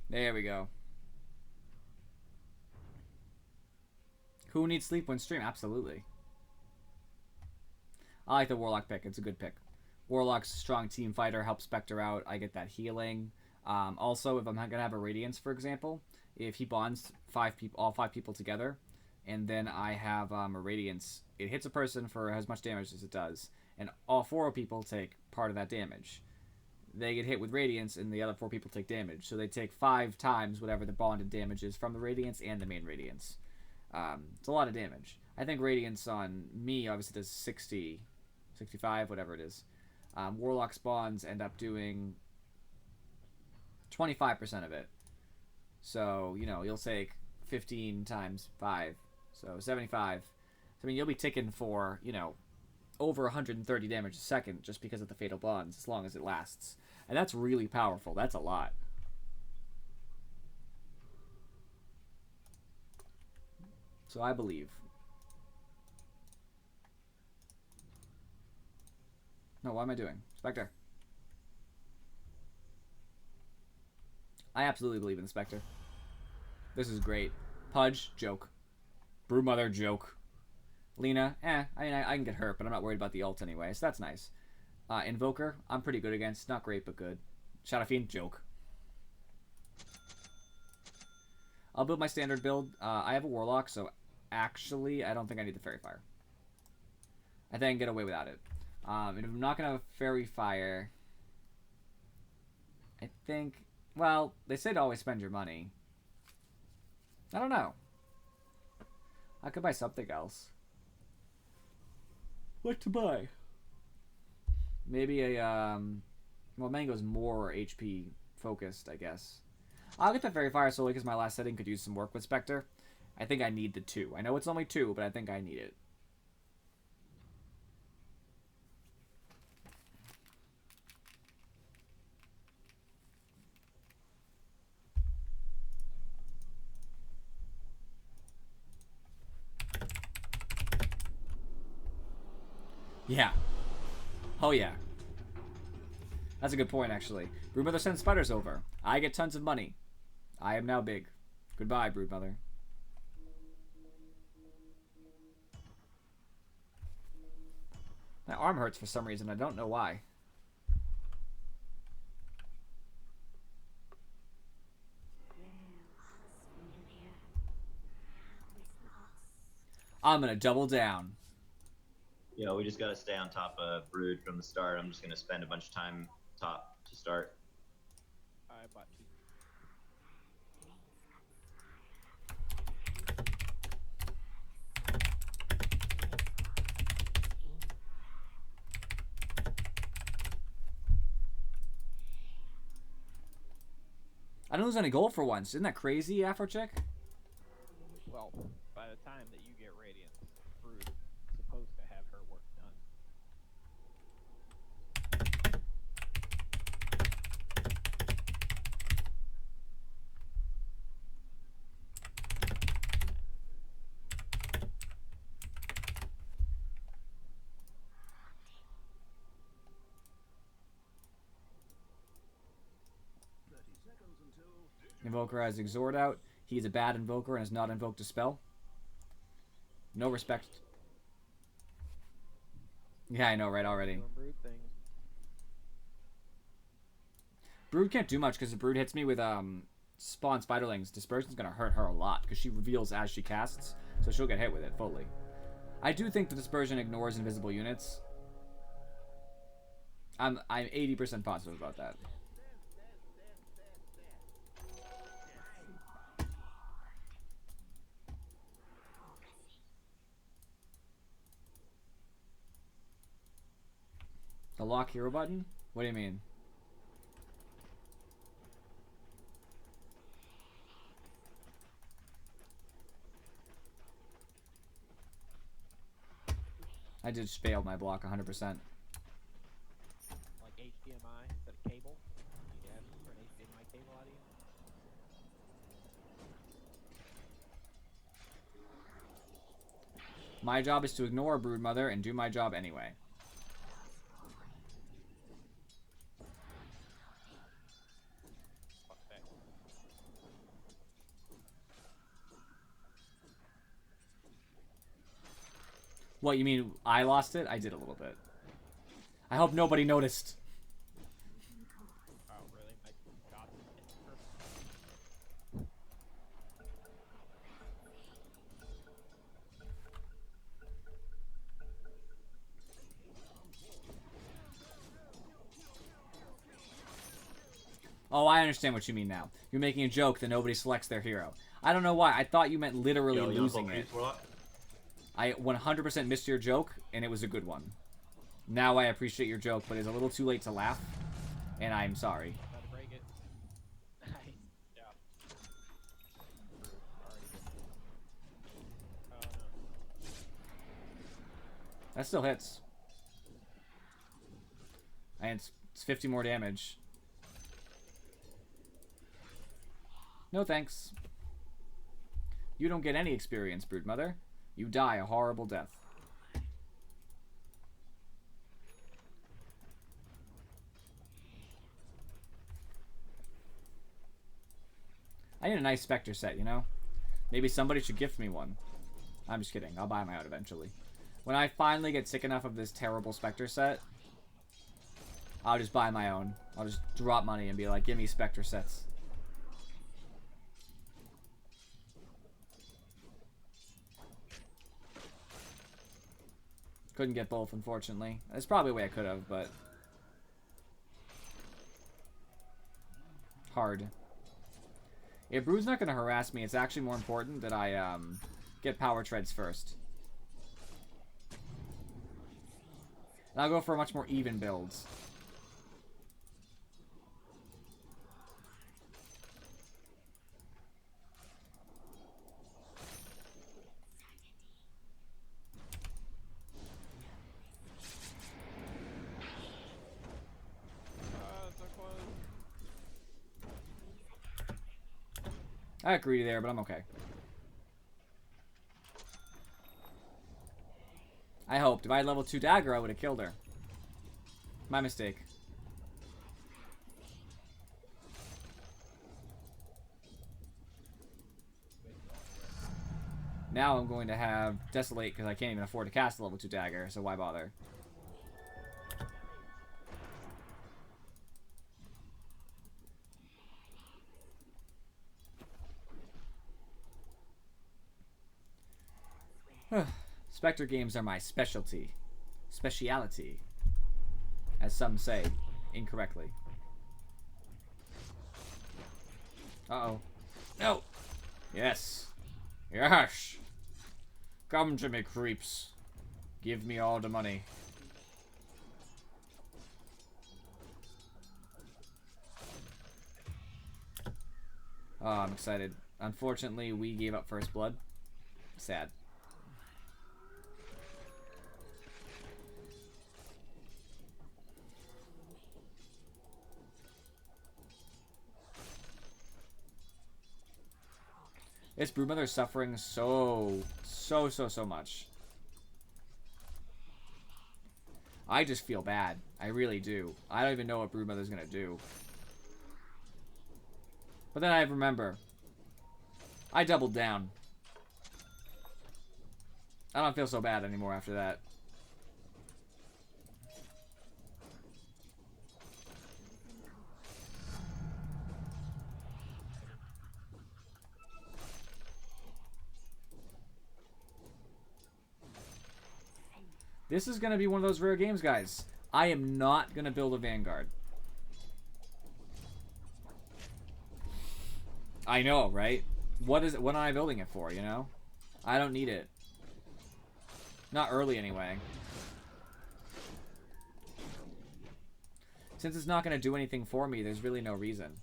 There we go. Who needs sleep when stream? Absolutely. I like the Warlock pick. It's a good pick. Warlock's a strong team fighter, helps Spectre out. I get that healing. Also, if I'm going to have a Radiance, for example, if he bonds all five people together, and then I have a Radiance, it hits a person for as much damage as it does, and all 4 people take part of that damage. They get hit with Radiance, and the other 4 people take damage. So they take 5 times whatever the bonded damage is from the Radiance and the main Radiance. It's a lot of damage. I think Radiance on me obviously does 60, 65, whatever it is. Warlock spawns end up doing 25% of it. So, you know, you'll take 15 times 5. So 75. So, I mean, you'll be ticking for, you know, over 130 damage a second just because of the Fatal Bonds, as long as it lasts. And that's really powerful. That's a lot. So I believe. No, what am I doing? Spectre. I absolutely believe in the Spectre. This is great. Pudge, joke. Broodmother, joke. Lena, I mean, I can get hurt, but I'm not worried about the ult anyway, so that's nice. Invoker, I'm pretty good against. Not great, but good. Shadow Fiend, joke. I'll build my standard build. I have a Warlock, so actually, I don't think I need the Fairy Fire. I think I can get away without it. And if I'm not going to have Fairy Fire, I think... Well, they say to always spend your money. I don't know. I could buy something else. What to buy? Maybe a, well, Mango's more HP focused, I guess. I'll get the Fairy Fire solely because my last setting could use some work with Spectre. I think I need the 2. I know it's only 2, but I think I need it. Yeah. Oh, yeah. That's a good point, actually. Broodmother sends spiders over. I get tons of money. I am now big. Goodbye, Broodmother. My arm hurts for some reason. I don't know why. I'm gonna double down. Yeah, we just gotta stay on top of Brood from the start. I'm just gonna spend a bunch of time top to start. I bought 2. I didn't lose any gold for once. Isn't that crazy, Afrocheck? Well, by the time that you get Radiance, Brood is supposed to have her work done. Invoker has Exhort out. He's a bad Invoker and has not invoked a spell. No respect. Yeah, I know, right, already. Doing Brood things. Brood can't do much because if Brood hits me with Spawn Spiderlings, Dispersion's going to hurt her a lot because she reveals as she casts, so she'll get hit with it fully. I do think the Dispersion ignores invisible units. I'm 80% positive about that. The lock hero button? What do you mean? I just failed my block 100%. Like HDMI instead of cable. You have for an HDMI cable out of you. My job is to ignore Broodmother and do my job anyway. Fuck that. What, you mean I lost it? I did a little bit. I hope nobody noticed. Oh, really? My God. Oh, I understand what you mean now. You're making a joke that nobody selects their hero. I don't know why. I thought you meant literally losing it. I 100% missed your joke, and it was a good one. Now I appreciate your joke, but it's a little too late to laugh, and I'm sorry. About to break it. Nice job. Already good. Oh no. That still hits. And it's 50 more damage. No thanks. You don't get any experience, Broodmother. You die a horrible death. I need a nice Spectre set, you know? Maybe somebody should gift me one. I'm just kidding. I'll buy my own eventually. When I finally get sick enough of this terrible Spectre set, I'll just buy my own. I'll just drop money and be like, give me Spectre sets. Couldn't get both, unfortunately. There's probably a way I could have, but... hard. If Brood's not going to harass me, it's actually more important that I get Power Treads first. And I'll go for much more even builds. So close. I agree there, but I'm okay. I hoped. If I had level 2 dagger, I would have killed her. My mistake. Now I'm going to have Desolate because I can't even afford to cast a level 2 dagger, so why bother? Spectre games are my specialty. Speciality. As some say, incorrectly. Uh-oh. No! Yes. Yes! Come to me, creeps. Give me all the money. Oh, I'm excited. Unfortunately, we gave up first blood. Sad. This Broodmother is suffering so much. I just feel bad. I really do. I don't even know what Broodmother's gonna do. But then I remember. I doubled down. I don't feel so bad anymore after that. This is going to be one of those rare games, guys. I am not going to build a Vanguard. I know, right? What am I building it for, you know? I don't need it. Not early, anyway. Since it's not going to do anything for me, there's really no reason.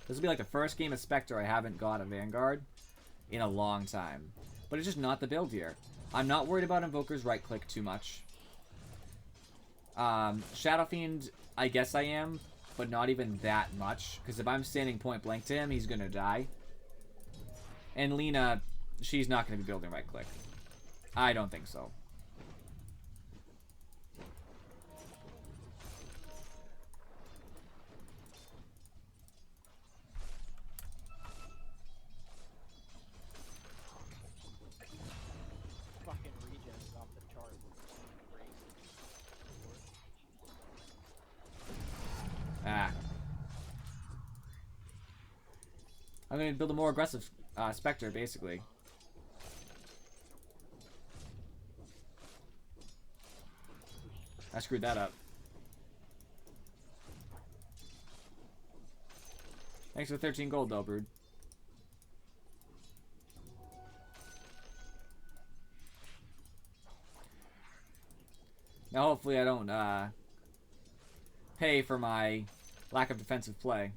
This will be like the first game of Spectre I haven't got a Vanguard in a long time. But it's just not the build here. I'm not worried about Invoker's right click too much. Shadow Fiend, I guess I am, but not even that much. Because if I'm standing point blank to him, he's going to die. And Lena, she's not going to be building right click. I don't think so. Fucking regen is off the chart. Ah. I'm going to build a more aggressive Spectre, basically. I screwed that up. Thanks for 13 gold, though, Brood. Hopefully I don't pay for my lack of defensive play.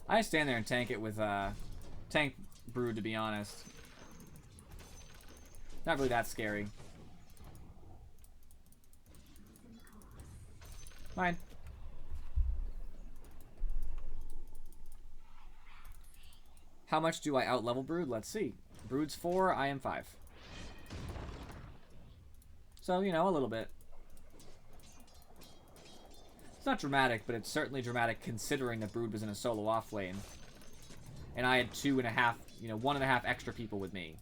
I stand there and tank it with tank Brood, to be honest. Not really that scary. Fine. How much do I outlevel Brood? Let's see. Brood's 4, I am 5. So, you know, a little bit. It's not dramatic, but it's certainly dramatic considering that Brood was in a solo off lane. And I had 2.5, you know, 1.5 extra people with me.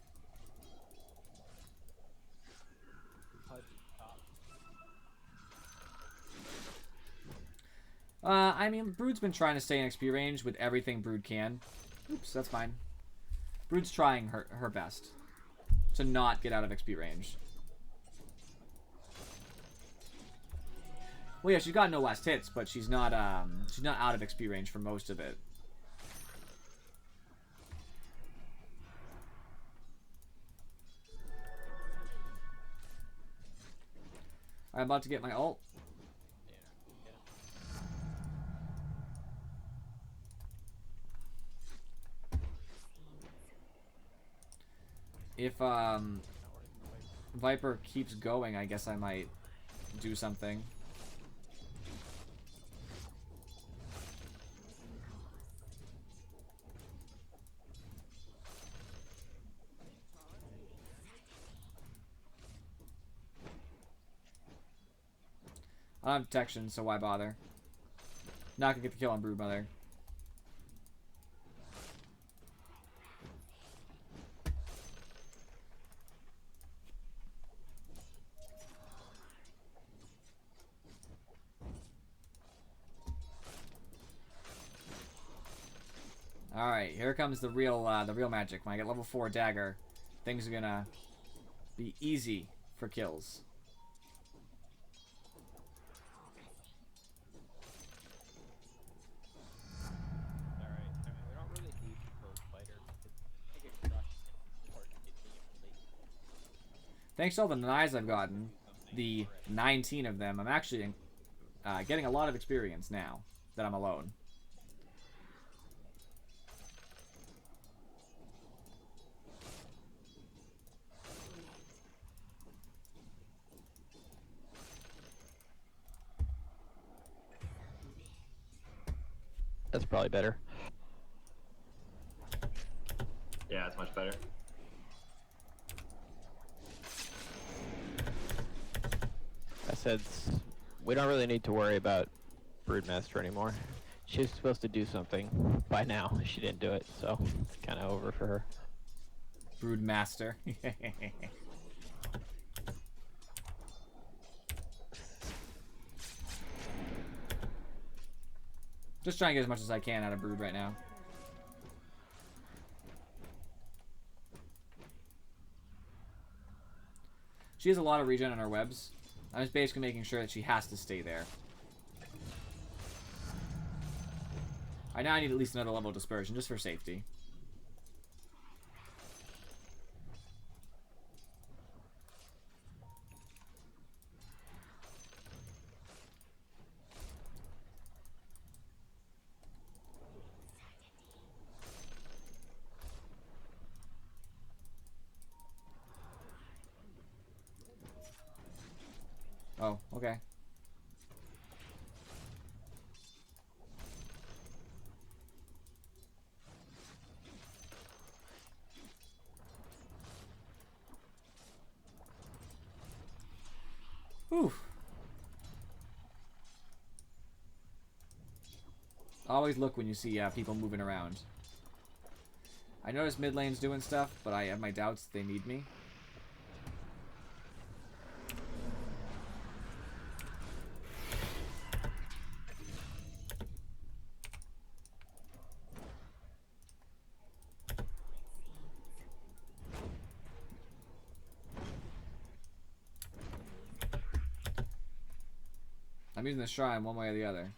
I mean, Brood's been trying to stay in XP range with everything Brood can. Oops, that's fine. Brood's trying her best to not get out of XP range. Well, yeah, she's got no last hits, but she's not out of XP range for most of it. I'm about to get my ult. If Viper keeps going, I guess I might do something. I don't have protection, so why bother? Not gonna get the kill on Broodmother. Alright, here comes the real magic. When I get level 4 dagger, things are gonna be easy for kills. Thanks to all the knives I've gotten, the 19 of them, I'm actually getting a lot of experience now that I'm alone. That's probably better. Yeah, it's much better. I said we don't really need to worry about Broodmaster anymore. She was supposed to do something by now. She didn't do it, so it's kind of over for her. Broodmaster. Just trying to get as much as I can out of Brood right now. She has a lot of regen on her webs. I'm just basically making sure that she has to stay there. I now need at least another level of dispersion, just for safety. Oh, okay. Whew. Always look when you see people moving around. I noticed mid lane's doing stuff, but I have my doubts they need me. I'm using the shrine one way or the other.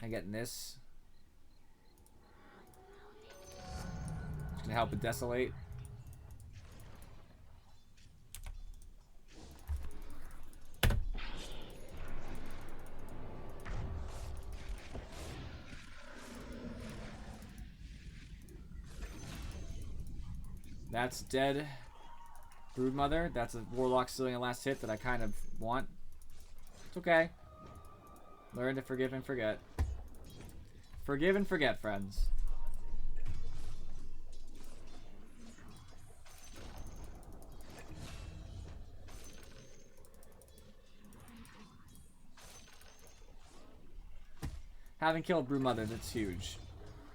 I'm getting this. It's gonna help with Desolate. That's dead. Broodmother. That's a Warlock stealing a last hit that I kind of want. It's okay. Learn to forgive and forget. Forgive and forget, friends. Having killed Broodmother, that's huge.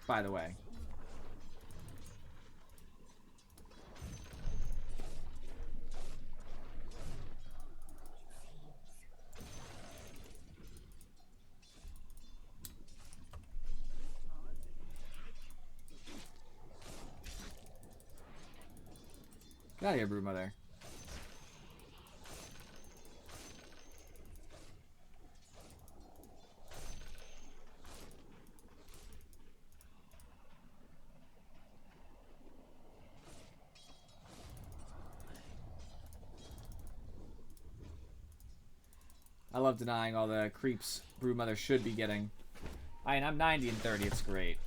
By the way. Get out of here, Broodmother. I love denying all the creeps Broodmother should be getting. I mean, I'm 90 and 30. It's great.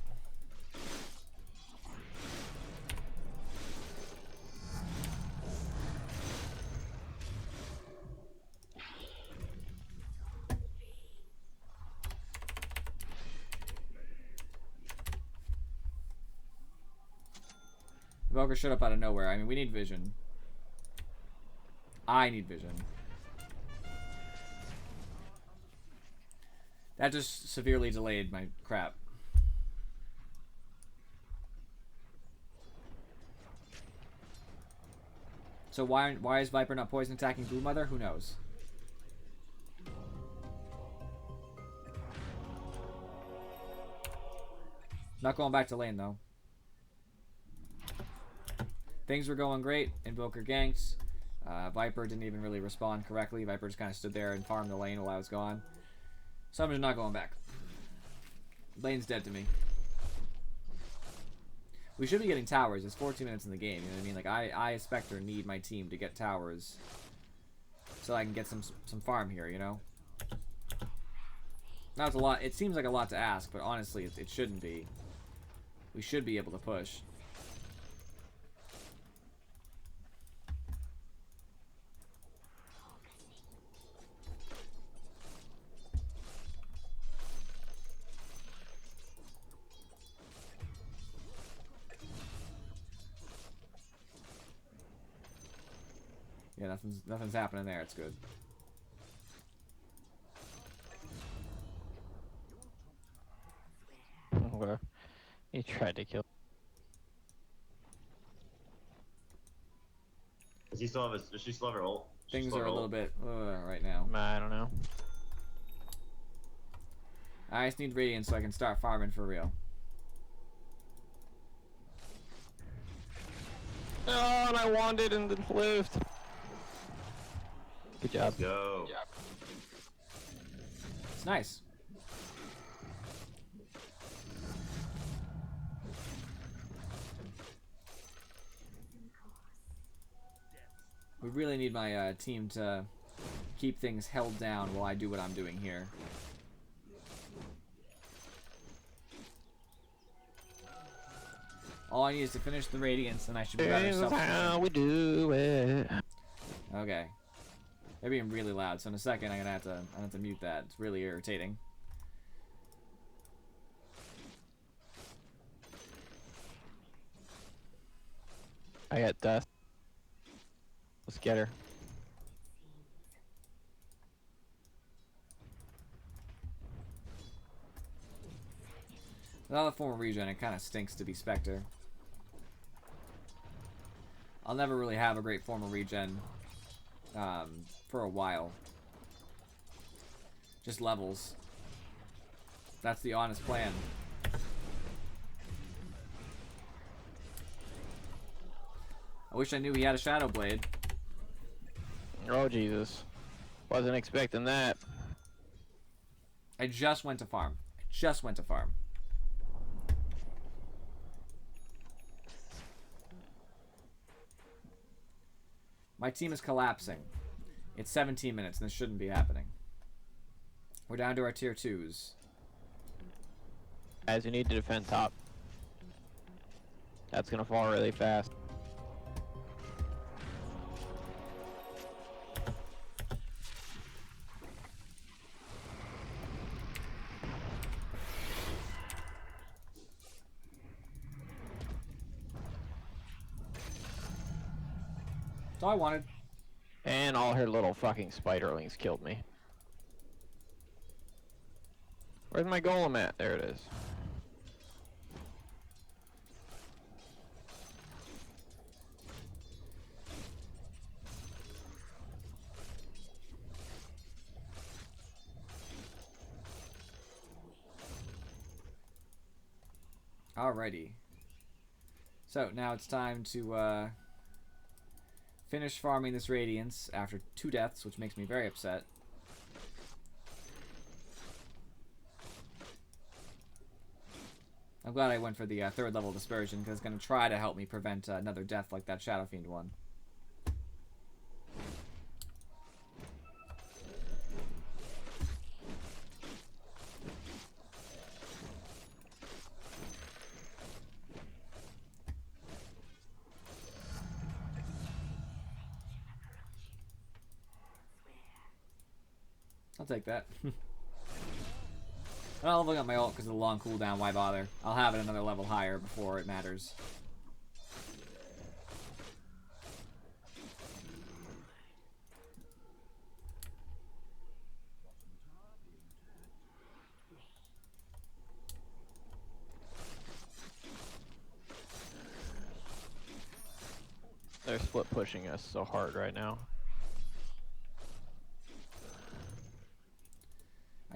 Evoker showed up out of nowhere. I mean, we need vision. I need vision. That just severely delayed my crap. So why is Viper not poison attacking Broodmother? Who knows? Not going back to lane though. Things were going great. Invoker ganks. Viper didn't even really respond correctly. Viper just kind of stood there and farmed the lane while I was gone. So I'm just not going back. Lane's dead to me. We should be getting towers. It's 14 minutes in the game. You know what I mean? Like I Spectre need my team to get towers, so I can get some farm here. You know. That's a lot. It seems like a lot to ask, but honestly, it shouldn't be. We should be able to push. Yeah, nothing's happening there. It's good. Where he tried to kill. Does he still have does she still have her ult? Things are a little bit right now. I don't know. I just need Radiant so I can start farming for real. Oh, and I wanted and then lived. Good job. Let's go. Good job. It's nice. We really need my team to keep things held down while I do what I'm doing here. All I need is to finish the Radiance and I should be rather This is self-sufficient. how we do it. Okay. They're being really loud, so in a second I'm gonna have to mute that. It's really irritating. I got dust. Let's get her. Without a form of regen, it kind of stinks to be Spectre. I'll never really have a great form of regen for a while. Just levels. That's the honest plan. I wish I knew he had a Shadow Blade. Oh, Jesus. Wasn't expecting that. I just went to farm. My team is collapsing. It's 17 minutes and this shouldn't be happening. We're down to our tier 2s. Guys, you need to defend top. That's gonna fall really fast. That's all I wanted. And all her little fucking spiderlings killed me. Where's my golem at? There it is. Alrighty. So now it's time to finish farming this Radiance after 2 deaths, which makes me very upset. I'm glad I went for the 3rd level Dispersion, because it's going to try to help me prevent another death like that Shadow Fiend one. I'll take that. I'm not leveling up my ult because of the long cooldown, why bother? I'll have it another level higher before it matters. They're split pushing us so hard right now.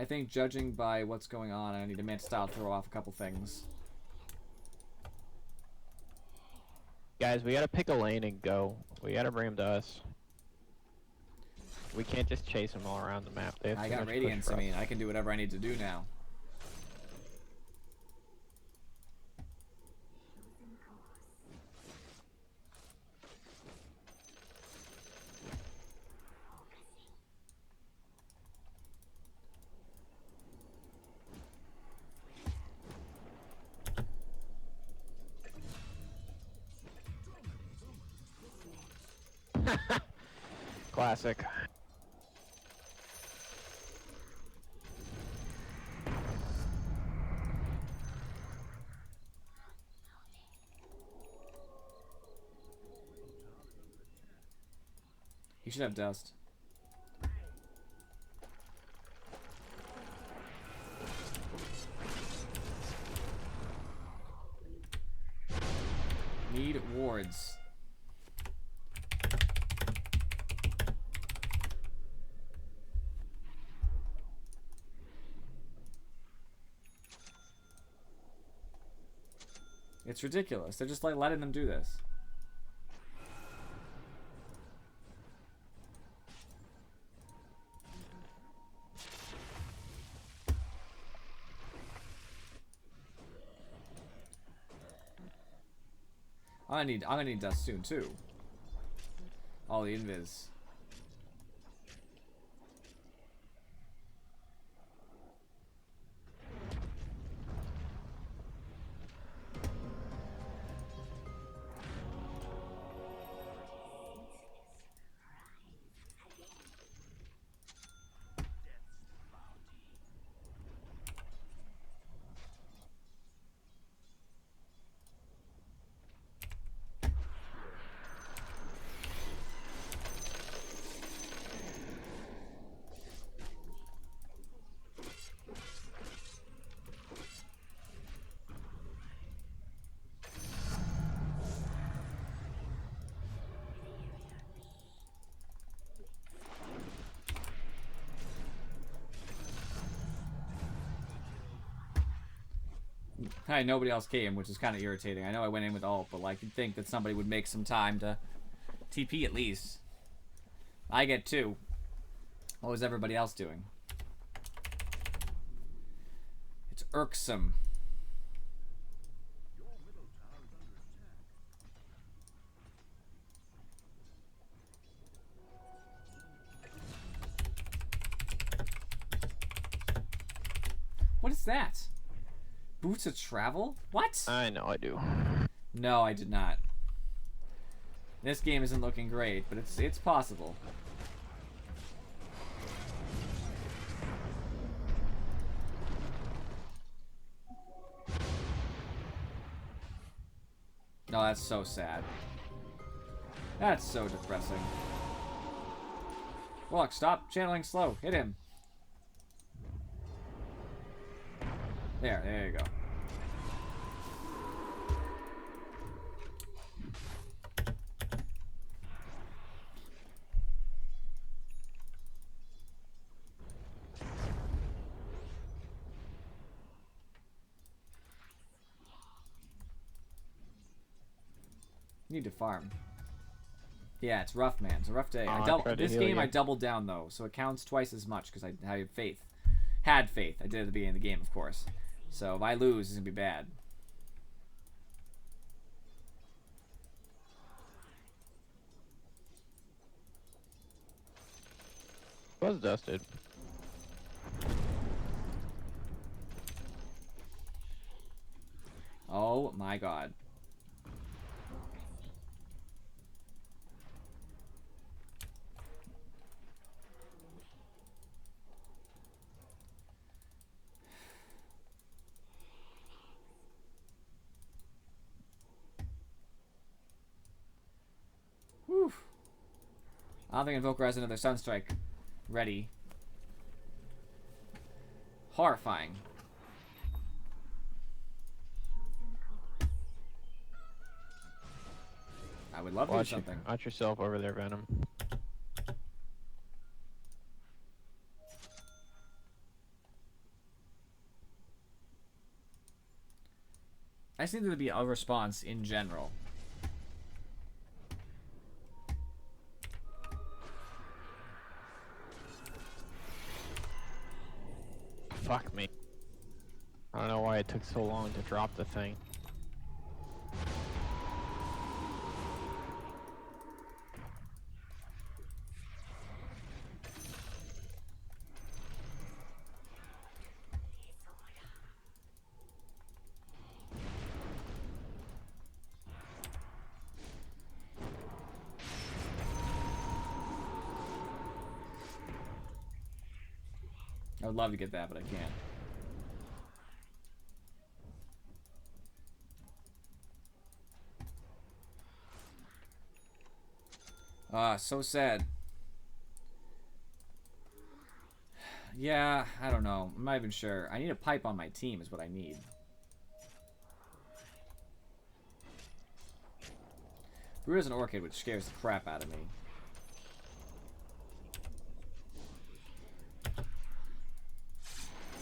I think judging by what's going on, I need a Manta Style throw off a couple things. Guys, we gotta pick a lane and go. We gotta bring him to us. We can't just chase them all around the map. They have I too got much push Radiance, for I us. mean, I can do whatever I need to do now. Classic. He should have dust. Need wards. It's ridiculous. They're just like letting them do this. I'm gonna need dust soon too. All the invis. Nobody else came, which is kind of irritating. I know I went in with ult, but like you'd think that somebody would make some time to TP at least. I get 2. What was everybody else doing? It's irksome. What is that? Boots of travel? What? I know I do. No, I did not. This game isn't looking great, but it's possible. No, that's so sad. That's so depressing. Look, stop channeling slow. Hit him. There you go. Need to farm. Yeah, it's rough, man. It's a rough day. This game I doubled down though, so it counts twice as much because I had faith. Had faith. I did at the beginning of the game, of course. So if I lose, it's gonna be bad. Was dusted. Oh my god. Whew. I don't think Invoker has another Sunstrike ready. Horrifying. I would love to do something. Watch yourself over there, Venom. I just need there to be a response in general. Fuck me. I don't know why it took so long to drop the thing. I would love to get that, but I can't. So sad. Yeah, I don't know. I'm not even sure. I need a pipe on my team is what I need. Brood is an orchid, which scares the crap out of me.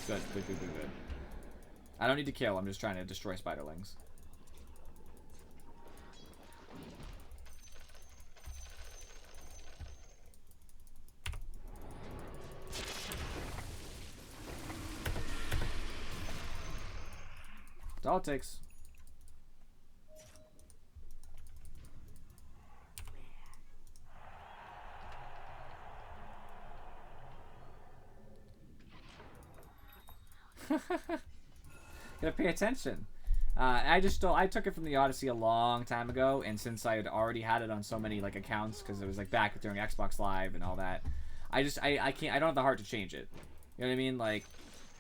Good. I don't need to kill. I'm just trying to destroy spiderlings. That's all it takes. Gotta pay attention. I took it from the Odyssey a long time ago, and since I had already had it on so many like accounts, because it was like back during Xbox Live and all that, I can't. I don't have the heart to change it. You know what I mean? Like,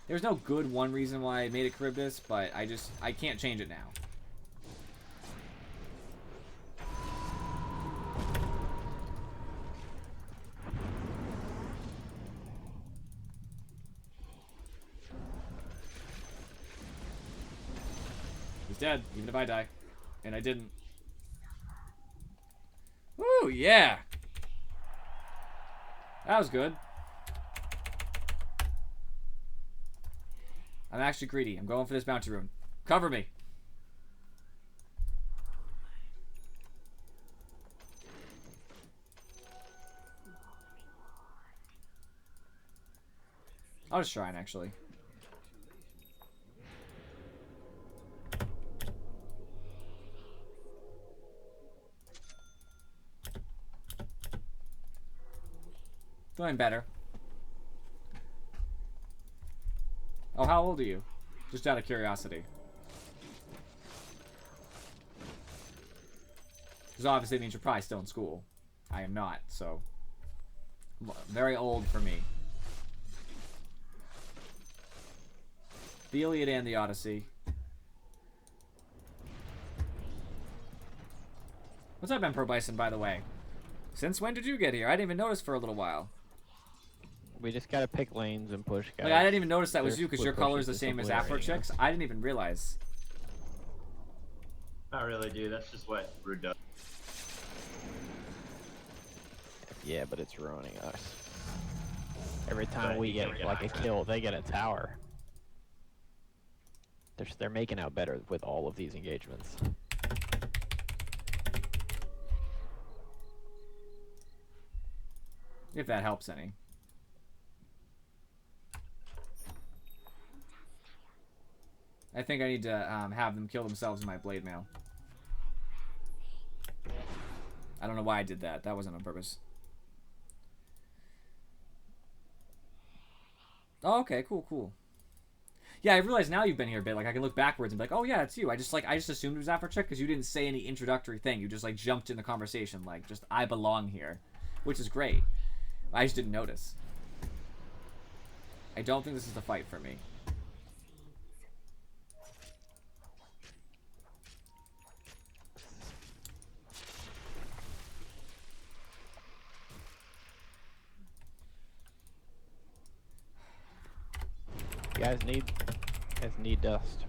there's no good one reason why I made it Charybdis, but I can't change it now. He's dead, even if I die. And I didn't. Woo, yeah! That was good. I'm actually greedy. I'm going for this bounty rune. Cover me. I'll just shrine, actually. Feeling better. Oh, how old are you? Just out of curiosity. Because obviously it means you're probably still in school. I am not, so... very old for me. The Iliad and the Odyssey. What's up, Emperor Bison, by the way? Since when did you get here? I didn't even notice for a little while. We just gotta pick lanes and push, guys. Like, I didn't even notice that was Their you because split your push color is is the same as disobliterating Afro Chicks. us. I didn't even realize. Not really, dude. That's just what Brood does. Yeah, but it's ruining us. Every time But we you get can't get like a higher. kill, they get a tower. They're making out better with all of these engagements. If that helps any. I think I need to have them kill themselves in my blade mail. I don't know why I did that. That wasn't on purpose. Oh, okay, cool. Yeah, I realize now you've been here a bit. Like, I can look backwards and be like, oh yeah, it's you. I just assumed it was Afrocheck because you didn't say any introductory thing. You just like jumped in the conversation, like just I belong here, which is great. I just didn't notice. I don't think this is the fight for me. You guys need dust.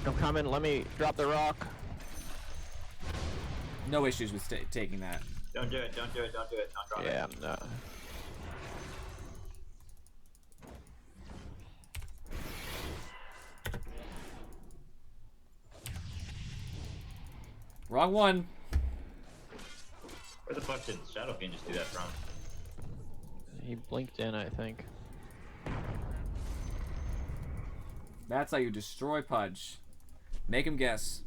I'm coming. Let me drop the rock. No issues with taking that. Don't do it. Don't do it. Don't do it. Don't drop Yeah, it. I'm not. Wrong one. Where the fuck did Shadow Fiend just do that from? He blinked in, I think. That's how you destroy Pudge. Make him guess.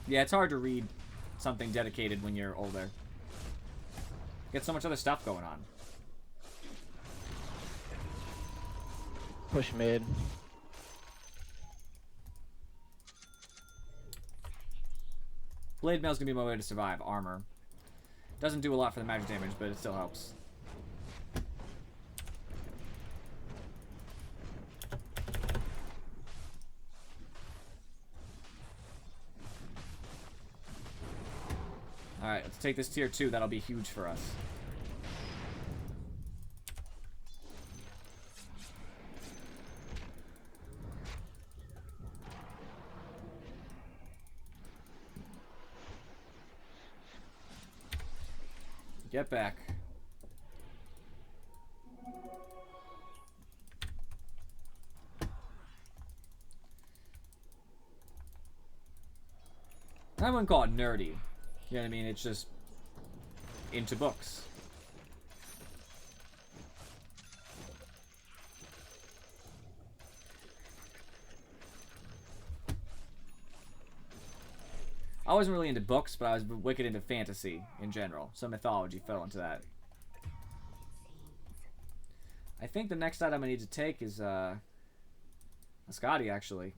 Yeah, it's hard to read something dedicated when you're older. Get so much other stuff going on. Push mid. Blade Mail's gonna be my way to survive. Armor. Doesn't do a lot for the magic damage, but it still helps. Alright, let's take this tier 2. That'll be huge for us. Get back. I wouldn't call it nerdy. You know what I mean? It's just into books. I wasn't really into books, but I was wicked into fantasy in general. So mythology fell into that. I think the next item I need to take is a Scotty, actually.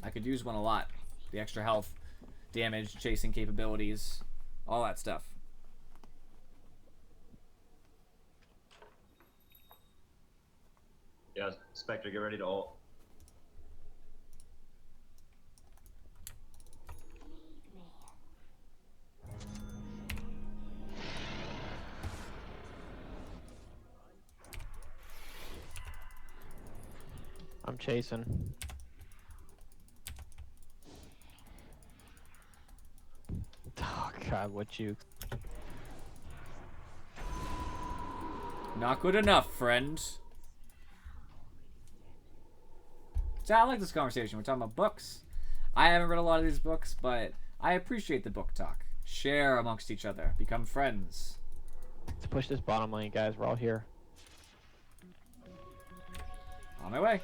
I could use one a lot. The extra health, damage, chasing capabilities, all that stuff. Yeah, Spectre, get ready to ult. I'm chasing. Oh god, what you... Not good enough, friend. So I like this conversation. We're talking about books. I haven't read a lot of these books, but I appreciate the book talk. Share amongst each other. Become friends. Let's push this bottom lane, guys. We're all here. On my way.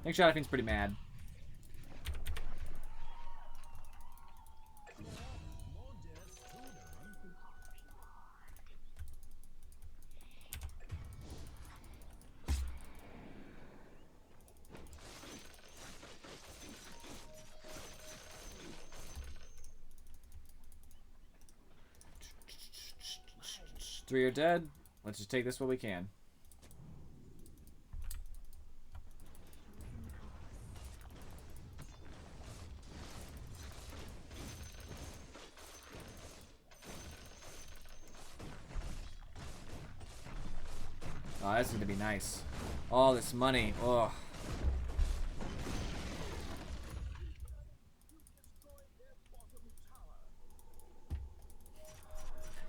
I think Shadowfiend's pretty mad. Three are dead. Let's just take this while we can. Oh, this is gonna be nice. All this money. Oh.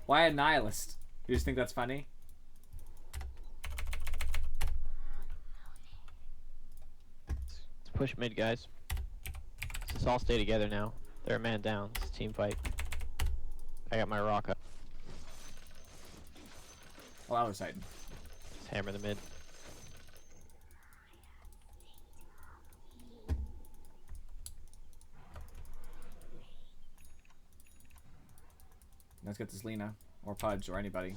Why a nihilist? You just think that's funny? Let's push mid, guys. Let's all stay together now. They're a man down. It's a team fight. I got my rock up. Oh, I was Titan. Let's hammer the mid. Let's get this Lena. Or Pudge, or anybody.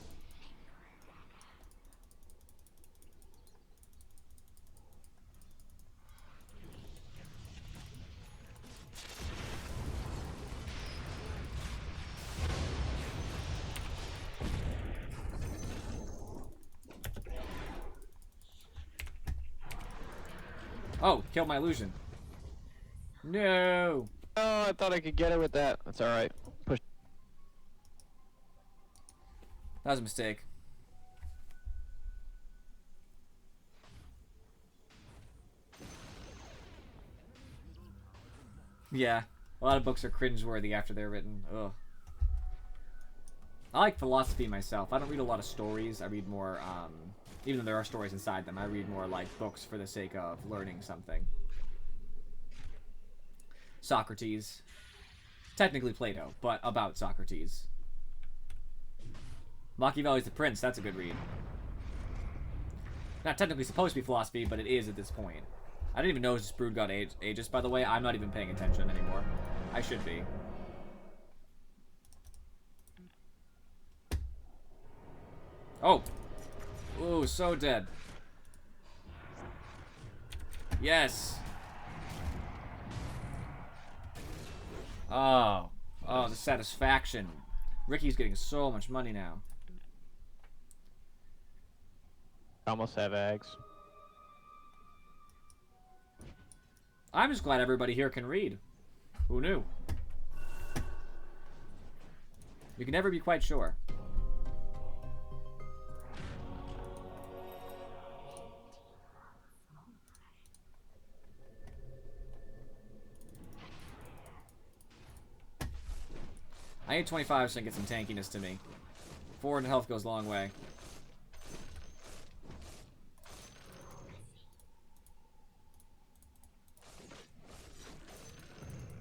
Oh, killed my illusion. No! Oh, I thought I could get it with that. That's alright. Push. That was a mistake. Yeah, a lot of books are cringeworthy after they're written. Ugh. I like philosophy myself. I don't read a lot of stories. I read more, even though there are stories inside them, I read more like books for the sake of learning something. Socrates. Technically Plato, but about Socrates. Machiavelli's The Prince, that's a good read. Not technically supposed to be philosophy, but it is at this point. I didn't even know this brood got Aegis, by the way. I'm not even paying attention anymore. I should be. Oh! Ooh, so dead. Yes! Oh. Oh, the satisfaction. Ricky's getting so much money now. Almost have eggs. I'm just glad everybody here can read. Who knew? You can never be quite sure. I need 25 so I can get some tankiness to me. 400 health goes a long way.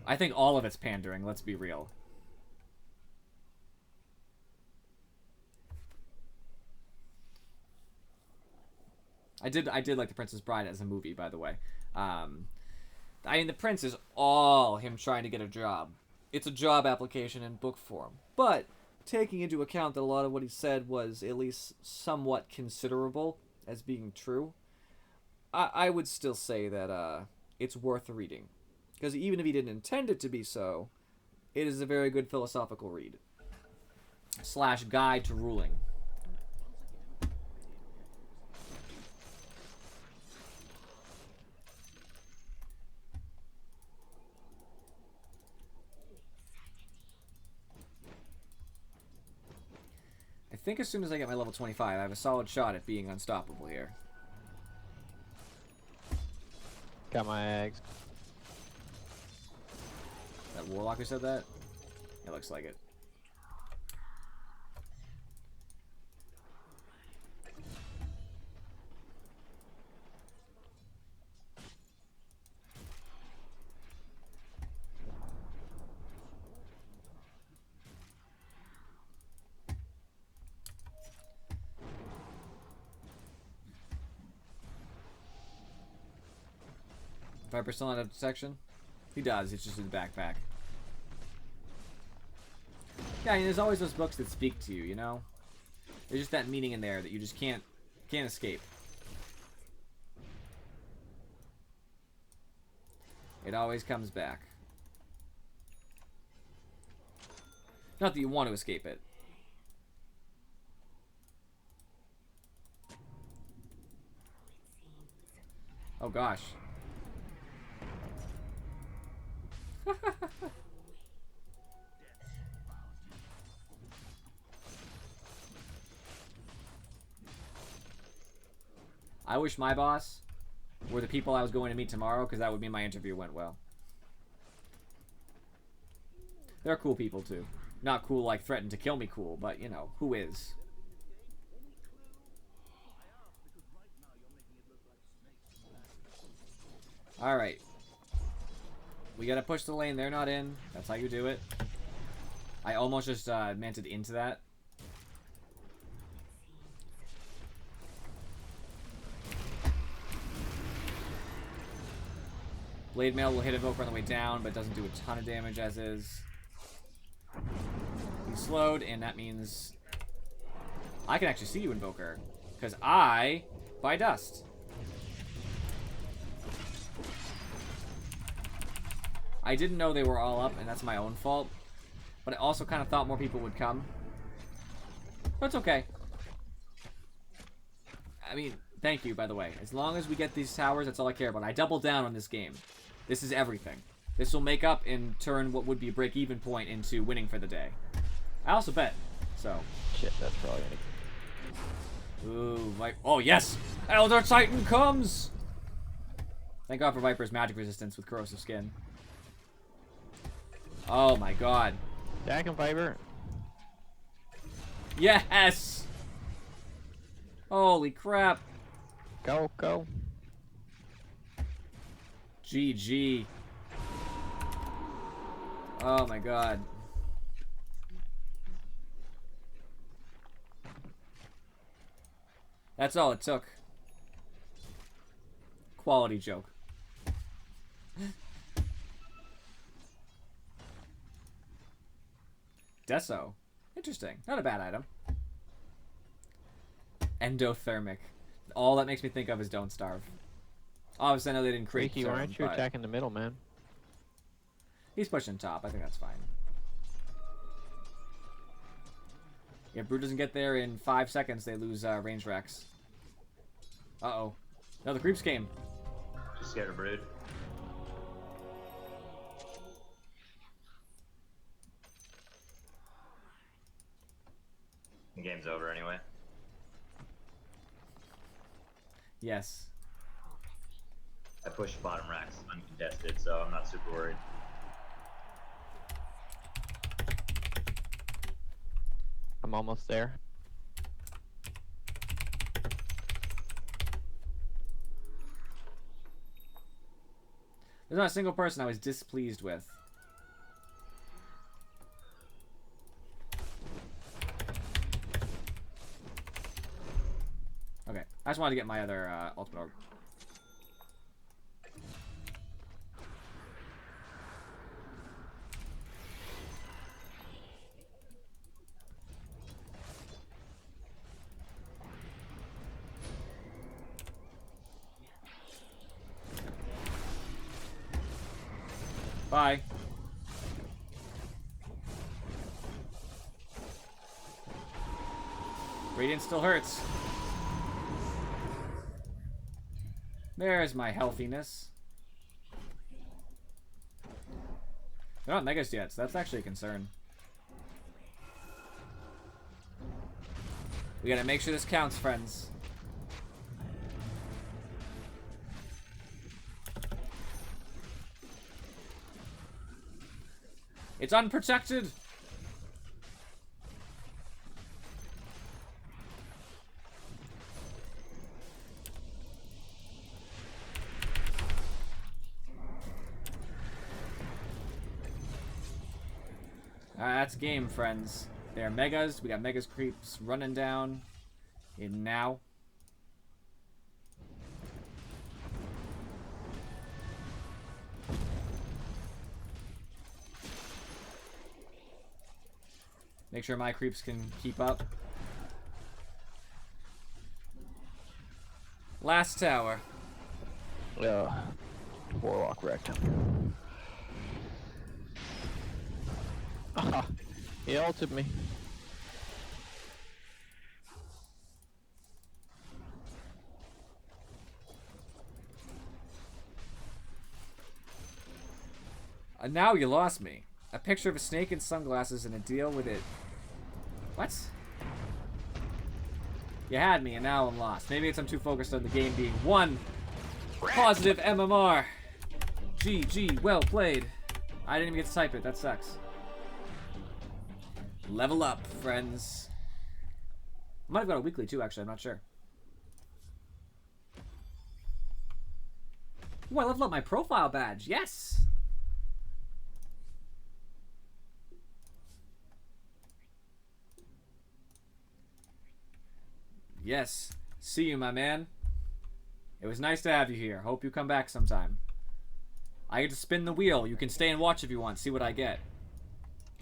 I think all of it's pandering, let's be real. I did like The Princess Bride as a movie, by the way. I mean, The Prince is all him trying to get a job. It's a job application in book form. But, taking into account that a lot of what he said was at least somewhat considerable as being true, I would still say that it's worth reading. Because even if he didn't intend it to be so, it is a very good philosophical read. / guide to ruling. I think as soon as I get my level 25, I have a solid shot at being unstoppable here. Got my eggs. That Warlock who said that? It looks like it. Viper still not have detection? He does, it's just in the backpack. Yeah, I mean, there's always those books that speak to you, you know? There's just that meaning in there that you just can't escape. It always comes back. Not that you want to escape it. Oh gosh. I wish my boss were the people I was going to meet tomorrow, because that would mean my interview went well. They're cool people too. Not cool like threaten to kill me cool, but you know, who is? Alright. We gotta push the lane. They're not in. That's how you do it. I almost just manted into that. Blade Mail will hit Invoker on the way down, but doesn't do a ton of damage as is. He's slowed, and that means I can actually see you, Invoker, because I buy dust. I didn't know they were all up, and that's my own fault. But I also kind of thought more people would come. But it's okay. I mean, thank you, by the way. As long as we get these towers, that's all I care about. I double down on this game. This is everything. This will make up and turn what would be a break-even point into winning for the day. I also bet, so. Shit, that's probably gonna... Ooh, oh yes! Elder Titan comes! Thank God for Viper's magic resistance with corrosive skin. Oh my god. Attack him, Viper. Yes! Holy crap. Go, go. GG. Oh my god. That's all it took. Quality joke. Deso. Interesting. Not a bad item. Endothermic. All that makes me think of is Don't Starve. Obviously, I know they didn't create Ricky, why aren't you attacking the middle, man? He's pushing top. I think that's fine. If Brood doesn't get there in 5 seconds, they lose range Rex. Uh-oh. No, the creeps came. Just scared of Brood. The game's over anyway. Yes. I pushed bottom racks uncontested, so I'm not super worried. I'm almost there. There's not a single person I was displeased with. Okay, I just wanted to get my other ultimate orb. Bye. Radiant still hurts. There's my healthiness. They're not megas yet, so that's actually a concern. We gotta make sure this counts, friends. It's unprotected! That's game, friends. They're megas. We got megas creeps running down in now. Make sure my creeps can keep up. Last tower. Warlock wrecked. He ulted me. Now you lost me. A picture of a snake in sunglasses and a deal with it. What? You had me, and now I'm lost. Maybe it's I'm too focused on the game being one positive MMR. GG, well played. I didn't even get to type it. That sucks. Level up, friends. Might have got a weekly too, actually. I'm not sure. Ooh, I leveled up my profile badge. Yes. Yes. See you, my man. It was nice to have you here. Hope you come back sometime. I get to spin the wheel. You can stay and watch if you want. See what I get.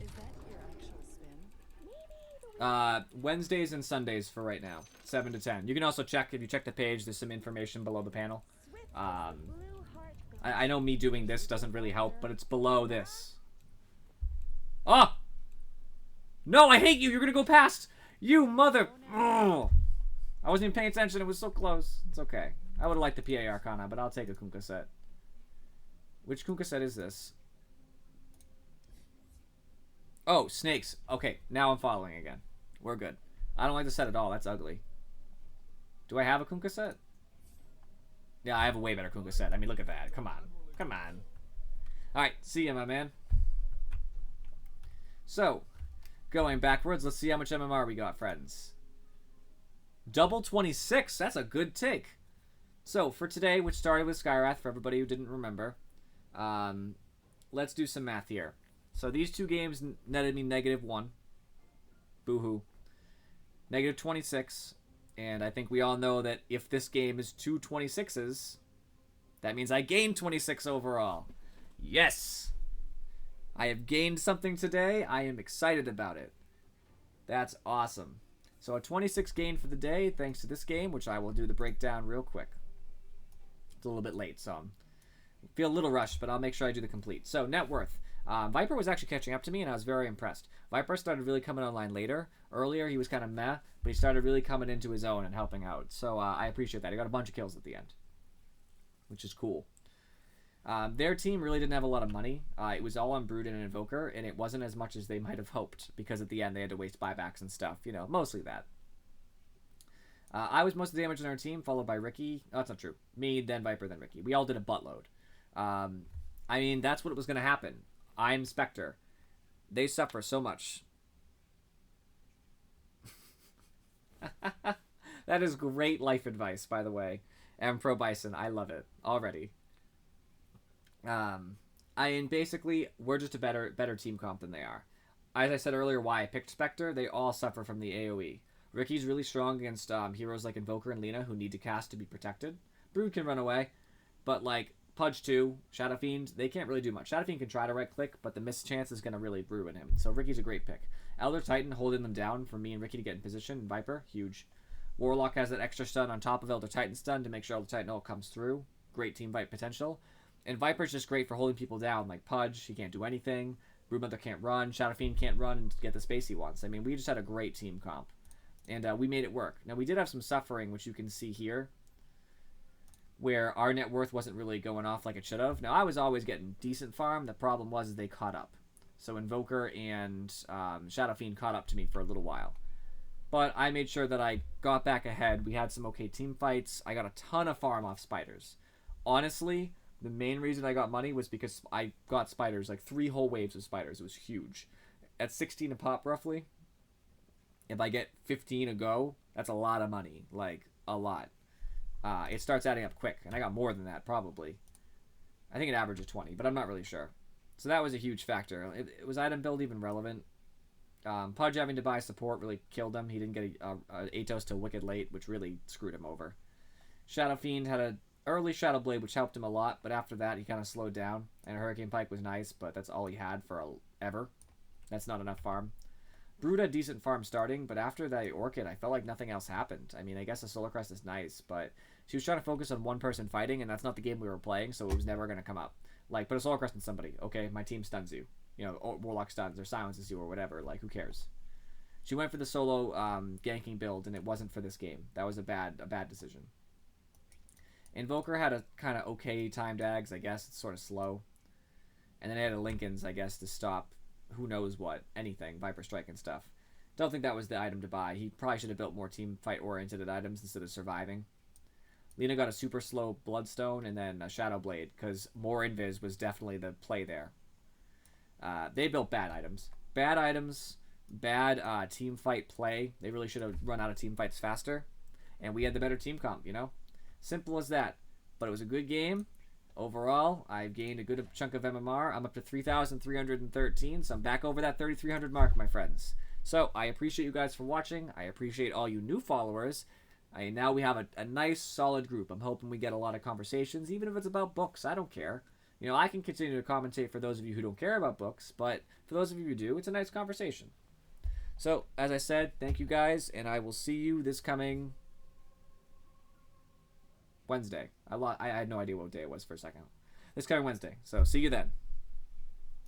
Is that your actual spin? Wednesdays and Sundays for right now. 7 to 10. You can also check, if you check the page, there's some information below the panel. I know me doing this doesn't really help, but it's below this. Oh! No, I hate you! You're gonna go past! You mother... Ugh. I wasn't even paying attention. It was so close. It's okay. I would have liked the PA Arcana, but I'll take a Kunkka set. Which Kunkka set is this? Oh, snakes. Okay, now I'm following again. We're good. I don't like the set at all. That's ugly. Do I have a Kunkka set? Yeah, I have a way better Kunkka set. I mean, look at that. Come on. Come on. Alright, see ya, my man. So, going backwards, let's see how much MMR we got, friends. Double 26. That's a good take. So, for today, which started with Skywrath, for everybody who didn't remember, let's do some math here. So, these two games netted me -1. Boo-hoo. -26. And I think we all know that if this game is two 26s, that means I gained 26 overall. Yes! I have gained something today. I am excited about it. That's awesome. So a 26 gain for the day, thanks to this game, which I will do the breakdown real quick. It's a little bit late, so I feel a little rushed, but I'll make sure I do the complete. So, net worth. Viper was actually catching up to me, and I was very impressed. Viper started really coming online later. Earlier, he was kind of meh, but he started really coming into his own and helping out. So, I appreciate that. He got a bunch of kills at the end, which is cool. Their team really didn't have a lot of money. It was all on Brood and Invoker, and it wasn't as much as they might have hoped, because at the end they had to waste buybacks and stuff. You know, mostly that. I was most of the damage on our team, followed by Ricky. Oh, that's not true. Me, then Viper, then Ricky. We all did a buttload. I mean, that's what was going to happen. I'm Spectre. They suffer so much. That is great life advice, by the way. And Pro Bison, I love it already. I mean, basically, we're just a better team comp than they are. As I said earlier, why I picked Spectre, they all suffer from the AoE. Ricky's really strong against heroes like Invoker and Lina who need to cast to be protected. Brood can run away, but like Pudge 2, Shadow Fiend, they can't really do much. Shadow Fiend can try to right-click, but the missed chance is going to really ruin him. So Ricky's a great pick. Elder Titan holding them down for me and Ricky to get in position. Viper, huge. Warlock has that extra stun on top of Elder Titan stun to make sure Elder Titan ult comes through. Great team fight potential. And Viper's just great for holding people down, like Pudge, he can't do anything. Broodmother can't run, Shadow Fiend can't run and get the space he wants. I mean, we just had a great team comp. And we made it work. Now, we did have some suffering, which you can see here, where our net worth wasn't really going off like it should have. Now, I was always getting decent farm. The problem was they caught up. So Invoker and Shadow Fiend caught up to me for a little while. But I made sure that I got back ahead. We had some okay team fights. I got a ton of farm off spiders. Honestly, the main reason I got money was because I got spiders, like 3 whole waves of spiders. It was huge. At 16 a pop, roughly, if I get 15 a go, that's a lot of money. Like, a lot. It starts adding up quick, and I got more than that, probably. I think it averages 20, but I'm not really sure. So that was a huge factor. Was item build even relevant? Pudge having to buy support really killed him. He didn't get a Atos till wicked late, which really screwed him over. Shadow Fiend had an early Shadow Blade, which helped him a lot, but after that, he kind of slowed down. And Hurricane Pike was nice, but that's all he had for ever. That's not enough farm. Brood had decent farm starting, but after that Orchid, I felt like nothing else happened. I mean, I guess the Solar Crest is nice, but she was trying to focus on one person fighting, and that's not the game we were playing, so it was never going to come up. Like, put a Solar Crest on somebody. Okay, my team stuns you. You know, or Warlock stuns or silences you or whatever. Like, who cares? She went for the solo ganking build, and it wasn't for this game. That was a bad decision. Invoker had a kind of okay timed Ags, I guess. It's sort of slow. And then it had a Lincoln's, I guess, to stop who knows what, anything, Viper Strike and stuff. Don't think that was the item to buy. He probably should have built more team fight oriented items instead of surviving. Lena got a super slow Bloodstone and then a Shadow Blade, because more Invis was definitely the play there. They built bad items. Bad items, bad team fight play. They really should have run out of team fights faster. And we had the better team comp, you know? Simple as that. But it was a good game. Overall, I've gained a good chunk of MMR. I'm up to 3,313, so I'm back over that 3,300 mark, my friends. So, I appreciate you guys for watching. I appreciate all you new followers. Now we have a nice, solid group. I'm hoping we get a lot of conversations, even if it's about books. I don't care. You know, I can continue to commentate for those of you who don't care about books, but for those of you who do, it's a nice conversation. So, as I said, thank you guys, and I will see you this coming Wednesday. I had no idea what day it was for a second. This coming Wednesday. So, see you then.